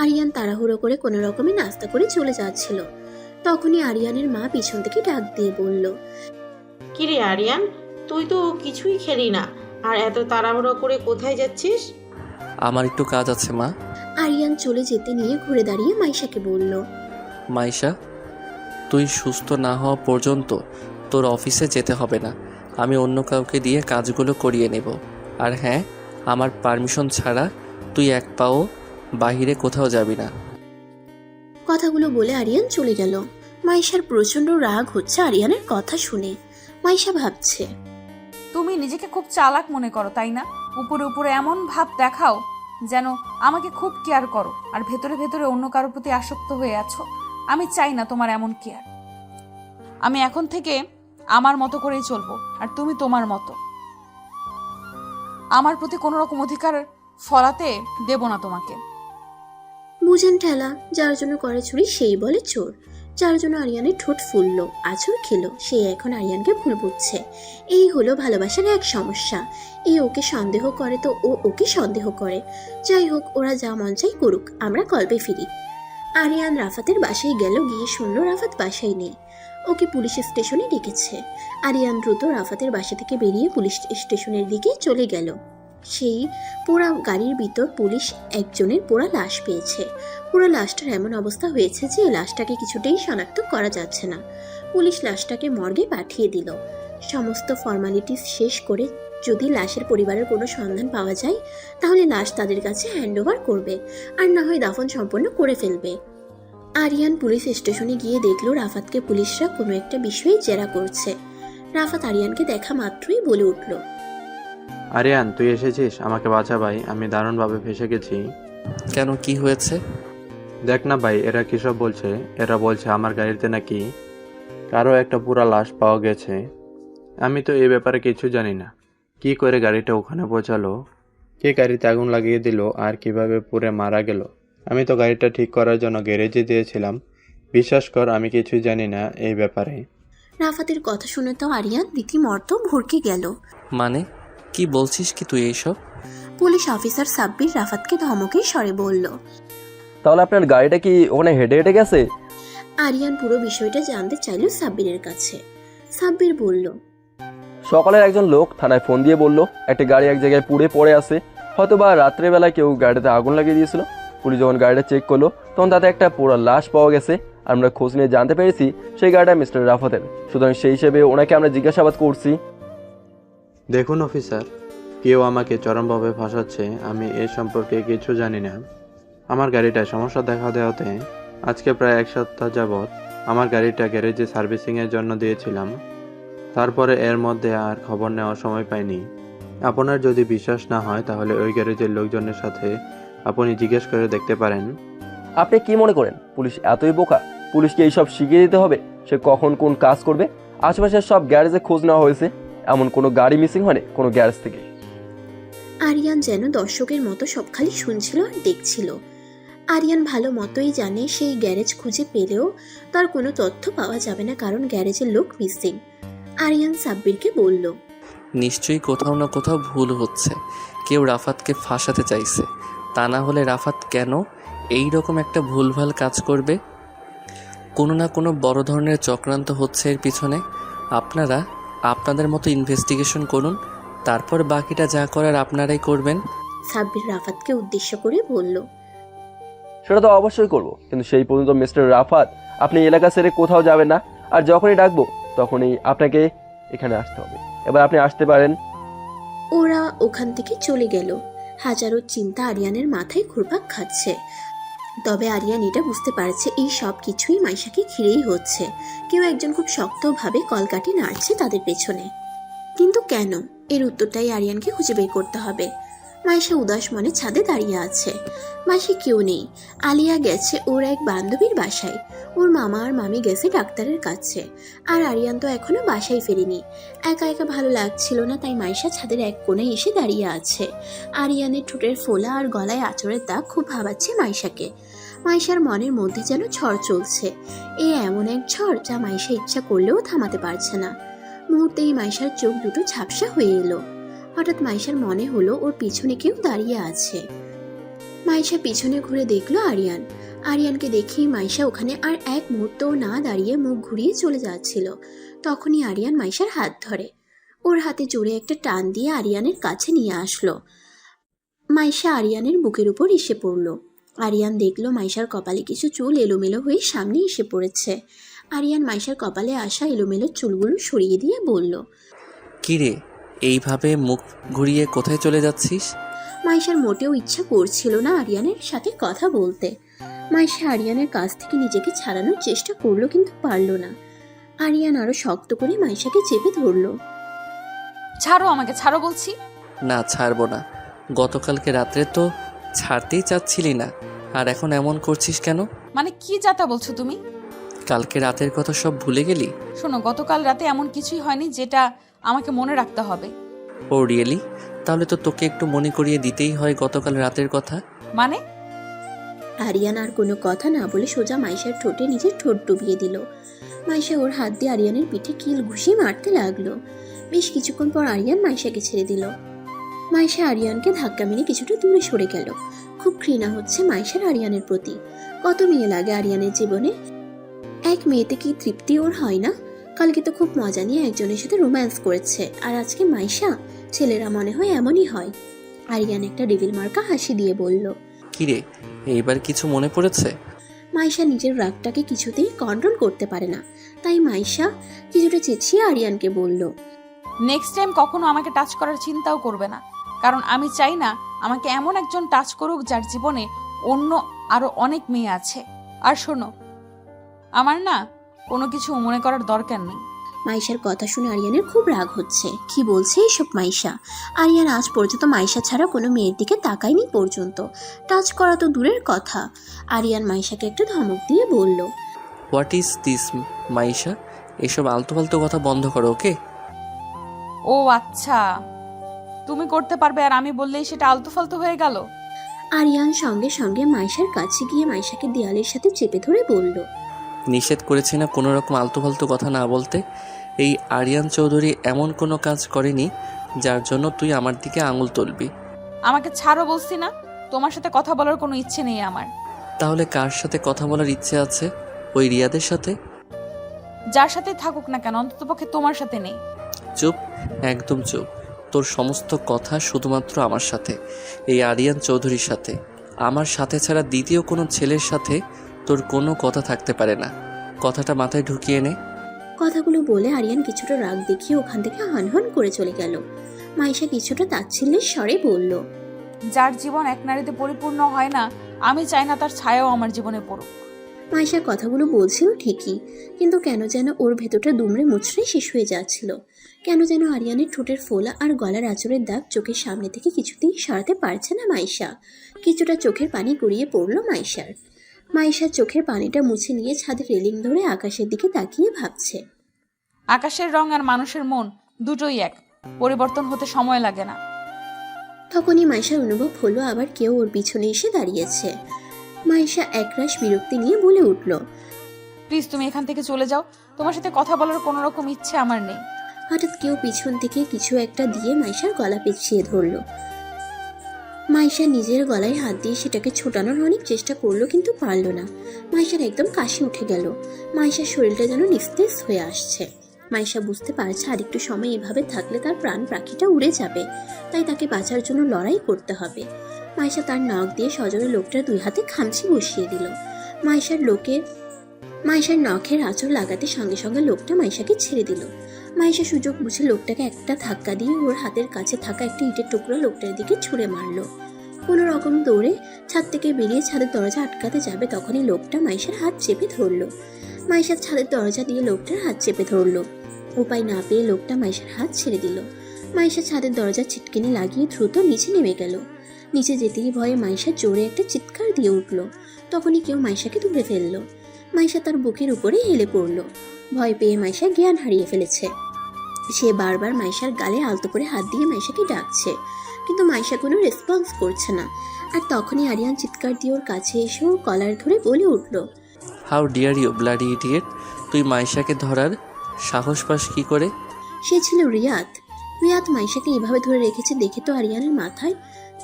আরিয়ান তাড়াহুড়ো করে কোনো রকমে নাস্তা করে চলে যাচ্ছিল। তখনই আরিয়ানের মা পিছন থেকে ডাক দিয়ে বলল, কি রে আরিয়ান, তুই তো কিছুই খেলি না, আর এত তাড়াহুড়ো করে কোথায় যাচ্ছিস? আমার একটু কাজ আছে মা। আরিয়ান চলে যেতে নিয়ে ঘুরে দাঁড়িয়ে মাইশাকে বলল, মাইশা, তুই সুস্থ না হওয়া পর্যন্ত তোর অফিসে যেতে হবে না। আমি অন্য কাউকে দিয়ে কাজগুলো করিয়ে নেব। আর হ্যাঁ, আমার পারমিশন ছাড়া তুই এক পাও বাহিরে কোথাও যাবি না। কথাগুলো বলে আরিয়ান চলে গেল। মাইশার প্রচন্ড রাগ হচ্ছে আরিয়ানের কথা শুনে। মাইশা ভাবছে, তুমি নিজেকে খুব চালাক মনে করো তাই না? উপরে উপরে এমন ভাব দেখাও যেন আমাকে খুব কেয়ার করো, আর ভেতরে ভেতরে অন্য কারোর প্রতি আসক্ত হয়ে আছো। আমি চাই না তোমার এমন কেয়ার। আমি এখন থেকে আমার মতো করেই চলবো, আর তুমি তোমার মতো। আমার প্রতি কোনো রকম অধিকার ফলাতে দেব না তোমাকে। বুঝেন ঠেলা, যার জন্য করে চুরি সেই বলে চোর। যার জন্য আরিয়ানের ঠোঁট ফুললো, আঁচড় খেলো, সে এখন আরিয়ানকে ভুল বুঝছে। এই হলো ভালোবাসার এক সমস্যা। এ ওকে সন্দেহ করে তো ও ওকে সন্দেহ করে। যাই হোক, ওরা যা মন চাই করুক, আমরা গল্পে ফিরি। আরিয়ান রাফাতের বাসায় গেল, গিয়ে শুনলো রাফাত বাসায় নেই। ওকে পুলিশ স্টেশনে ডেকেছে। আরিয়ান দ্রুত রাফাতের বাসা থেকে বেরিয়ে পুলিশ স্টেশনের দিকে চলে গেল। সেই পোড়া গাড়ির ভিতর পুলিশ একজনের পোড়া লাশ পেয়েছে। পুরো লাশটার এমন অবস্থা হয়েছে যে লাশটাকে কিছুতেই শনাক্ত করা যাচ্ছে না। পুলিশ লাশটাকে মর্গে পাঠিয়ে দিল। সমস্ত ফর্মালিটিস শেষ করে যদি লাশের পরিবারের কোনো সন্ধান পাওয়া যায় তাহলে লাশ তাদের কাছে হ্যান্ডওভার করবে, আর না হয় দাফন সম্পন্ন করে ফেলবে। আরিয়ান পুলিশ স্টেশনে গিয়ে দেখলো রাফাতকে পুলিশরা কোনো একটা বিষয়ে জেরা করছে। রাফাত আরিয়ানকে দেখা মাত্রই বলে উঠল, আরিয়ান, তুই এসেছিস? আমাকে বাঁচা ভাই, আমি দারুণভাবে ফেসে গেছি। কেন, কি হয়েছে? দেখ না ভাই, এরা কিসব বলছে। এরা বলছে আমার গাড়িতে নাকি কারো একটা পুরা লাশ পাওয়া গেছে। আমি তো এই ব্যাপারে কিছু জানি না। কি করে গাড়িটা ওখানে পৌঁছালো, কে গাড়িতে আগুন লাগিয়ে দিল, আর কিভাবে পুড়ে মারা গেল। আমি তো গাড়িটা ঠিক করার জন্য গ্যারেজে দিয়েছিলাম। বিশ্বাস কর, আমি কিছু জানি না এই ব্যাপারে। রাফাতের কথা শুনে তো আরিয়ান রীতিমতো ভরকে গেল। মানে কি বলছিস কি তুই এইসব? পুলিশ অফিসার সাব্বির রাফাতকে ধমকের স্বরে বলল, তাহলে আপনার গাড়িটা কি ওখানে হেঁটে হেঁটে গেছে? আরিয়ান পুরো বিষয়টা জানতে চাইল সাব্বিরের কাছে। সাব্বির বলল, সকালের একজন লোক থানায় ফোন দিয়ে বলল একটা গাড়ি এক জায়গায় পুড়ে পড়ে আছে, হয়তো বা রাত্রেবেলায় কেউ গাড়িতে আগুন লাগিয়ে দিয়েছিল। পুলিশ যখন গাড়িটা চেক করলো তখন তাতে একটা পুরো লাশ পাওয়া গেছে। আমরা খোঁজ নিয়ে জানতে পেরেছি সেই গাড়িটা মিস্টার রাফাতের। সুতরাং সেই হিসেবে ওনাকে আমরা জিজ্ঞাসাবাদ করছি। দেখুন অফিসার, কেউ আমাকে চরমভাবে ফাঁসাচ্ছে। আমি এ সম্পর্কে কিছু জানি না। আমার গাড়িটায় সমস্যা দেখা দেওয়াতে আজকে প্রায় 1 সপ্তাহ যাবৎ আমার গাড়িটা গ্যারেজে সার্ভিসিংয়ের জন্য দিয়েছিলাম। তারপরে এর মধ্যে আর খবর নেওয়ার সময় পাইনি। আপনার যদি বিশ্বাস না হয় তাহলে ওই গ্যারেজের লোকজনের সাথে আপনি জিজ্ঞেস করে দেখতে পারেন। আপনি কি মনে করেন পুলিশ এতই বোকা? পুলিশকে এইসব শিখিয়ে দিতে হবে সে কখন কোন কাজ করবে? আশেপাশের সব গ্যারেজে খোঁজ নেওয়া হয়েছে, এমন কোনো গাড়ি মিসিং হয়নি কোনো গ্যারেজ থেকে। আরিয়ান যেন দর্শকের মতো সব খালি শুনছিল আর দেখছিল। আরিয়ান ভালো মতোই জানে সেই গ্যারেজ খুঁজে পেলেও তার কোনো তথ্য পাওয়া যাবে না, কারণ গ্যারেজের লোক মিসিং। আরিয়ান সাব্বিরকে বলল, নিশ্চয়ই কোথাও না কোথাও ভুল হচ্ছে। কেউ রাফাতকে ফাঁসাতে চাইছে। তা না হলে রাফাত কেন এই রকম একটা ভুলভাল কাজ করবে? কোনো না কোনো বড় ধরনের চক্রান্ত হচ্ছে এর পিছনে। আপনারা আপনাদের মতো ইনভেস্টিগেশন করুন, তারপর বাকিটা যা করার আপনারাই করবেন। সাব্বির রাফাতকে উদ্দেশ্য করে বলল, সেটা তো অবশ্যই করব, কিন্তু সেই পর্যন্ত মিস্টার রাফাত আপনি এলাকা ছেড়ে কোথাও যাবেন না। আর যখনই ডাকবো তখনই আপনাকে এখানে আসতে হবে। এবার আপনি আসতে পারেন। ওরা ওখান থেকে চলে গেল। হাজারো চিন্তা আরিয়ানের মাথায় ঘুরপাক খাচ্ছে। তবে আরিয়ান এটা বুঝতে পারছে এই সব কিছুই মাইশাকে ঘিরেই হচ্ছে। কেউ একজন খুব শক্তভাবে কলকাঠি নাড়ছে তাদের পেছনে। কিন্তু কেন, এর উত্তরটাই আরিয়ানকে খুঁজে বের করতে হবে। মাইশা উদাস মনে ছাদে দাঁড়িয়ে আছে। মাসে কেউ নেই। আলিয়া গেছে ওর এক বান্ধবীর বাসায়। ওর মামা আর মামি গেছে ডাক্তারের কাছে। আর আরিয়ান তো এখনো বাসায় ফেরেনি। একা একা ভালো লাগছিল না, তাই মাইশা ছাদের এক কোণে এসে দাঁড়িয়ে আছে। আরিয়ানের ঠোঁটের ফোলা আর গলায় আঁচড়ের দাগ খুব ভাবাচ্ছে মাইশাকে। মাইশার মনের মধ্যে যেন ঝড় চলছে। এমন এক ঝড় যা মাইশা ইচ্ছা করলেও থামাতে পারছে না। মুহূর্তেই মাইশার চোখ দুটো ঝাপসা হয়ে এলো। হঠাৎ মাইশার মনে হলো ওর পিছনে কেউ দাঁড়িয়ে আছে। মাইশা পিছনে ঘুরে দেখলো আরিয়ান। আরিয়ানকে দেখেই মাইশা ওখানে আর এক মুহূর্তও না দাঁড়িয়ে মুখ ঘুরিয়ে চলে যাচ্ছিল। তখনই আরিয়ান মাইশার হাত ধরে ওর হাতে জোরে একটা টান দিয়ে আরিয়ানের কাছে নিয়ে আসলো। মাইশা আরিয়ানের বুকের উপর এসে পড়ল। আরিয়ান দেখলো মাইশার কপালে কিছু চুল এলোমেলো হয়ে সামনে এসে পড়েছে। আরিয়ান মাইশার কপালে আসা এলোমেলো চুলগুলো সরিয়ে দিয়ে বলল, কি রে, এইভাবে মুখ ঘুরিয়ে কোথায় চলে যাচ্ছিস? মাইশার মোটেও ইচ্ছা করছিল না আরিয়ানের সাথে কথা বলতে। মাইশা আরিয়ানের কাছ থেকে নিজেকে ছাড়ানোর চেষ্টা করলো কিন্তু পারলো না। আরিয়ান আরো শক্ত করে মাইশাকে চেপে ধরলো। ছাড়ো আমাকে, ছাড়ো বলছি। না, ছাড়বো না। গতকালকে রাত্রে তো ছাড়তেই চাচ্ছিলি না, আর এখন এমন করছিস কেন? মানে কি যাতা বলছো তুমি? কালকে রাতের কথা সব ভুলে গেলি? শোনো, গতকাল রাতে এমন কিছুই হয়নি যেটা আমাকে মনে রাখতে হবে। ও রিয়েলি? তাহলে তো তোকে একটু মনে করিয়ে দিতেই হয় গতকাল রাতের কথা। মানে? আরিয়ান আর কোনো কথা না বলে সোজা মাইশার ঠোঁটে নিজের ঠোঁট ডুবিয়ে দিল। মাইশা ওর হাত দিয়ে আরিয়ানের পিঠে কিল ঘুষি মারতে লাগলো। বেশ কিছুক্ষণ পর আরিয়ান মাইশাকে ছেড়ে দিল। মাইশা আরিয়ানকে ধাক্কা মেরে কিছুটা দূরে সরে গেল। খুব ঘৃণা হচ্ছে মাইশার আরিয়ানের প্রতি। কত মেয়ে লাগে আরিয়ানের জীবনে, এক মেয়েতে কি তৃপ্তি ওর হয় না? কালকে তো খুব মজা নিয়ে একজনের সাথে রোম্যান্স করেছে, আর আজকে মাইশা? ছেলেরা মনে হয় এমনই হয়। আরিয়ান একটা ডেভিল মার্কা হাসি দিয়ে বলল। কিরে, এইবার কিছু মনে পড়েছে? মাইশা নিজের রাগটাকে কিছুতেই কন্ট্রোল করতে পারে না, তাই মাইশা কিছুটা চেঁচিয়ে আরিয়ানকে বলল, নেক্সট টাইম কখনো আমাকে টাচ করার চিন্তাও করবে না, কারণ আমি চাই না আমাকে এমন একজন টাচ করুক যার জীবনে অন্য আরো অনেক মেয়ে আছে। আর শোনো, আমার না কোনো কিছু মনে করার দরকার নেই। মাইশার কথা শুনে আরিয়ানের খুব রাগ হচ্ছে। কি বলছে এসব মাইশা? আরিয়ান আজ পর্যন্ত মাইশা ছাড়া কোনো মেয়ের দিকে তাকায়নি পর্যন্ত, টাচ করা তো দূরের কথা। আরিয়ান মাইশাকে একটা ধমক দিয়ে বলল, হোয়াট ইজ দিস মাইশা? এসব আলতু ফালতু কথা বন্ধ করো, ওকে? ও আচ্ছা, তুমি করতে পারবে আর আমি বললেই সেটা আলতু ফালতু হয়ে গেল? আরিয়ান সঙ্গে সঙ্গে মাইশার কাছে গিয়ে মাইশাকে দেয়ালের সাথে চেপে ধরে বলল, নিষেধ করেছি না কোনো রকম আলতু ফালতু কথা না বলতে? এই আরিয়ান চৌধুরী এমন কোনো কাজ করেনি যার জন্য তুই আমার দিকে আঙুল তুলবি। আমাকে ছাড়ো বলছি না? তোমার সাথে কথা বলার কোনো ইচ্ছে নেই আমার। তাহলে কার সাথে কথা বলার ইচ্ছে আছে? ওই রিয়াদের সাথে? যার সাথে থাকুক না কেন, অন্ততপক্ষে তোমার সাথে নেই। চুপ, একদম চুপ। তোর সমস্ত কথা শুধুমাত্র আমার সাথে, এই আরিয়ান চৌধুরীর সাথে। আমার সাথে ছাড়া দ্বিতীয় কোনো ছেলের সাথে তোর কোনো কথা থাকতে পারে না। কথাটা মাথায় ঢুকিয়ে নে। কথাগুলো বলে আরিয়ান কিছুটা রাগ দেখিয়ে ওখান থেকে হনহন করে চলে গেল। মাইশা কিছুটা তাচ্ছিল্যের স্বরে বলল, যার জীবন এক নারীতে পরিপূর্ণ হয় না, আমি চাই না তার ছায়াও আমার জীবনে পড়ুক। মাইশা কথাগুলো বলছিল ঠিকই, কিন্তু কেন যেন ওর ভেতরটা দুমড়ে মুচড়ে শেষ হয়ে যাচ্ছিল। কেন যেন আরিয়ানের ঠোঁটের ফোলা আর গলার আঁচড়ের দাগ চোখের সামনে থেকে কিছুতেই সরাতে পারছে না মাইশা। কিছুটা চোখের পানি গড়িয়ে পড়ল মাইশার। মাইশা চোখের পানিটা মুছে নিয়ে ছাদের রেলিং ধরে আকাশের দিকে তাকিয়ে ভাবছে। আকাশের রং আর মানুষের মন দুটোই এক, পরিবর্তন হতে সময় লাগে না। তখনই মাইশার অনুভব হলো আবার কেউ ওর পিছনে এসে দাঁড়িয়েছে। মাইশা একরাশ বিরক্তি নিয়ে বলে উঠল, প্লিজ তুমি এখান থেকে চলে যাও, তোমার সাথে কথা বলার কোনো রকম ইচ্ছে আমার নেই। হঠাৎ কেউ পিছন থেকে কিছু একটা দিয়ে মাইশার গলা পেঁচিয়ে ধরল। মাইশা নিজের গলায় হাত দিয়ে সেটাকে ছোটানোর অনেক চেষ্টা করলো, কিন্তু পারল না। মাইশার একদম কাশি উঠে গেল। মাইশার শরীরটা যেন নিস্তেজ হয়ে আসছে। মাইশা বুঝতে পারছে আরেকটু সময় এভাবে থাকলে তার প্রাণ পাখিটা উড়ে যাবে, তাই তাকে বাঁচার জন্য লড়াই করতে হবে। মাইশা তার নখ দিয়ে সজোরে লোকটার দুই হাতে খামচি বসিয়ে দিল। মাইশার নখের আঁচড় লাগাতে সঙ্গে সঙ্গে লোকটা মাইশাকে ছেড়ে দিল। মাইশা সুযোগ বুঝে লোকটাকে একটা ধাক্কা দিয়ে ওর হাতের কাছে থাকা একটা ইটের টুকরো লোকটার দিকে ছুঁড়ে মারল। কোনো রকম দৌড়ে ছাদ থেকে বেরিয়ে ছাদের দরজা আটকাতে যাবে, তখনই লোকটা মাইশার হাত চেপে ধরল। মাইশার ছাদের দরজা দিয়ে লোকটার হাত চেপে ধরল। উপায় না পেয়ে লোকটা মাইশার হাত ছেড়ে দিল। মাইশা ছাদের দরজা ছিটকিনি লাগিয়ে দ্রুত নিচে নেমে গেল। নিচে যেতেই ভয়ে মাইশা জোরে একটা চিৎকার দিয়ে উঠল। তখনই কেউ মাইশাকে ধরে ফেলল। মাইশা তার বুকের উপরে হেলে পড়ল। ভয় পেয়ে মাইশা জ্ঞান হারিয়ে ফেলেছে। সে বারবার মাইশার গালে আলতো করে হাত দিয়ে মাইশাকে ডাকছে, কিন্তু মাইশা কোনো রেসপন্স করছে না। আর তখনই আরিয়ান চিৎকার দিয়ে ওর কাছে এসে ওর কলার ধরে বলে উঠল, how dare you bloody idiot! তুই মাইশাকে ধরার সাহস পাস কি করে? সে ছিল রিয়াদ। রিয়াদ মাইশাকে এভাবে ধরে রেখেছে দেখে তো আরিয়ানের মাথায়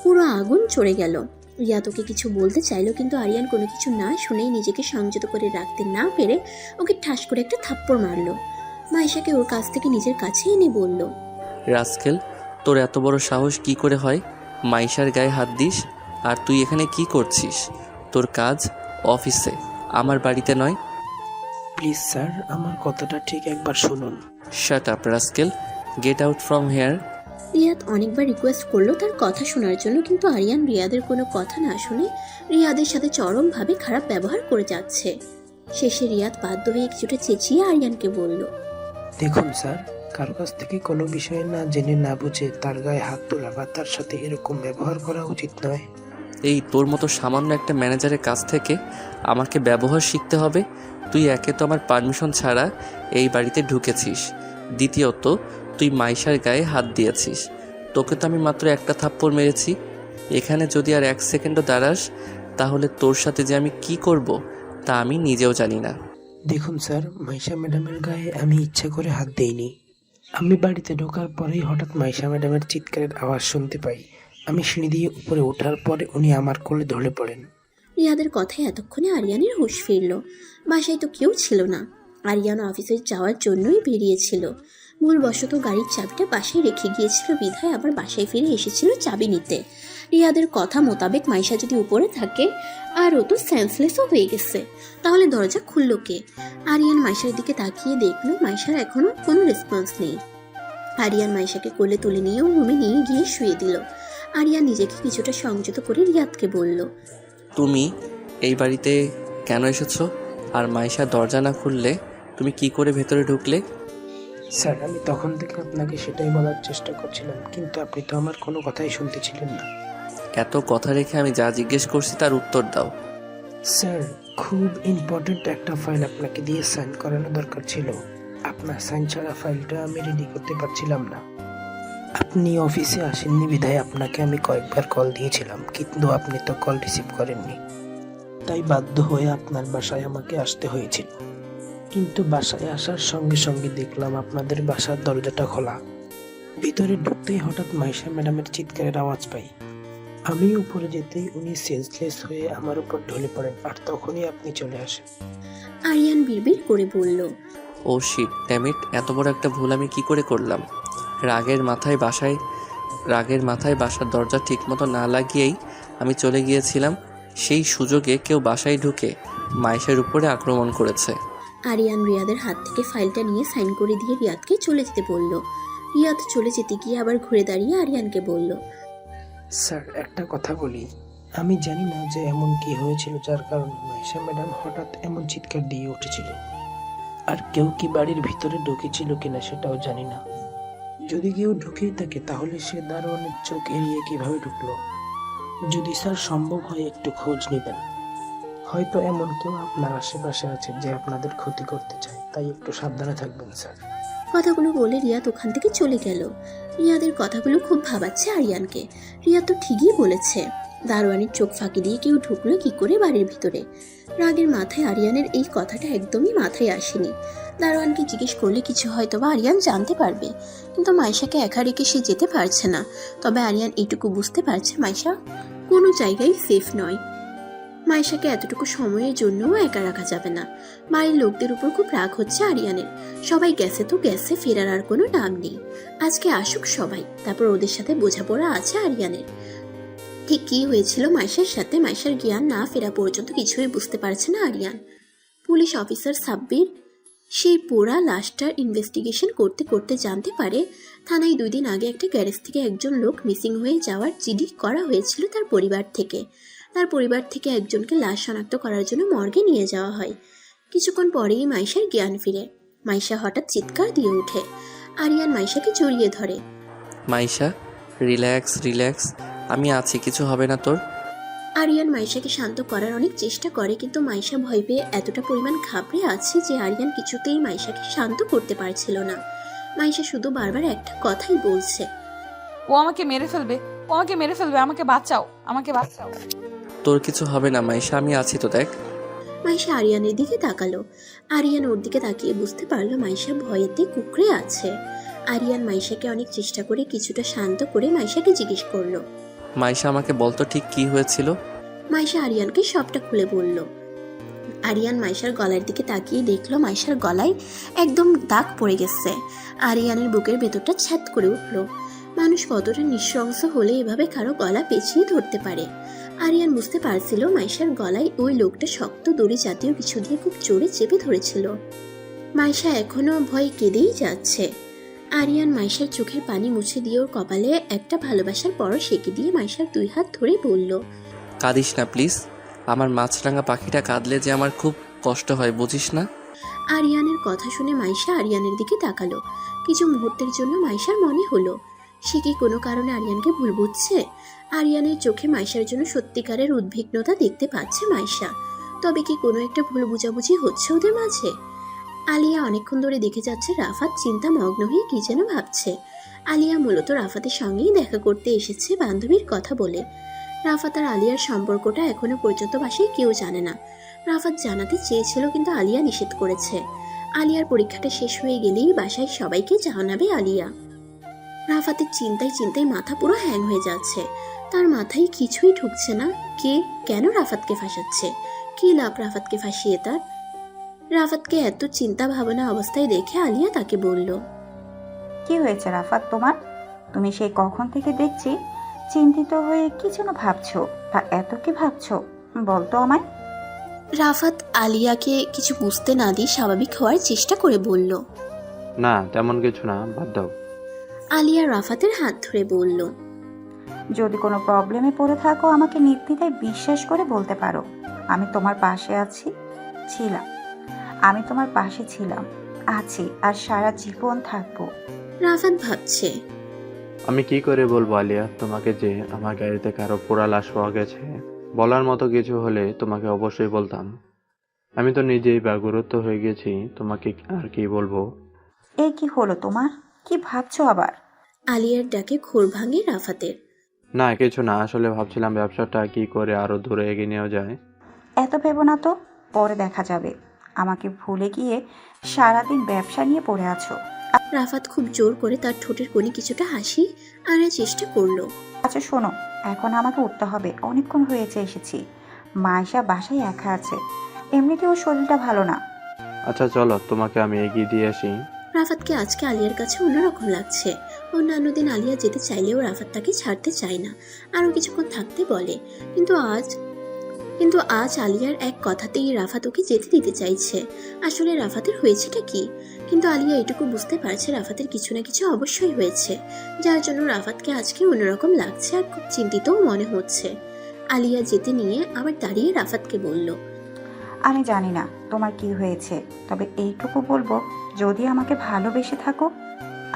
পুরো আগুন চড়ে গেল। রিয়াদ ওকে কিছু বলতে চাইলো, কিন্তু আরিয়ান কোনো কিছু না শুনেই নিজেকে সংযত করে রাখতে না পেরে ওকে ঠাস করে একটা থাপ্পড় মারলো। মাইশাকে ওর কাছ থেকে নিজের কাছে এনে বলল, রাস্কেল, তোর এত বড় সাহস কি করে হয় মাইশার গায়ে হাত দিস? আর তুই এখানে কি করছিস? তোর কাজ অফিসে, আমার বাড়িতে নয়। প্লিজ স্যার, আমার কথাটা ঠিক একবার শুনুন। Shut up rascal, get out from here. Riyad অনেকবার রিকোয়েস্ট করলো তার কথা শোনার জন্য, কিন্তু আরিয়ান রিয়াদের কোনো কথা না শুনে রিয়াদের সাথে চরমভাবে খারাপ ব্যবহার করে যাচ্ছে। শেষে রিয়াদ বাধ্য হয়ে কিছুটা চেঁচিয়ে আরিয়ানকে বলল, দেখুন স্যার, কারো কাছ থেকে কোনো বিষয়ে না জেনে না বুঝে তার গায়ে হাত তোলা বা তার সাথে এরকম ব্যবহার করা উচিত নয়। এই তোর মতো সামান্য একটা ম্যানেজারের কাছ থেকে আমাকে ব্যবহার শিখতে হবে? তুই একে তো আমার পারমিশন ছাড়া এই বাড়িতে ঢুকেছিস, দ্বিতীয়ত তুই মাইশার গায়ে হাত দিয়েছিস। তোকে তো আমি মাত্র একটা থাপ্পড় মেরেছি। এখানে যদি আর 1 সেকেন্ডও দাঁড়াস তাহলে তোর সাথে যে আমি কি করব তা আমি নিজেও জানি না। দেখুন স্যার, মাইশা ম্যাডামের গায়ে আমি ইচ্ছা করে হাত দেইনি। আমি বাড়িতে ঢোকার পরেই হঠাৎ মাইশা ম্যাডামের চিৎকারের আওয়াজ শুনতে পাই। আমি সিঁড়ি দিয়ে উপরে ওঠার পরে উনি আমার কোলে ঢলে পড়েন। রিয়াদের কথায় এতক্ষণে আরিয়ানের হুঁশ ফিরল। বাসায় তো কেউ ছিল না, আরিয়ান অফিসে যাওয়ার জন্যই বেরিয়েছিল। ভুলবশত গাড়ির চাবিটা বাসায় রেখে গিয়েছিল বিধায় আবার বাসায় ফিরে এসেছিল চাবি নিতে। রিয়াদের কথা মোতাবেক মাইশা যদি উপরে থাকে আর ও তো সেন্সলেসও হয়ে গেছে, তাহলে দরজা খুলল কে? আরিয়ান মাইশার দিকে তাকিয়ে দেখলো মাইশার এখনো কোনো রেসপন্স নেই। আরিয়ান মাইশাকে কোলে তুলে নিয়ে রুমে নিয়ে গিয়ে শুয়ে দিল। আরিয়ান নিজেকে কিছুটা সংযত করে রিয়াদকে বলল, তুমি এই বাড়িতে কেন এসেছো? আর মাইশা দরজা না খুললে তুমি কি করে ভেতরে ঢুকলে? স্যার, আমি তখন থেকে আপনাকে সেটাই বলার চেষ্টা করছিলাম, কিন্তু আপনি তো আমার কোনো কথাই শুনতে ছিলেন না। এত কথা রেখে আমি যা জিজ্ঞেস করছি তার উত্তর দাও। স্যার, খুব ইম্পর্ট্যান্ট একটা ফাইল আপনাকে দিয়ে সাইন করানো দরকার ছিল। আপনার সাইন ছাড়া ফাইলটা আমি রেডি করতে পারছিলাম না। আপনি অফিসে আসেননি বিধায় আপনাকে আমি কয়েকবার কল দিয়েছিলাম, কিন্তু আপনি তো কল রিসিভ করেননি। তাই বাধ্য হয়ে আপনার বাসায় আমাকে আসতে হয়েছিল। কিন্তু বাসায় আসার সঙ্গে সঙ্গে দেখলাম আপনাদের বাসার দরজাটা খোলা। ভিতরে ঢুকতেই হঠাৎ মাইশা ম্যাডামের চিৎকারের আওয়াজ পাই। আমি উপরে যেতেই উনি সেন্সলেস হয়ে আমার উপর ঢলে পড়েন, আর তখনই আপনি চলে আসেন। আরিয়ান বিড়বিড় করে বলল, ও শিট, ড্যাম ইট, এত বড় একটা ভুল আমি কি করে করলাম? রাগের মাথায় বাসার দরজা ঠিকমতো না লাগিয়েই আমি চলে গিয়েছিলাম। সেই সুযোগে কেউ বাসায় ঢুকে মাইশার উপরে আক্রমণ করেছে। আরিয়ান রিয়াদের হাত থেকে ফাইলটা নিয়ে সাইন করে দিয়ে রিয়াদকে চলে যেতে বলল। রিয়াদ চলে যেতে গিয়ে আবার ঘুরে দাঁড়িয়ে আরিয়ানকে বলল, স্যার, একটা কথা বলি। আমি জানি না যে এমন কি হয়েছিল যার কারণে মাইশা ম্যাডাম হঠাৎ এমন চিৎকার দিয়ে উঠেছিল, আর কেউ কি বাড়ির ভিতরে ঢুকেছিল কিনা সেটাও জানি না। যদি কেউ ঢুকেই থাকে তাহলে সে দারোয়ানের চোখ এড়িয়ে কিভাবে ঢুকলো? যদি স্যার সম্ভব হয় একটু খোঁজ নেবেন। হয়তো এমন কেউ আপনার আশেপাশে আছে যে আপনাদের ক্ষতি করতে চায়, তাই একটু সাবধানে থাকবেন স্যার। কথাগুলো বলে রিয়াদ ওখান থেকে চলে গেল। রিয়াদের কথাগুলো খুব ভাবাচ্ছে আরিয়ানকে। রিয়াদ তো ঠিকই বলেছে, দারোয়ানের চোখ ফাঁকি দিয়ে কেউ ঢুকলো কি করে বাড়ির ভিতরে? রাগের মাথায় আরিয়ানের এই কথাটা একদমই মাথায় আসেনি। দারোয়ানকে জিজ্ঞেস করলে কিছু হয়তো বা আরিয়ান জানতে পারবে, কিন্তু মাইশাকে একা রেখে সে যেতে পারছে না। তবে আরিয়ান এইটুকু বুঝতে পারছে মাইশা কোনো জায়গায় সেফ নয়। মাইশাকে এতটুকু সময়ের জন্যও একা রাখা যাবে না। বাড়ির লোকদের উপর খুব রাগ হচ্ছে আরিয়ানের। সবাই গেছে তো গেছে, ফেরার আর কোনো নাম নেই। আজকে আসুক সবাই, তারপর ওদের সাথে বোঝাপড়া আছে আরিয়ানের। ঠিক কী হয়েছিল মাইশার সাথে, মাইশার জ্ঞান না ফেরা পর্যন্ত কিছুই বুঝতে পারছে না আরিয়ান। পুলিশ অফিসার সাব্বির সেই পোড়া লাশটার ইনভেস্টিগেশন করতে করতে জানতে পারে থানায় 2 দিন আগে একটা গ্যারেজ থেকে একজন লোক মিসিং হয়ে যাওয়ার জিডি করা হয়েছিল তার পরিবার থেকে। তার পরিবার থেকে একজনকে লাশ শনাক্ত করার জন্য মর্গে নিয়ে যাওয়া হয়। কিছুক্ষণ পরেই মাইশার জ্ঞান ফিরে। মাইশা হঠাৎ চিৎকার দিয়ে ওঠে। আরিয়ান মাইশাকে জড়িয়ে ধরে। মাইশা, রিল্যাক্স রিল্যাক্স, আমি আছি, কিছু হবে না তোর। আরিয়ান মাইশাকে শান্ত করার অনেক চেষ্টা করে, কিন্তু মাইশা ভয় পেয়ে এতটা পরিমাণ ঘাবড়ে আছে যে আরিয়ান কিছুতেই মাইশাকে শান্ত করতে পারছিল না। মাইশা শুধু বারবার একটা কথাই বলছে, ও আমাকে মেরে ফেলবে, ও আমাকে মেরে ফেলবে, আমাকে বাঁচাও, আমাকে বাঁচাও। তোর কিছু হবে না মাইশা, আমি আছি তো, দেখ। মাইশা আরিয়ানের দিকে তাকালো। আরিয়ান ওর দিকে তাকিয়ে বুঝতে পারলো মাইশা ভয়েতে কুকড়ে আছে। আরিয়ান মাইশাকে অনেক চেষ্টা করে কিছুটা শান্ত করে মাইশাকে জিজ্ঞেস করলো, মাইশা আমাকে বলতো ঠিক কি হয়েছিল। মাইশা আরিয়ানকে সবটা খুলে বলল। আরিয়ান মাইশার গলার দিকে তাকিয়ে দেখলো মাইশার গলায় একদম দাগ পড়ে গেছে। আরিয়ানের বুকের ভেতরটা ছ্যাদ করে উঠল। মানুষ কতটা নৃশংস হলে এভাবে কারো গলা পেঁচিয়ে ধরতে পারে। আরিয়ান বুঝতে পারছিল মাইশার গলায় ওই লোকটা শক্ত দড়ি জাতীয় কিছু দিয়ে খুব জোরে চেপে ধরেছিল। মাইশা এখনো ভয়ে কেঁদেই যাচ্ছে। আরিয়ান মাইশার চোখের পানি মুছে দিয়ে ওর কপালে একটা ভালোবাসার পরশ এঁকে দিয়ে মাইশার 2 হাত ধরে বলল, কাঁদিস না প্লিজ। আমার মাছরাঙা পাখিটা কাঁদলে যে আমার খুব কষ্ট হয়, বুঝিস না? আরিয়ানের কথা শুনে মাইশা আরিয়ানের দিকে তাকালো। কিছু মুহূর্তের জন্য মাইশার মনে হলো সে কি কোনো কারণে আরিয়ানকে ভুল বুঝছে। আরিয়ানের চোখে মাইশার জন্য সত্যিকারের উদ্বিগ্নতা দেখতে পাচ্ছে মাইশা। তবে কি কোনো একটা ভুল বুঝাবুঝি হচ্ছে ওদের মাঝে? আলিয়া অনেকক্ষণ ধরে দেখে যাচ্ছে রাফাত চিন্তা মগ্ন হয়ে কি যেন ভাবছে। আলিয়া মূলত রাফাতের সঙ্গেই দেখা করতে এসেছে বান্ধবীর কথা বলে। রাফাত আর আলিয়ার সম্পর্কটা এখনো পর্যন্ত বাসায় কেউ জানে না। রাফাত জানাতে চেয়েছিল কিন্তু আলিয়া নিষেধ করেছে। আলিয়ার পরীক্ষাটা শেষ হয়ে গেলেই বাসায় সবাইকে জানাবে আলিয়া। রাফাতের চিন্তায় চিন্তায় মাথা পুরো হ্যাং হয়ে যাচ্ছে। তার মাথায় কিছুই ঢুকছে না। কে কেন রাফাতকে ফাঁসাচ্ছে? কি লাভ রাফাতকে ফাঁসিয়ে তার? রাফাতকে এত চিন্তা ভাবনা অবস্থায় দেখে আলিয়া তাকে বলল, কি হয়েছে রাফাত তোমার? তুমি সেই কখন থেকে দেখছি চিন্তিত হয়ে কি যেন ভাবছো। তা এত কি ভাবছো বলতো আমায়? রাফাত আলিয়াকে কিছু বুঝতে না দিয়ে স্বাভাবিক হওয়ার চেষ্টা করে বলল। না তেমন কিছু না, বাদ দাও। আলিয়া রাফাতের হাত ধরে বলল, যদি কোনো প্রবলেমে পড়ে থাকো আমাকে নির্দ্বিধায় বিশ্বাস করে বলতে পারো। আমি তোমার পাশে ছিলাম, আমি তোমার পাশে ছিলাম, আছি আর সারা জীবন থাকবো। রাফাত ভাবছে, আমি কি করে বলবো আলিয়া তোমাকে যে আমার গাড়িতে কারো পোড়া লাশ পাওয়া গেছে? বলার মতো কিছু হলে তোমাকে অবশ্যই বলতাম। আমি তো নিজেই ব্যাকুরত্ব হয়ে গেছি, তোমাকে আর কি বলবো। এই কি হলো তোমার? কি ভাবছো আবার? আলিয়ার ডাকে ঘোর ভাঙে রাফাতের। না কিছু না, আসলে ভাবছিলাম ব্যবসাটা কি করে আরো দূরে এগিয়ে নেওয়া যায়। এত ভেবো না তো, পরে দেখা যাবে। আমাকে ভুলে গিয়ে সারাদিন ব্যবসা নিয়ে পড়ে আছো। রাফাত খুব জোর করে তার ঠোঁটের কোণে কিছুটা হাসি আনার চেষ্টা করলো। আচ্ছা শোনো, এখন আমাকে উঠতে হবে, অনেকক্ষণ হয়েছে এসেছি। মাইশা বাসায় একা আছে, এমনিতেও শরীরটা ভালো না। আচ্ছা চলো, তোমাকে আমি এগিয়ে দিয়ে আসি। রাফাতকে আজকে আলিয়ার কাছে অন্যরকম লাগছে। অন্যান্য দিন আলিয়া যেতে চাইলেও রাফাত তাকে ছাড়তে চায় না, আরো কিছুক্ষণ থাকতে বলে। কিন্তু আজ আলিয়ার এক কথাতেই রাফাত ওকে যেতে দিতে চাইছে। আসলে রাফাতের হয়েছেটা কি? কিন্তু আলিয়া এটুকু বুঝতে পারছে রাফাতের কিছু না কিছু অবশ্যই হয়েছে, যার জন্য রাফাতকে আজকে অন্যরকম লাগছে আর খুব চিন্তিতও মনে হচ্ছে। আলিয়া যেতে নিয়ে আবার দাঁড়িয়ে রাফাতকে বলল, আমি জানি না তোমার কি হয়েছে, তবে এইটুকু বলবো, যদি আমাকে ভালোবেসে থাকো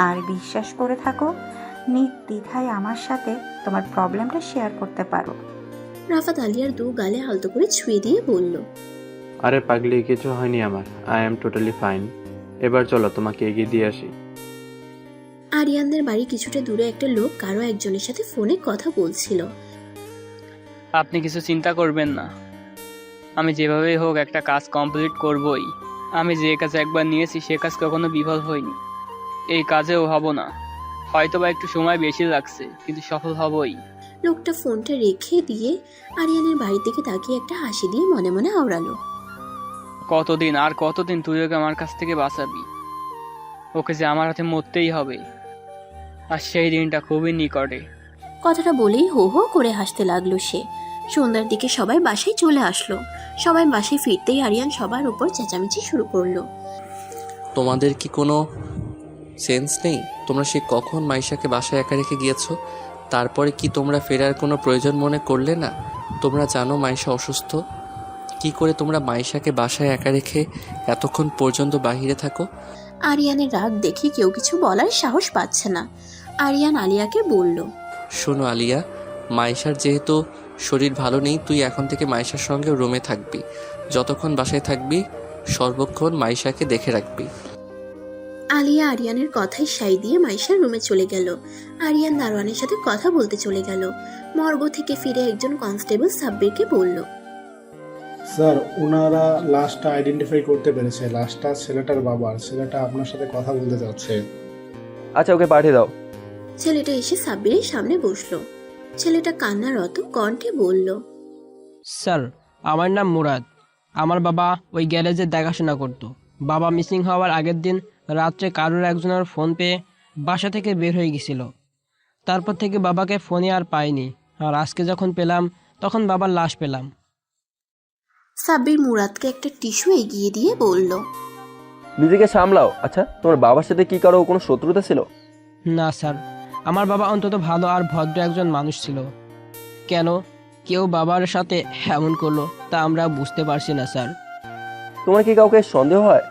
আর বিশ্বাস করে থাকো, নির্দ্বিধায় আমার সাথে তোমার প্রবলেমটা শেয়ার করতে পারো। রাফাত আলিয়ার 2 গালে আলতো করে ছুঁয়ে দিয়ে বলল, আরে পাগলি, কিছু হয়নি আমার, আই এম টোটালি ফাইন। এবার চলো তোমাকে এগিয়ে দিয়ে আসি। আরিয়ানদের বাড়ি কিছুটা দূরে একটা লোক কারো একজনের সাথে ফোনে কথা বলছিল। আপনি কিছু চিন্তা করবেন না, আমি যেভাবেই হোক একটা কাজ কমপ্লিট করবই। আমি যে কাজ একবার নিয়েছি সে কাজ কখনো বিফল হয়নি, এই কাজেও হব না। হয়তোবা একটু সময় বেশি লাগছে, কিন্তু সফল হবই। লোকটা ফোনটা রেখে দিয়ে আরিয়ানের বাড়ির দিকে তাকিয়ে একটা হাসি দিয়ে মনে মনে আওড়ালো, কতদিন তুই ওকে আমার কাছ থেকে বাঁচাবি? ওকে যে আমার হাতে মরতেই হবে, আর সেই দিনটা খুবই নিকটে। কথাটা বলেই হো হো করে হাসতে লাগলো সে। সন্ধ্যার দিকে সবাই বাসায় চলে আসলো। সবাই বাসায় ফিরতেই আরিয়ান সবার উপর চেঁচামেচি শুরু করলো। তোমাদের কি কোনো সেন্স নেই? তোমরা সে কখন মাইশাকে বাসায় একা রেখে গিয়েছো? তারপরে কি তোমরা ফেরার কোনো প্রয়োজন মনে করলে না? তোমরা জানো মাইশা অসুস্থ। কি করে তোমরা মাইশাকে বাসায় একা রেখে এতক্ষণ পর্যন্ত বাহিরে থাকো? আরিয়ানের রাগ দেখে কেউ কিছু বলার সাহস পাচ্ছে না। আরিয়ান আলিয়াকে বলল, শোনো আলিয়া, মাইশার যেহেতু শরীর ভালো নেই, তুই এখন থেকে মাইশার সঙ্গে রুমে থাকবি। যতক্ষণ বাসায় থাকবি সর্বক্ষণ মাইশাকে দেখে রাখবি। আলিয়া আরিয়ানের কথায় সাই দিয়ে মাইশার রুমে চলে গেল। আরিয়ান দারোয়ানের সাথে কথা বলতে চলে গেল। মর্গ থেকে ফিরে একজন কনস্টেবল সাব্বিরকে বলল, স্যার, ওনারা লাশটা আইডেন্টিফাই করতে পেরেছে। লাশটা ছেলেটার বাবার। ছেলেটা আপনার সাথে কথা বলতে যাচ্ছে। আচ্ছা ওকে পাঠিয়ে দাও। ছেলেটা এসে সাব্বিরের সামনে বসলো। ছেলেটা কান্নারত কণ্ঠে বলল, স্যার, আমার নাম মুরাদ। আমার বাবা ওই গ্যারেজে দেখাশোনা করতো। বাবা মিসিং হওয়ার আগের দিন রাত্রে কারোর একজনের ফোন পেয়ে বাসা থেকে বের হয়ে গেছিল। তারপর থেকে বাবাকে ফোনে আর পাইনি, আর আজকে যখন পেলাম তখন বাবার লাশ পেলাম। সাব্বির মুরাদকে একটা টিস্যু এগিয়ে দিয়ে বলল, নিজেকে সামলাও। আচ্ছা, তোমার বাবার সাথে কি কারো কোনো শত্রুতা ছিল? না স্যার, আমার বাবা অন্তত ভালো আর ভদ্র একজন মানুষ ছিল। কেন কেউ বাবার সাথে এমন করলো তা আমরা বুঝতে পারছি না স্যার। তোমার কি কাউকে সন্দেহ হয়?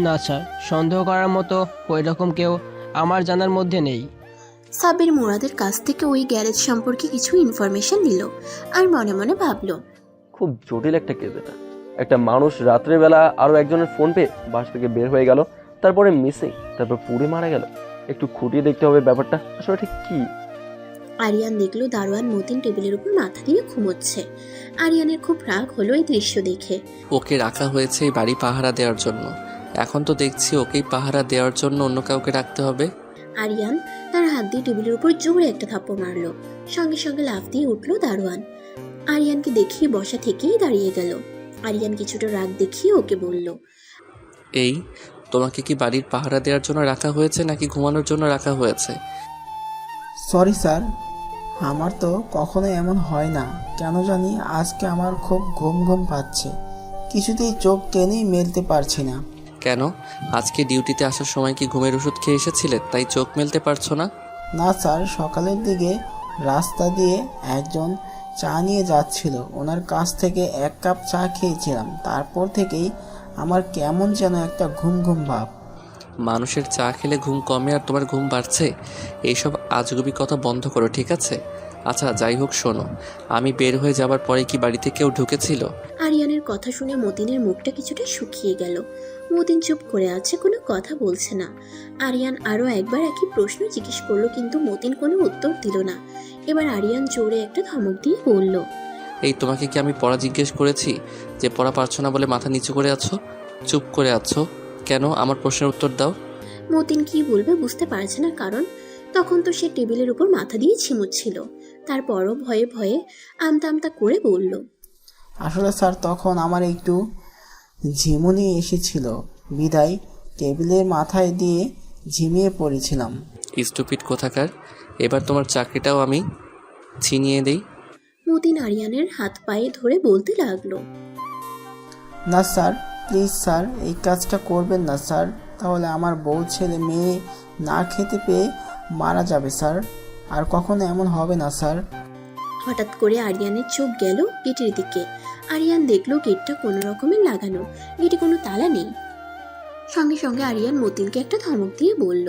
না স্যার, সন্দেহ করার মতো ওই রকম কেউ আমার জানার মধ্যে নেই। সাব্বির মুরাদের কাছ থেকে ওই গ্যারেজ সম্পর্কে কিছু ইনফরমেশন নিল আর মনে মনে ভাবলো, খুব জটিল একটা কেস এটা। একটা মানুষ রাত্রেবেলা আরও একজনের ফোন পেয়ে বাস থেকে বের হয়ে গেল, তারপরে মিসিং, তারপর পুড়ে মারা গেল। একটু খুঁটিয়ে দেখতে হবে ব্যাপারটা আসলে ঠিক কি। আরিয়ান দেখলো দারোয়ান মতিন টেবিলের উপর মাথা দিয়ে ঘুমোচ্ছে। আরিয়ানের খুব রাগ হলো এই দৃশ্য দেখে। ওকে রাখা হয়েছে এই বাড়ি পাহারা দেওয়ার জন্য, এখন তো দেখছি ওকেই পাহারা দেওয়ার জন্য অন্য কাউকে রাখতে হবে। আরিয়ান তার হাত দিয়ে টেবিলের উপর জোরে একটা থাপ্পড় মারলো। সঙ্গে সঙ্গে লাফ দিয়ে উঠলো দারোয়ান। আরিয়ানকে দেখিয়ে বসা থেকেই দাঁড়িয়ে গেল। আরিয়ান কিছুটা রাগ দেখিয়ে ওকে বলল, এই তোমাকে কি বাড়ির পাহারা দেওয়ার জন্য রাখা হয়েছে নাকি ঘুমানোর জন্য রাখা হয়েছে? সরি স্যার, আমার তো কখনো এমন হয় না, কেন জানি আজকে আমার খুব ঘুম ঘুম পাচ্ছে, কিছুতেই চোখ টেনেই মেলতে পারছি না। কেন, আজকে ডিউটিতে আসার সময় কি ঘুমের ওষুধ খেয়ে এসেছিলে তাই চোখ মেলতে পারছো না? না স্যার, সকালের দিকে রাস্তা দিয়ে একজন চা নিয়ে যাচ্ছিল, ওনার কাছ থেকে 1 কাপ চা খেয়েছিলাম, তারপর থেকেই আমার কেমন যেন একটা ঘুম ঘুম ভাব। মানুষের চা খেলে ঘুম কমে আর তোমার ঘুম বাড়ছে, এইসব আজগুবি কথা বন্ধ করো, ঠিক আছে? আচ্ছা যাই হোক, শোনো, আমি বের হয়ে যাবার পরে কি বাড়িতে কেউ ঢুকেছিল? আরিয়ানের কথা শুনে মতিনের মুখটা কিছুটা শুকিয়ে গেল। মতিন চুপ করে আছে, কোনো কথা বলছে না। আরিয়ান আরো একবার একই প্রশ্ন জিজ্ঞেস করলো, কিন্তু মতিন কোনো উত্তর দিল না। এবার আরিয়ান জোরে একটা ধমক দিয়ে বলল, এই তোমাকে কি আমি পড়া জিজ্ঞেস করেছি যে পড়া পারছো না বলে মাথা নিচু করে আছো, চুপ করে আছো কেন? আমার প্রশ্নের উত্তর দাও। মতিন কি বলবে বুঝতে পারছে না, কারণ তখন তো সে টেবিলের উপর মাথা দিয়ে ছিমুচ্ছিল। তারপরও ভয়ে ভয়ে আমতা আমতা করে বলল, আসলে স্যার তখন আমার একটু ঝিমুনি এসেছিল, বিদায় টেবিলের মাথায় দিয়ে ঝিমিয়ে পড়েছিলাম। স্টুপিড কোথাকার, এবার তোমার চাকরিটাও আমি ছিনিয়ে দেই। মতিন আরিয়ানের হাত পায়ে ধরে বলতে লাগলো, না স্যার, প্লিজ স্যার, এই কাজটা করবেন না স্যার, তাহলে আমার বউ ছেলে মেয়ে না খেতে পেয়ে মারা যাবে স্যার, আর কখনো এমন হবে না স্যার। হঠাৎ করে আরিয়ানের চোখ গেল গেটের দিকে। আরিয়ান দেখলো গেটটা কোনো রকমের লাগানো, গেটে কোনো তালা নেই। সঙ্গে সঙ্গে আরিয়ান মতিনকে একটা ধমক দিয়ে বলল,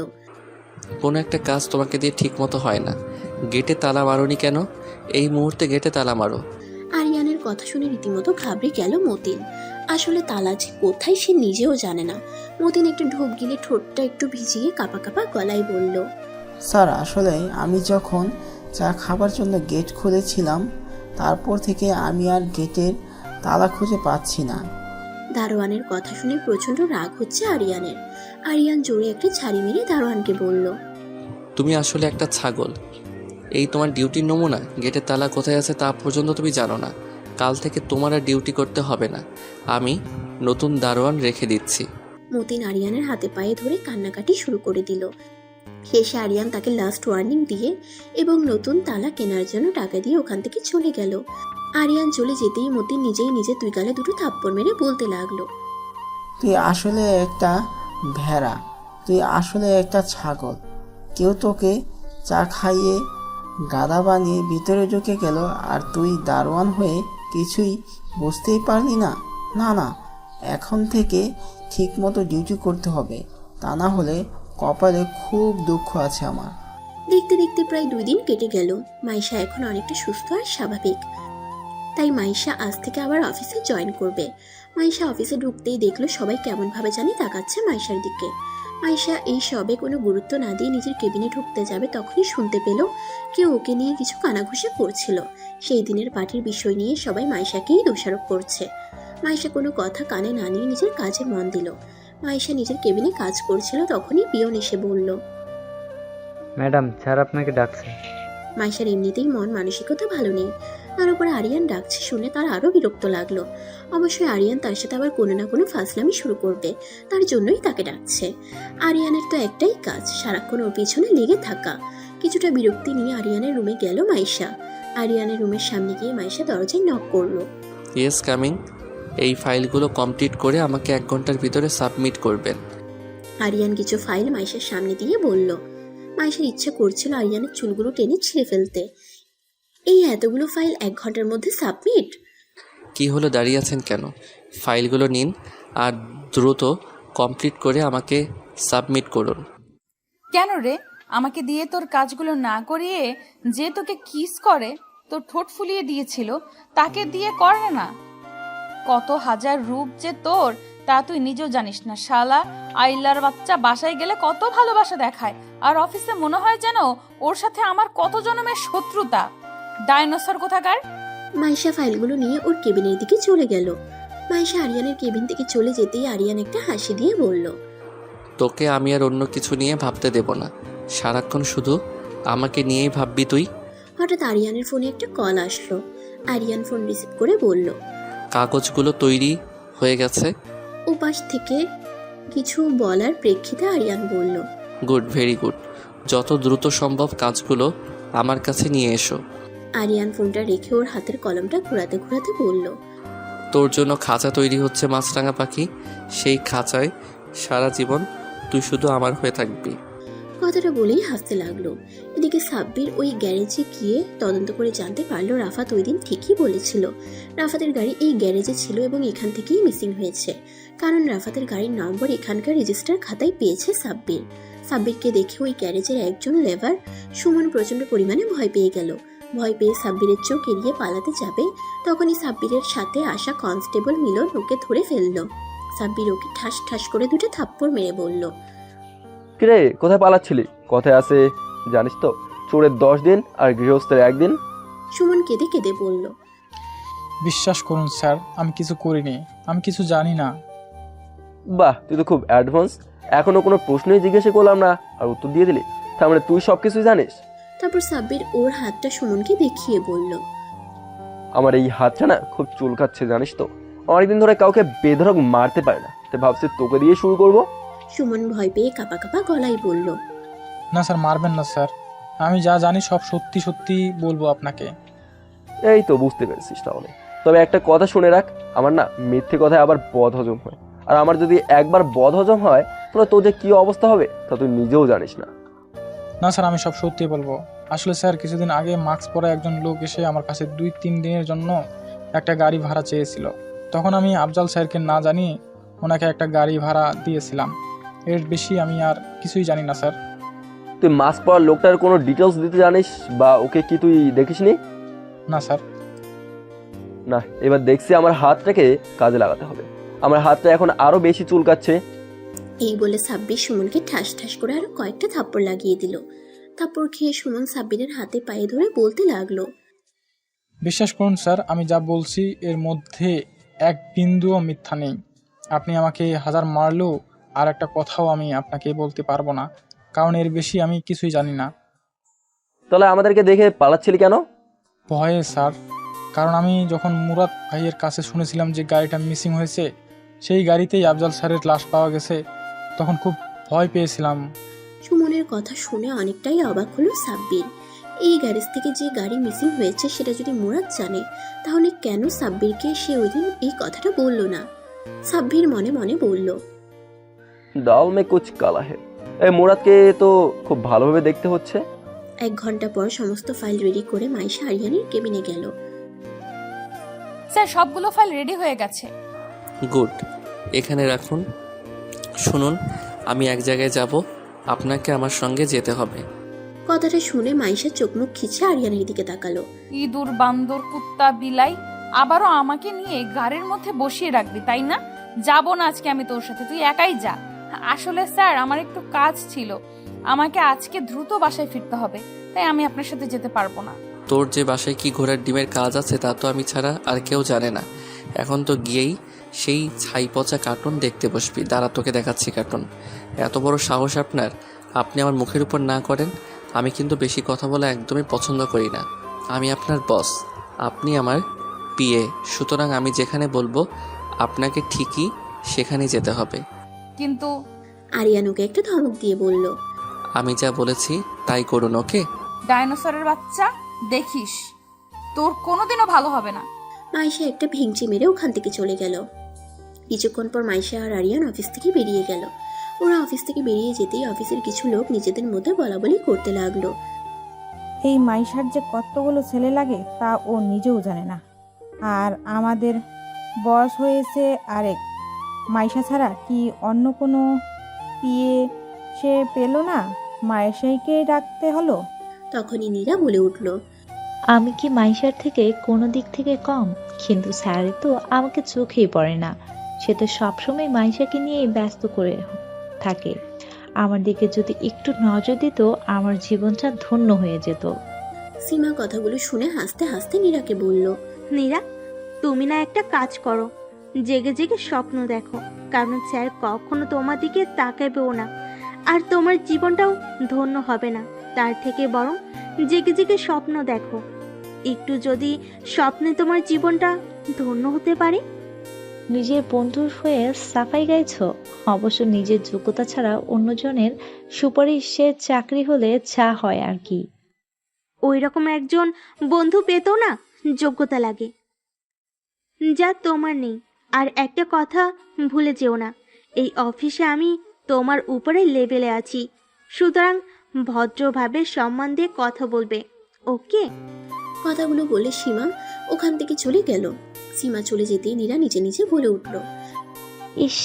কোনো একটা কাজ তোমাকে দিয়ে ঠিক মতো হয় না, গেটে তালা মারোনি কেন? এই মুহূর্তে গেটে তালা মারো। আরিয়ানের কথা শুনে রীতিমতো ঘাবড়ে গেল মতিন। আসলে তালা যে কোথায় সে নিজেও জানে না। মতিন একটু ঢোক গিলে ঠোঁটটা একটু ভিজিয়ে কাঁপা কাঁপা গলায় বলল, স্যার আসলে আমি যখন চা খাবার জন্য গেট খুলেছিলাম, তারপর থেকে আমি আর গেটের তালা খুঁজে পাচ্ছি না। দারোয়ানের কথা শুনে প্রচন্ড রাগ হচ্ছে আরিয়ানের। আরিয়ান জোরে একটা ঝাড়ি মেরে দারোয়ানকে বলল, তুমি আসলে একটা ছাগল। এই তোমার ডিউটির নমুনা, গেটের তালা কোথায় আছে তা পর্যন্ত তুমি জানো না। কাল থেকে তোমার আর ডিউটি করতে হবে না, আমি নতুন দারোয়ান রেখে দিচ্ছি। মতিন আরিয়ানের হাতে পায়ে ধরে কান্নাকাটি শুরু করে দিল। শেষে আরিয়ান তাকে লাস্ট ওয়ার্নিং দিয়ে এবং নতুন তালা কেনার জন্য টাকা দিয়ে ওখান থেকে চলে গেল। আরিয়ান চলে যেতেই মতিন নিজেই নিজে দুই গালে দুটো থাপ্পড় মেরে বলতে লাগলো, তুই আসলে একটা ভেড়া, তুই আসলে একটা ছাগল। কেউ তোকে চা খাইয়ে গাদা বানিয়ে ভিতরে ঢুকে গেল, আর তুই দারোয়ান হয়ে কিছুই বুঝতেই পারলি না। না না, এখন থেকে ঠিক মতো ডিউটি করতে হবে, তা না হলে কপালে খুব দুঃখ আছে আমার। দেখতে দেখতে প্রায় 2 দিন কেটে গেল। মাইশা এখন অনেকটা সুস্থ আর স্বাভাবিক। তাই মাইশা আজ থেকে আবার অফিসে জয়েন করবে। মাইশা অফিসে ঢুকতেই দেখলো সবাই কেমন ভাবে জানি তাকাচ্ছে মাইশার দিকে। মাইশা এই সবে কোনো গুরুত্ব না দিয়ে নিজের কেবিনে ঢুকতে যাবে, তখনই শুনতে পেল কেউ ওকে নিয়ে কিছু কানাঘুষা করছিল। সেই দিনের পার্টির বিষয় নিয়ে সবাই মাইশাকেই দোষারোপ করছে। মাইশা কোনো কথা কানে না নিয়ে নিজের কাজে মন দিল। মাইশা নিজের কেবিনে কাজ করছিল, তখনই পিয়ন এসে বলল, ম্যাডাম স্যার আপনাকে ডাকছে। মাইশার এমনিতেই মন মানসিকতা ভালো নেই, তার উপরে আরিয়ান ডাকছে শুনে তার আরো বিরক্ত লাগলো। অবশ্যই আরিয়ান তার সাথে আবার কোনো না কোনো ফাজলামি শুরু করবে, তার জন্যই তাকে ডাকছে। আরিয়ানের তো একটাই কাজ, সারাক্ষণ ওর পিছনে লেগে থাকা। কিছুটা বিরক্তি নিয়ে আরিয়ানের রুমে গেল মাইশা। আরিয়ানের রুমের সামনে গিয়ে মাইশা দরজায় নক করলো। Yes coming. এই ফাইলগুলো কমপ্লিট করে আমাকে 1 ঘন্টার ভিতরে সাবমিট করবেন। আরিয়ান কিছু ফাইল মাইশার সামনে দিয়ে বলল। মাইশার ইচ্ছা করছিল আরিয়ানের চুলগুলো টেনে ছিঁড়ে ফেলতে। এই এতগুলো ফাইল 1 ঘন্টার মধ্যে সাবমিট? কি হলো, দাঁড়িয়ে আছেন কেন? ফাইলগুলো নিন আর দ্রুত কমপ্লিট করে আমাকে সাবমিট করুন। কেন রে, আমাকে দিয়ে তোর কাজগুলো না করিয়ে যে তোকে কিস করে, তোর ঠোঁট ফুলিয়ে দিয়েছিল, তাকে দিয়ে করে না? কত হাজার রূপ যে তোর তা তুই নিজেও জানিস না। শালা আইলার বাচ্চা বাসায় গেলে কত ভালোবাসা দেখায়, আর অফিসে মনে হয় যেন ওর সাথে আমার কত জন্মের শত্রুতা। ডাইনোসর কোথাকার। মাইশা ফাইলগুলো নিয়ে ওর কেবিনের দিকে চলে গেল। মাইশা আরিয়ানের কেবিন থেকে চলে যেতেই আরিয়ান একটা হাসি দিয়ে বলল, তোকে আমি আর অন্য কিছু নিয়ে ভাবতে দেব না, সারাক্ষণ শুধু আমাকে নিয়েই ভাববি তুই। হঠাৎ আরিয়ানের ফোনে একটা কল আসলো। আরিয়ান ফোন রিসিভ করে বলল, কাগজগুলো তৈরি হয়ে গেছে। ওপাশ থেকে কিছু বলার প্রেক্ষিতে আরিয়ান বলল, গুড, ভেরি গুড। যত দ্রুত সম্ভব কাজগুলো আমার কাছে নিয়ে এসো। আরিয়ান ফোনটা রেখে ওর হাতের কলমটা ঘোরাতে ঘোরাতে বলল, তোর জন্য খাঁচা তৈরি হচ্ছে মাছরাঙা পাখি, সেই খাঁচায় সারা জীবন তুই শুধু আমার হয়ে থাকবি। কথাটা বলেই হাসতে লাগলো। এদিকে সাব্বির ওই গ্যারেজে গিয়ে তদন্ত করে জানতে পারলো রাফাত ওই দিন ঠিকই বলেছিল। রাফাতের গাড়ি এই গ্যারেজে ছিল এবং এখান থেকেই মিসিং হয়েছে, কারণ রাফাতের গাড়ির নম্বর এখানকার রেজিস্টার খাতায় পেয়েছে সাব্বির। সাব্বিরকে দেখে ওই গ্যারেজের একজন লেবার সুমন প্রচন্ড পরিমাণে ভয় পেয়ে গেল। ভয় পেয়ে সাব্বিরের চোখ এড়িয়ে পালাতে যাবে, তখনই সাব্বিরের সাথে আসা কনস্টেবল মিলন ওকে ধরে ফেললো। সাব্বির ওকে ঠাস ঠাস করে 2টা থাপ্পড় মেরে বলল, কিরে কোথায় পালাচ্ছিলি? কথায় আছে জানিস তো, চোরের 10 দিন আর গৃহস্থের 1 দিন। সুমন কেঁদে কেঁদে বলল, বিশ্বাস করুন স্যার, আমি কিছু করিনি, আমি কিছু জানি না। বাহ, তুই তো খুব অ্যাডভান্স। এখনো কোনো প্রশ্নই জিজ্ঞাসা করলাম না আর উত্তর দিয়ে দিলি, তার মানে তুই সব কিছুই জানিস। তারপর সাব্বির ওর হাতটা সুমনকে দেখিয়ে বলল, আমার এই হাতটা না খুব চুলকাচ্ছে জানিস তো, অনেকদিন ধরে কাউকে বেধড়ক মারতে পারে না, তাই ভাবছি তোকে দিয়ে শুরু করব। সুমন ভয় পেয়ে কাঁপা কাঁপা গলায় বলল, না স্যার, মারবেন না স্যার, আমি যা জানি সব সত্যি সত্যি বলবো আপনাকে। এই তো বুঝতে পেরেছিস তাহলে। তবে একটা কথা শুনে রাখ, আমার না মিথ্যে কথায় আবার বদ হজম হয়, আর আমার যদি একবার বদ হজম হয় তাহলে তোর যে কী অবস্থা হবে তা তুই নিজেও জানিস না। না স্যার, আমি সব সত্যি বলবো। আসলে স্যার, কিছুদিন আগে মাস্ক পরা একজন লোক এসে আমার কাছে 2-3 দিনের জন্য একটা গাড়ি ভাড়া চেয়েছিল। তখন আমি আফজাল স্যারকে না জানিয়ে ওনাকে একটা গাড়ি ভাড়া দিয়েছিলাম। এর বেশি আমি আর কিছুই জানি না স্যার। তুই মাস্ক পরা লোকটার কোনো ডিটেলস দিতে জানিস বা ওকে কি তুই দেখিসনি? না স্যার। না, এবার দেখছি আমার হাতটাকে কাজে লাগাতে হবে। আমার হাতটা এখন আরো বেশি চুলকাচ্ছে। এই বলে সাব্বির সুমনকে ঠাস ঠাস করে আরো কয়েকটা থাপ্পড় লাগিয়ে দিল। থাপ্পড় খেয়ে সুমন সাব্বিরের হাতে পায়ে ধরে বলতে লাগলো, বিশ্বাস করুন স্যার, আমি যা বলছি এর মধ্যে 1 বিন্দুও মিথ্যা নেই। আপনি আমাকে 1000 মারলেও আর একটা কথাও আমি আপনাকে বলতে পারবো না, কারণ এর বেশি আমি কিছুই জানি না। তাহলে আমাদেরকে দেখে পালাচ্ছিলি কেন? ভয়ে স্যার, কারণ আমি যখন মুরাদ ভাইয়ের কাছে শুনেছিলাম যে গাড়িটা মিসিং হয়েছে, সেই গাড়িতেই আফজাল স্যারের লাশ পাওয়া গেছে, তখন খুব ভয় পেয়েছিলাম। সুমনের কথা শুনে অনেকটাই অবাক হলো সাব্বির। এই গ্যারেজ থেকে যে গাড়ি মিসিং হয়েছে সেটা যদি মুরাদ জানে, তাহলে কেন সাব্বিরকে সে ওই দিন এই কথাটা বলল না? সাব্বির মনে মনে বলল, দাল মে কুছ কালা হে। এই মুরাদকে তো খুব ভালোভাবে দেখতে হচ্ছে। 1 ঘন্টা পর সমস্ত ফাইল রেডি করে মাইশা আরিয়ানের কেবিনে গেল। স্যার, সবগুলো ফাইল রেডি হয়ে গেছে। গুড, এখানে রাখুন। শুনুন, আমি এক জায়গায় যাব, আপনাকে আমার সঙ্গে যেতে হবে। কথাটা শুনে মাইশা চোখ মুখ খিচে আরিয়ানের দিকে তাকালো। ইঁদুর, বান্দর, কুত্তা, বিলাই, আবারও আমাকে নিয়ে গাড়ির মধ্যে বসিয়ে রাখবি, তাই না? যাবো না আজকে আমি তোর সাথে, তুই একাই যা। আসলে স্যার, আমার একটু কাজ ছিল, আমাকে আজকে দ্রুত বাসায় ফিরতে হবে, তাই আমি আপনার সাথে যেতে পারবো না। তোর যে বাসায় কি ঘোড়ার ডিমের কাজ আছে তা তো আমি ছাড়া আর কেউ জানে না। এখন তো গিয়েই সেই ছাই পচা কার্টুন দেখতে বসবি। দাঁড়া, তোকে দেখাচ্ছি কার্টুন। এত বড় সাহস আপনার, আপনি আমার মুখের উপর না করেন। আমি কিন্তু বেশি কথা বলা একদমই পছন্দ করি না। আমি আপনার বস, আপনি আমার পিএ, সুতরাং আমি যেখানে বলবো আপনাকে ঠিকই সেখানেই যেতে হবে। কিন্তু আরিয়ানুকে একটা ধমক দিয়ে বলল, আমি যা বলেছি তাই করুন, ওকে? ডাইনোসরের বাচ্চা, দেখিস তোর কোনোদিনও ভালো হবে না। মাইশা একটা ভেঙচি মেরে ওখান থেকে চলে গেল। কিছুক্ষণ পর মাইশা আর আরিয়ান অফিস থেকে বেরিয়ে গেল। ওরা অফিস থেকে বেরিয়ে যেতেই অফিসের কিছু লোক নিজেদের মধ্যে বলাবলি করতে লাগলো। এই মাইশার যে কতগুলো ছেলে লাগে তা ও নিজেও জানে না। আর আমাদের বয়স হয়েছে আরেক, মাইশা ছাড়া কি অন্য কোনো পিয়ে সে পেল না, মাইশাইকে ডাকতে হলো। তখনই নীরা বলে উঠল, আমি কি মাইশার থেকে কোনো দিক থেকে কম? কিন্তু স্যার তো আমাকে চোখেই পড়ে না, সে তো সবসময় মাইশাকে নিয়েই ব্যস্ত করে থাকে। আমার দিকে যদি একটু নজর দিত আমার জীবনটা ধন্য হয়ে যেত। সীমা কথাগুলো শুনে হাসতে হাসতে নীরাকে বলল, নীরা, তুমি না একটা কাজ করো, জেগে জেগে স্বপ্ন দেখো, কারণ স্যার কখনো তোমার দিকে তাকাবেও না, আর তোমার জীবনটাও ধন্য হবে না। তার থেকে বরং জেগে জেগে স্বপ্ন দেখো, একটু যদি স্বপ্নে তোমার জীবনটা ধন্য হতে পারে। নিজের বন্ধুর হয়ে সাফাই গাইছো? অবশ্য নিজের যোগ্যতা ছাড়া অন্যজনের সুপারিশে চাকরি হলে যা হয় আর কি। ওই রকম একজন বন্ধু পেতো না যোগ্যতা লাগে, যা তোমার নেই। আর একটা কথা ভুলে যেও না, এই অফিসে আমি তোমার উপরে লেভেলে আছি, সুতরাং ভদ্রভাবে সম্মান দিয়ে কথা বলবে, ওকে? কথাগুলো বলে সীমা ওখান থেকে চলে গেল। সীমা চলে যেতেই নীরা নিজে নিজে বলে উঠল, ইস,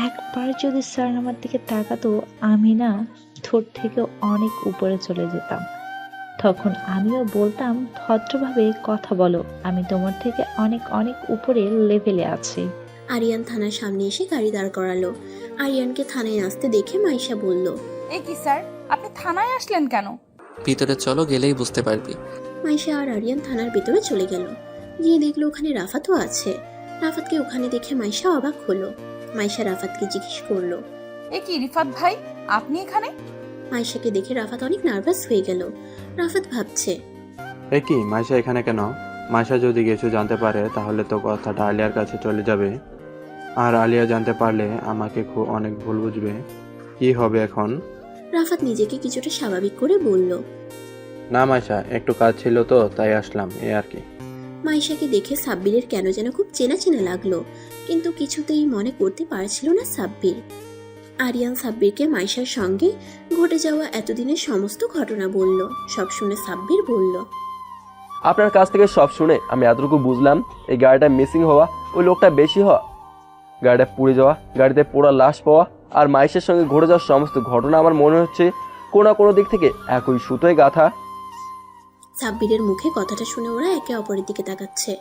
একবার যদি স্যার আমার দিকে তাকাতো, আমি না তোর থেকে অনেক উপরে চলে যেতাম। তখন আমিও বলতাম, ভদ্রভাবে কথা বলো, আমি তোমার থেকে অনেক অনেক উপরে লেভেলে আছি। আরিয়ান থানার সামনে এসে গাড়ি দাঁড় করালো। আরিয়ানকে থানায় আসতে দেখে মাইশা বলল, এ কি স্যার, আপনি থানায় আসলেন কেন? ভিতরে চলো, গেলেই বুঝতে পারবি। মাইশা আর আরিয়ান থানার ভেতরে চলে গেল। গিয়ে দেখলো ওখানে রাফাতও আছে। রাফাতকে ওখানে দেখে মাইশা অবাক হলো। মাইশা রাফাতকে জিজ্ঞেস করলো, এ কি রিফাত ভাই, আপনি এখানে? মাইশাকে দেখে রাফাত অনেক নার্ভাস হয়ে গেল। রাফাত ভাবছে, এ কি মাইশা এখানে কেন? মাইশা যদি কিছু জানতে পারে তাহলে তো কথাটা আলিয়ার কাছে চলে যাবে, আর আলিয়া জানতে পারলে আমাকে অনেক ভুল বুঝবে। কি হবে এখন? রাফাত নিজেকে কিছুটা স্বাভাবিক করে বলল, না মাইশা, একটু কাজ ছিল তো তাই আসলাম, এই আর কি। মাইশাকে দেখে সাব্বিরের কেন যেন খুব চেনা চেনা লাগলো, কিন্তু কিছুতেই মনে করতে পারছিল না সাব্বির। আরিয়ান সাব্বিরকে মাইশার সঙ্গে ঘটে যাওয়া এতদিনের সমস্ত ঘটনা বলল। সব শুনে সাব্বির বলল, আপনার কাছ থেকে সব শুনে আমি এতটুকু বুঝলাম, এই গাড়িটা মিসিং হওয়া, ওই লোকটা বেশি হওয়া, গাড়িটা পুড়ে যাওয়া, গাড়িতে পোড়া লাশ পাওয়া, আর মাইশের সঙ্গে ঘটে যাওয়ার সমস্ত ঘটনা আমার মনে হচ্ছে কোনো না কোনো দিক থেকে একই সুতোয় গাঁথা। সাব্বিরের মুখে কথাটা শুনে ওরা একে অপরের দিকে তাকাচ্ছে।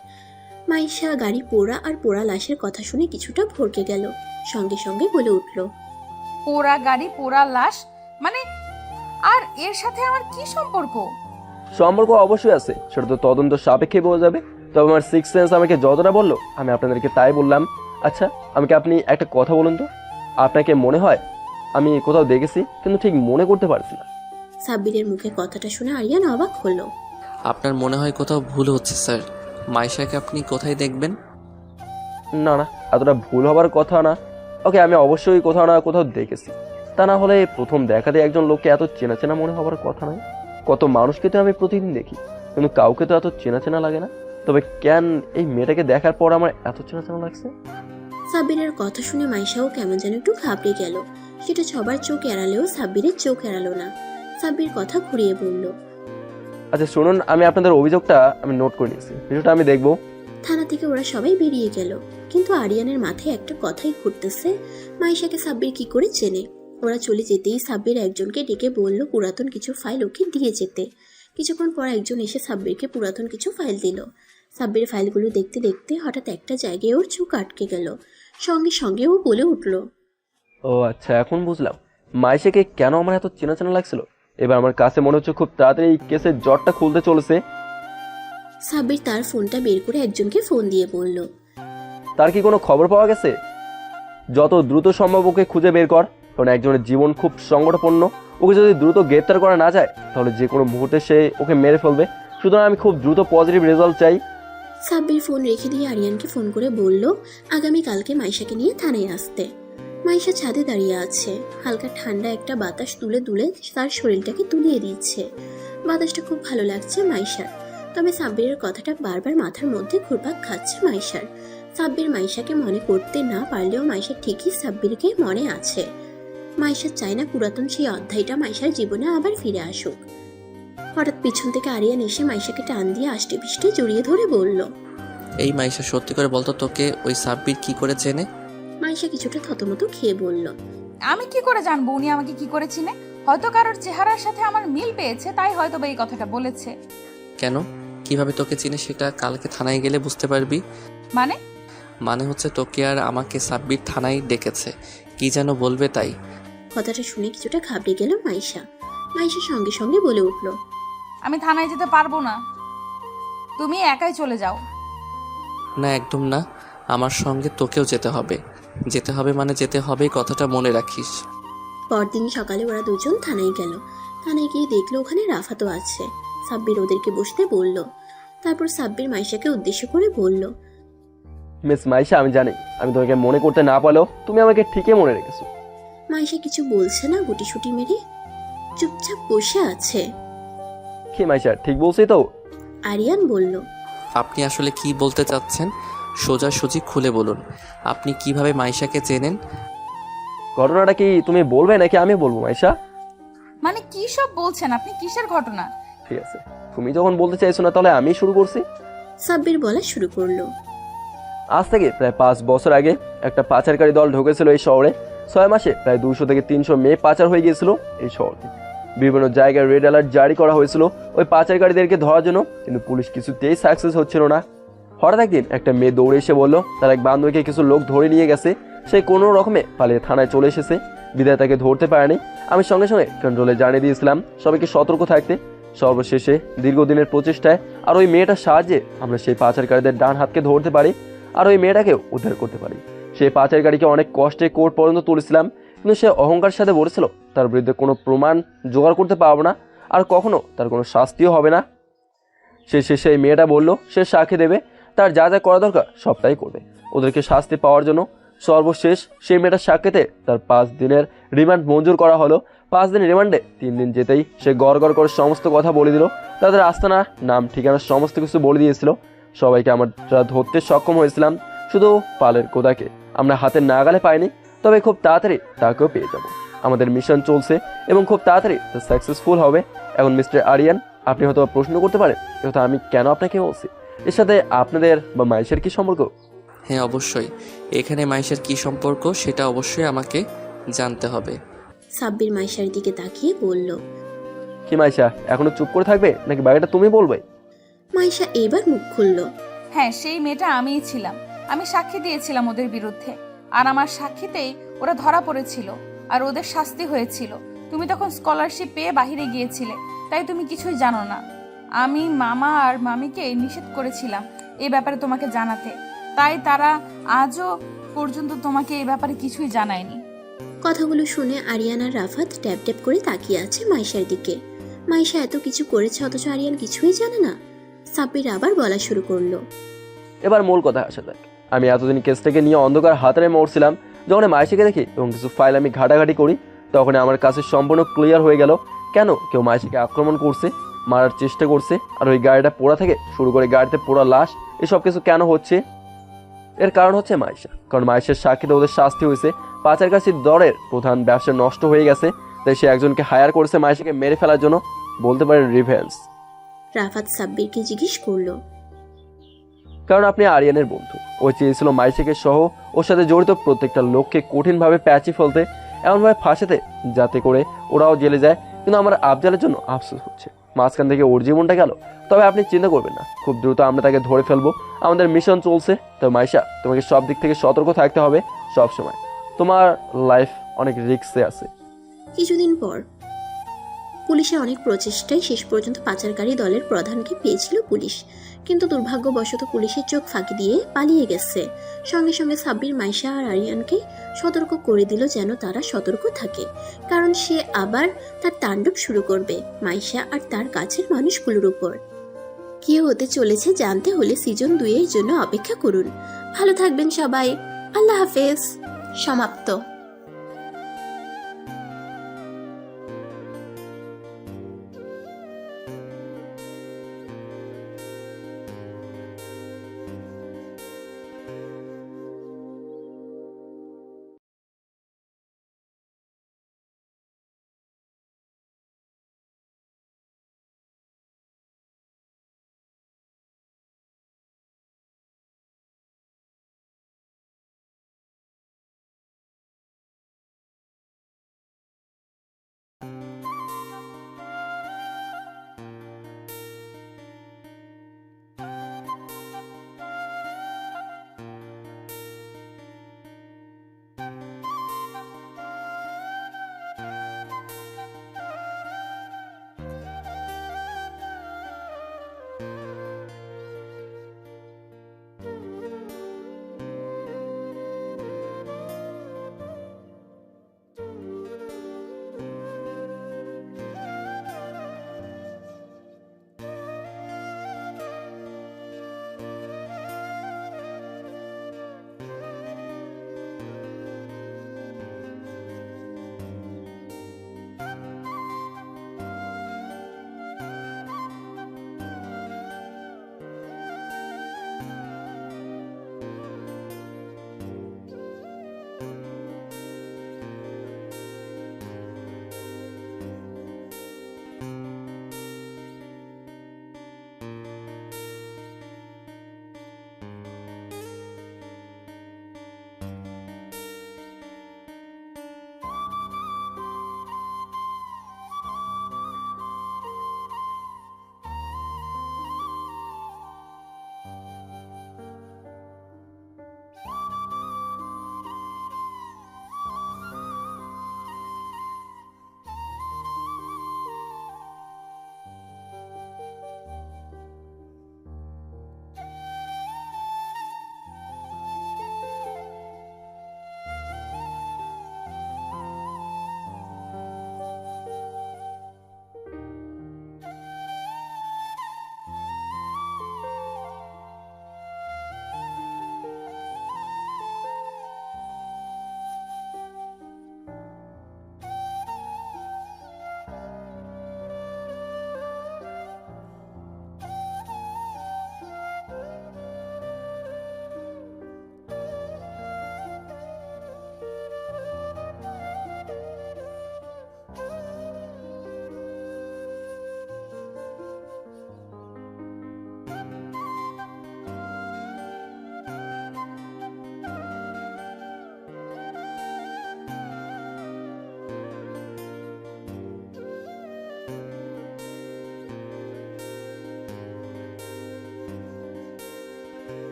মাইশা গাড়ি পোড়া আর পোড়া লাশের কথা শুনে কিছুটা ভরকে গেল। সঙ্গে সঙ্গে বলে উঠল, পোড়া গাড়ি, পোড়া লাশ মানে? আর এর সাথে আমার কি সম্পর্ক? সম্পর্ক অবশ্যই আছে, সেটা তো তদন্ত সাপেক্ষে বোঝা যাবে। তবে আমার সিক্স সেন্স আমাকে যতটা বললো আমি আপনাদেরকে তাই বললাম। আচ্ছা, আমাকে আপনি একটা কথা বলুন তো, আপনাকে মনে হয় আমি কোথাও দেখেছি কিন্তু ঠিক মনে করতে পারছি না। সাব্বিরের মুখে কথাটা শুনে আরিয়ান অবাক হলো। আপনার মনে হয় কোথাও ভুল হচ্ছে স্যার। মাইশাকে আপনি কোথায় দেখবেন? না না, এতটা ভুল হবার কথা না। ওকে, আমি অবশ্যই কোথাও না কোথাও দেখেছি, তা না হলে প্রথম দেখাতে একজন লোককে এত চেনা চেনা মনে হবার কথা নয়। কত মানুষকে তো আমি প্রতিদিন দেখি, কিন্তু কাউকে তো এত চেনা চেনা লাগে না। তবে কেন এই মেয়েটাকে দেখার পর আমার এত চেনা চেনা লাগছে? সাব্বিরের কথা শুনে মাইশাও কেমন যেন একটু ঘাবড়ে গেল। সেটা সবার চোখ এড়ালেও সাব্বিরের চোখ এড়ালো না। সাব্বির কথা ঘুরিয়ে বলল, আচ্ছা শুনুন, আমি আপনাদের অভিযোগটা আমি নোট করে নিয়েছি, বিষয়টা আমি দেখবো। থানা থেকে ওরা সবাই বেরিয়ে গেল, কিন্তু আরিয়ানের মাথায় একটা কথাই ঘুরতেছে, মাইশাকে সাব্বির কি করে চেনে। ওরা চলে যেতেই সাব্বির একজনকে ডেকে বলল পুরাতন কিছু ফাইল ওকে দিয়ে যেতে। কিছুক্ষণ পর একজন এসে সাব্বিরকে পুরাতন কিছু ফাইল দিল। সাব্বির ফাইলগুলো দেখতে দেখতে হঠাৎ একটা জায়গায় ওর চোখ আটকে গেল। সঙ্গে সঙ্গে ও বলে উঠল, ও আচ্ছা, এখন বুঝলাম মাইশাকে কেন আমার এত চেনা চেনা লাগছিল। এবার আমার কাছে মনে হচ্ছে খুব তাড়াতাড়ি এই কেসের জটটা খুলতে চলেছে। সাব্বির তার ফোনটা বের করে একজনকে ফোন দিয়ে বলল, তার কি কোনো খবর পাওয়া গেছে? যত দ্রুত সম্ভব ওকে খুঁজে বের কর, কারণ একজনের জীবন খুব সংকটাপন্ন। ওকে যদি দ্রুত গ্রেপ্তার করা না যায় তাহলে যে কোনো মুহূর্তে সে ওকে মেরে ফেলবে। সুতরাং আমি খুব দ্রুত পজিটিভ রেজাল্ট চাই। সাব্বির ফোন রেখে দিয়ে আরিয়ানকে ফোন করে বলল আগামীকালকে মাইশাকে নিয়ে থানায় আসতে। মাইশা ছাদে দাঁড়িয়ে আছে, হালকা ঠান্ডা একটা বাতাস তুলে তুলে তার শরীরটাকে তুলিয়ে দিচ্ছে। বাতাসটা খুব ভালো লাগছে মাইশার। তবে সাব্বিরের কথাটা বারবার মাথার মধ্যে ঘুরপাক খাচ্ছে মাইশার। সাব্বির মাইশাকে মনে করতে না পারলেও মাইশা ঠিকই সাব্বিরকে মনে আছে। মাইশা চায় না পুরাতন সেই অধ্যায়টা মাইশার জীবনে আবার ফিরে আসুক। হঠাৎ পিছন থেকে আরিয়ান এসে মাইশাকে টান দিয়ে আষ্টে পিষ্টে জড়িয়ে ধরে বলল, এই মাইশা, সত্যি করে বলতো, তোকে ওই সাব্বির কি করে চেনে? মাইশা কিছুটা থতমত খেয়ে বলল, আমি কি করে জানবো উনি আমাকে কি করে চিনে? হয়তো কারোর চেহারার সাথে আমার মিল পেয়েছে, তাই হয়তো বা এই কথাটা বলেছে। কেন, কিভাবে তোকে চিনে সেটা কালকে থানায় গেলে বুঝতে পারবি। মানে হচ্ছে তোকে আর আমাকে সাব্বির থানায় ডেকেছে, কি যেন বলবে তাই। কথাটা শুনে কিছুটা ঘাবড়ে গেল মাইশা। মাইশা সঙ্গে সঙ্গে বলে উঠল, আমি থানায় যেতে পারবো না, তুমি একাই চলে যাও। না, একদম না, আমার সঙ্গে তোকেও যেতে হবে। যেতে হবে মানে যেতে হবে, কথাটা মনে রাখিস। পরদিন সকালে ওরা দুজন থানায় গেল। থানায় গিয়ে দেখলো ওখানে রাফাতও আছে। সাব্বির ওদেরকে বসতে বলল। তারপর সাব্বির মাইশাকে উদ্দেশ্য করে বলল, মিস মাইশা, আমি জানি আমি তোমাকে মনে করতে না পারলেও তুমি আমাকে ঠিকই মনে রেখেছো। মাইশা কিছু বলছে না, গুটিসুটি মেরে চুপচাপ বসে আছে। কি মাইশা, ঠিক বলছি তো? আরিয়ান বলল, আপনি আসলে কি বলতে চাচ্ছেন সোজাসুজি খুলে বলুন। আপনি কিভাবে মাইশাকে চেনেন? ঘটনাটা কি তুমি বলবে নাকি আমি বলবো মাইশা? মানে কি সব বলছেন আপনি? কিসের ঘটনা? ঠিক আছে, তুমি যখন বলতে চাইছো না তাহলে আমি শুরু করছি। সাব্বির বলা শুরু করলো। আজ থেকে প্রায় 5 বছর আগে একটা পাচারকারী দল ঢুকেছিল এই শহরে। 6 মাসে প্রায় 200 থেকে 300 মেয়ে পাচার হয়ে গিয়েছিল এই শহর থেকে। বিভিন্ন জায়গায় রেড অ্যালার্ট জারি করা হয়েছিল ওই পাচারকারীদেরকে ধরার জন্য, কিন্তু পুলিশ কিছুতেই সাকসেস হচ্ছিল না। হঠাৎ একদিন একটা মেয়ে দৌড়ে এসে বলল তার এক বান্ধবীকে কিছু লোক ধরে নিয়ে গেছে। সে কোনো রকমে পালিয়ে থানায় চলে এসেছে, বিদায় তাকে ধরতে পারেনি। আমি সঙ্গে সঙ্গে কন্ট্রোলে জানিয়ে দিয়েছিলাম সবাইকে সতর্ক থাকতে। সর্বশেষে দীর্ঘদিনের প্রচেষ্টায় আর ওই মেয়েটার সাহায্যে আমরা সেই পাচারকারীদের ডান হাতকে ধরতে পারি আর ওই মেয়েটাকেও উদ্ধার করতে পারি। সেই পাচারকারীকে অনেক কষ্টে কোর্ট পর্যন্ত তুলেছিলাম, কিন্তু সে অহংকার সাথে বলেছিল তার বিরুদ্ধে কোনো প্রমাণ জোগাড় করতে পারবো না আর কখনো তার কোনো শাস্তিও হবে না। শেষে সেই মেয়েটা বলল সে সাক্ষী দেবে, তার যা যা করা দরকার সবটাই করবে ওদেরকে শাস্তি পাওয়ার জন্য। সর্বশেষ সেই মেয়েটার সাক্ষীতে তার 5 দিনের রিমান্ড মঞ্জুর করা হলো। 5 দিন রিমান্ডে 3 দিন যেতেই সে গড় করে সমস্ত কথা বলে দিল। তাদের আস্তানা, নাম, ঠিকানা সমস্ত কিছু বলে দিয়েছিল। সবাইকে আমরা ধরতে সক্ষম হয়েছিলাম, শুধু পালের কোদাকে আমরা হাতের নাগালে পাইনি। তবে খুব তাড়াতাড়ি তাকেও পেয়ে যাব। আমাদের মিশন চলছে এবং খুব তাড়াতাড়ি তা সাকসেসফুল হবে। এখন মিস্টার আরিয়ান, আপনি হয়তো প্রশ্ন করতে পারেন এটা আমি কেন আপনাকে বলছি, এর সাথে আপনাদের বা মাইশের কি সম্পর্ক? হ্যাঁ, অবশ্যই। এখানে মাইশার কি সম্পর্ক সেটা অবশ্যই আমাকে জানতে হবে। সাব্বির মাইশার দিকে তাকিয়ে বলল, কি মাইশা, এখনো চুপ করে থাকবে নাকি বাকিটা তুমি বলবে? মাইশা এবার মুখ খুলল। হ্যাঁ, সেই মেয়েটা আমিই ছিলাম। আমি সাক্ষী দিয়েছিলাম ওদের বিরুদ্ধে, আর আমার সাক্ষীতেই ওরা ধরা পড়েছিল আর ওদের শাস্তি হয়েছিল। তুমি তখন স্কলারশিপ পেয়ে বাহিরে গিয়েছিলে, তাই তুমি কিছুই জানো না। আমি মামা আর মামিকে নিষেধ করেছিলাম এই ব্যাপারে তোমাকে জানাতে, তাই তারা আজও পর্যন্ত তোমাকে এই ব্যাপারে কিছুই জানায়নি। কথাগুলো শুনে আরিয়ান আর রাফাত ট্যাপ ট্যাপ করে তাকিয়ে আছে মাইশার দিকে। মাইশা এত কিছু করেছে অথচ আরিয়ান কিছুই জানে না। সাব্বির আবার বলা শুরু করলো, এবার মূল কথা আসা যাক। আমি এতদিন কেসটাকে নিয়ে অন্ধকার হাতারে মরছিলাম। যখন মাইশাকে দেখি এবং কিছু ফাইল আমি ঘাটাঘাটি করি, তখন আমার কাছে সম্পূর্ণ ক্লিয়ার হয়ে গেল কেন কেউ মাইশাকে আক্রমণ করছে, মারার চেষ্টা করছে, আর ওই গাড়িটা পোড়া থেকে শুরু করে গাড়িতে পোড়া লাশ, এসব কিছু কেন হচ্ছে। এর কারণ হচ্ছে মাইশা। কারণ মাইশার সাক্ষীতে ওদের শাস্তি হয়েছে। পাচারকারীর দলের প্রধান ব্যবসা নষ্ট হয়ে গেছে, তাই সে একজনকে হায়ার করেছে মাইশাকে মেরে ফেলার জন্য, বলতে পারে রিভেঞ্জ। রাফাত সাব্বিরকে জিজ্ঞেস করলো, কারণ আপনি আরিয়ানের বন্ধু। ও চেয়েছিল মাইশাকে সহ ওর সাথে জড়িত প্রত্যেকটা লোককে কঠিনভাবে প্যাঁচি ফেলতে, এমনভাবে ফাঁসাতে যাতে করে ওরাও জেলে যায়। কিন্তু আমার আফজালের জন্য আফসোস হচ্ছে, মাঝখান থেকে ওর জীবনটা গেল। তবে আপনি চিন্তা করবেন না, খুব দ্রুত আমরা তাকে ধরে ফেলবো। আমাদের মিশন চলছে। তো মাইশা, তোমাকে সব দিক থেকে সতর্ক থাকতে হবে সব সময়। তোমার লাইফ অনেক রিস্কে আছে। কিছুদিন পর পুলিশের অনেক প্রচেষ্টায় শেষ পর্যন্ত পাচারকারী দলের প্রধানকে পেয়েছিল পুলিশ, কিন্তু দুর্ভাগ্যবশত পুলিশের চোখ ফাঁকি দিয়ে পালিয়ে গেছে। সঙ্গে সঙ্গে সাব্বির মাইশা আর আরিয়ানকে সতর্ক করে দিল যেন তারা সতর্ক থাকে, কারণ সে আবার তার তাণ্ডব শুরু করবে মাইশা আর তার কাছের মানুষগুলোর উপর। কি হতে চলেছে জানতে হলে সিজন 2 এর জন্য অপেক্ষা করুন। ভালো থাকবেন সবাই। আল্লাহ হাফেজ। সমাপ্ত।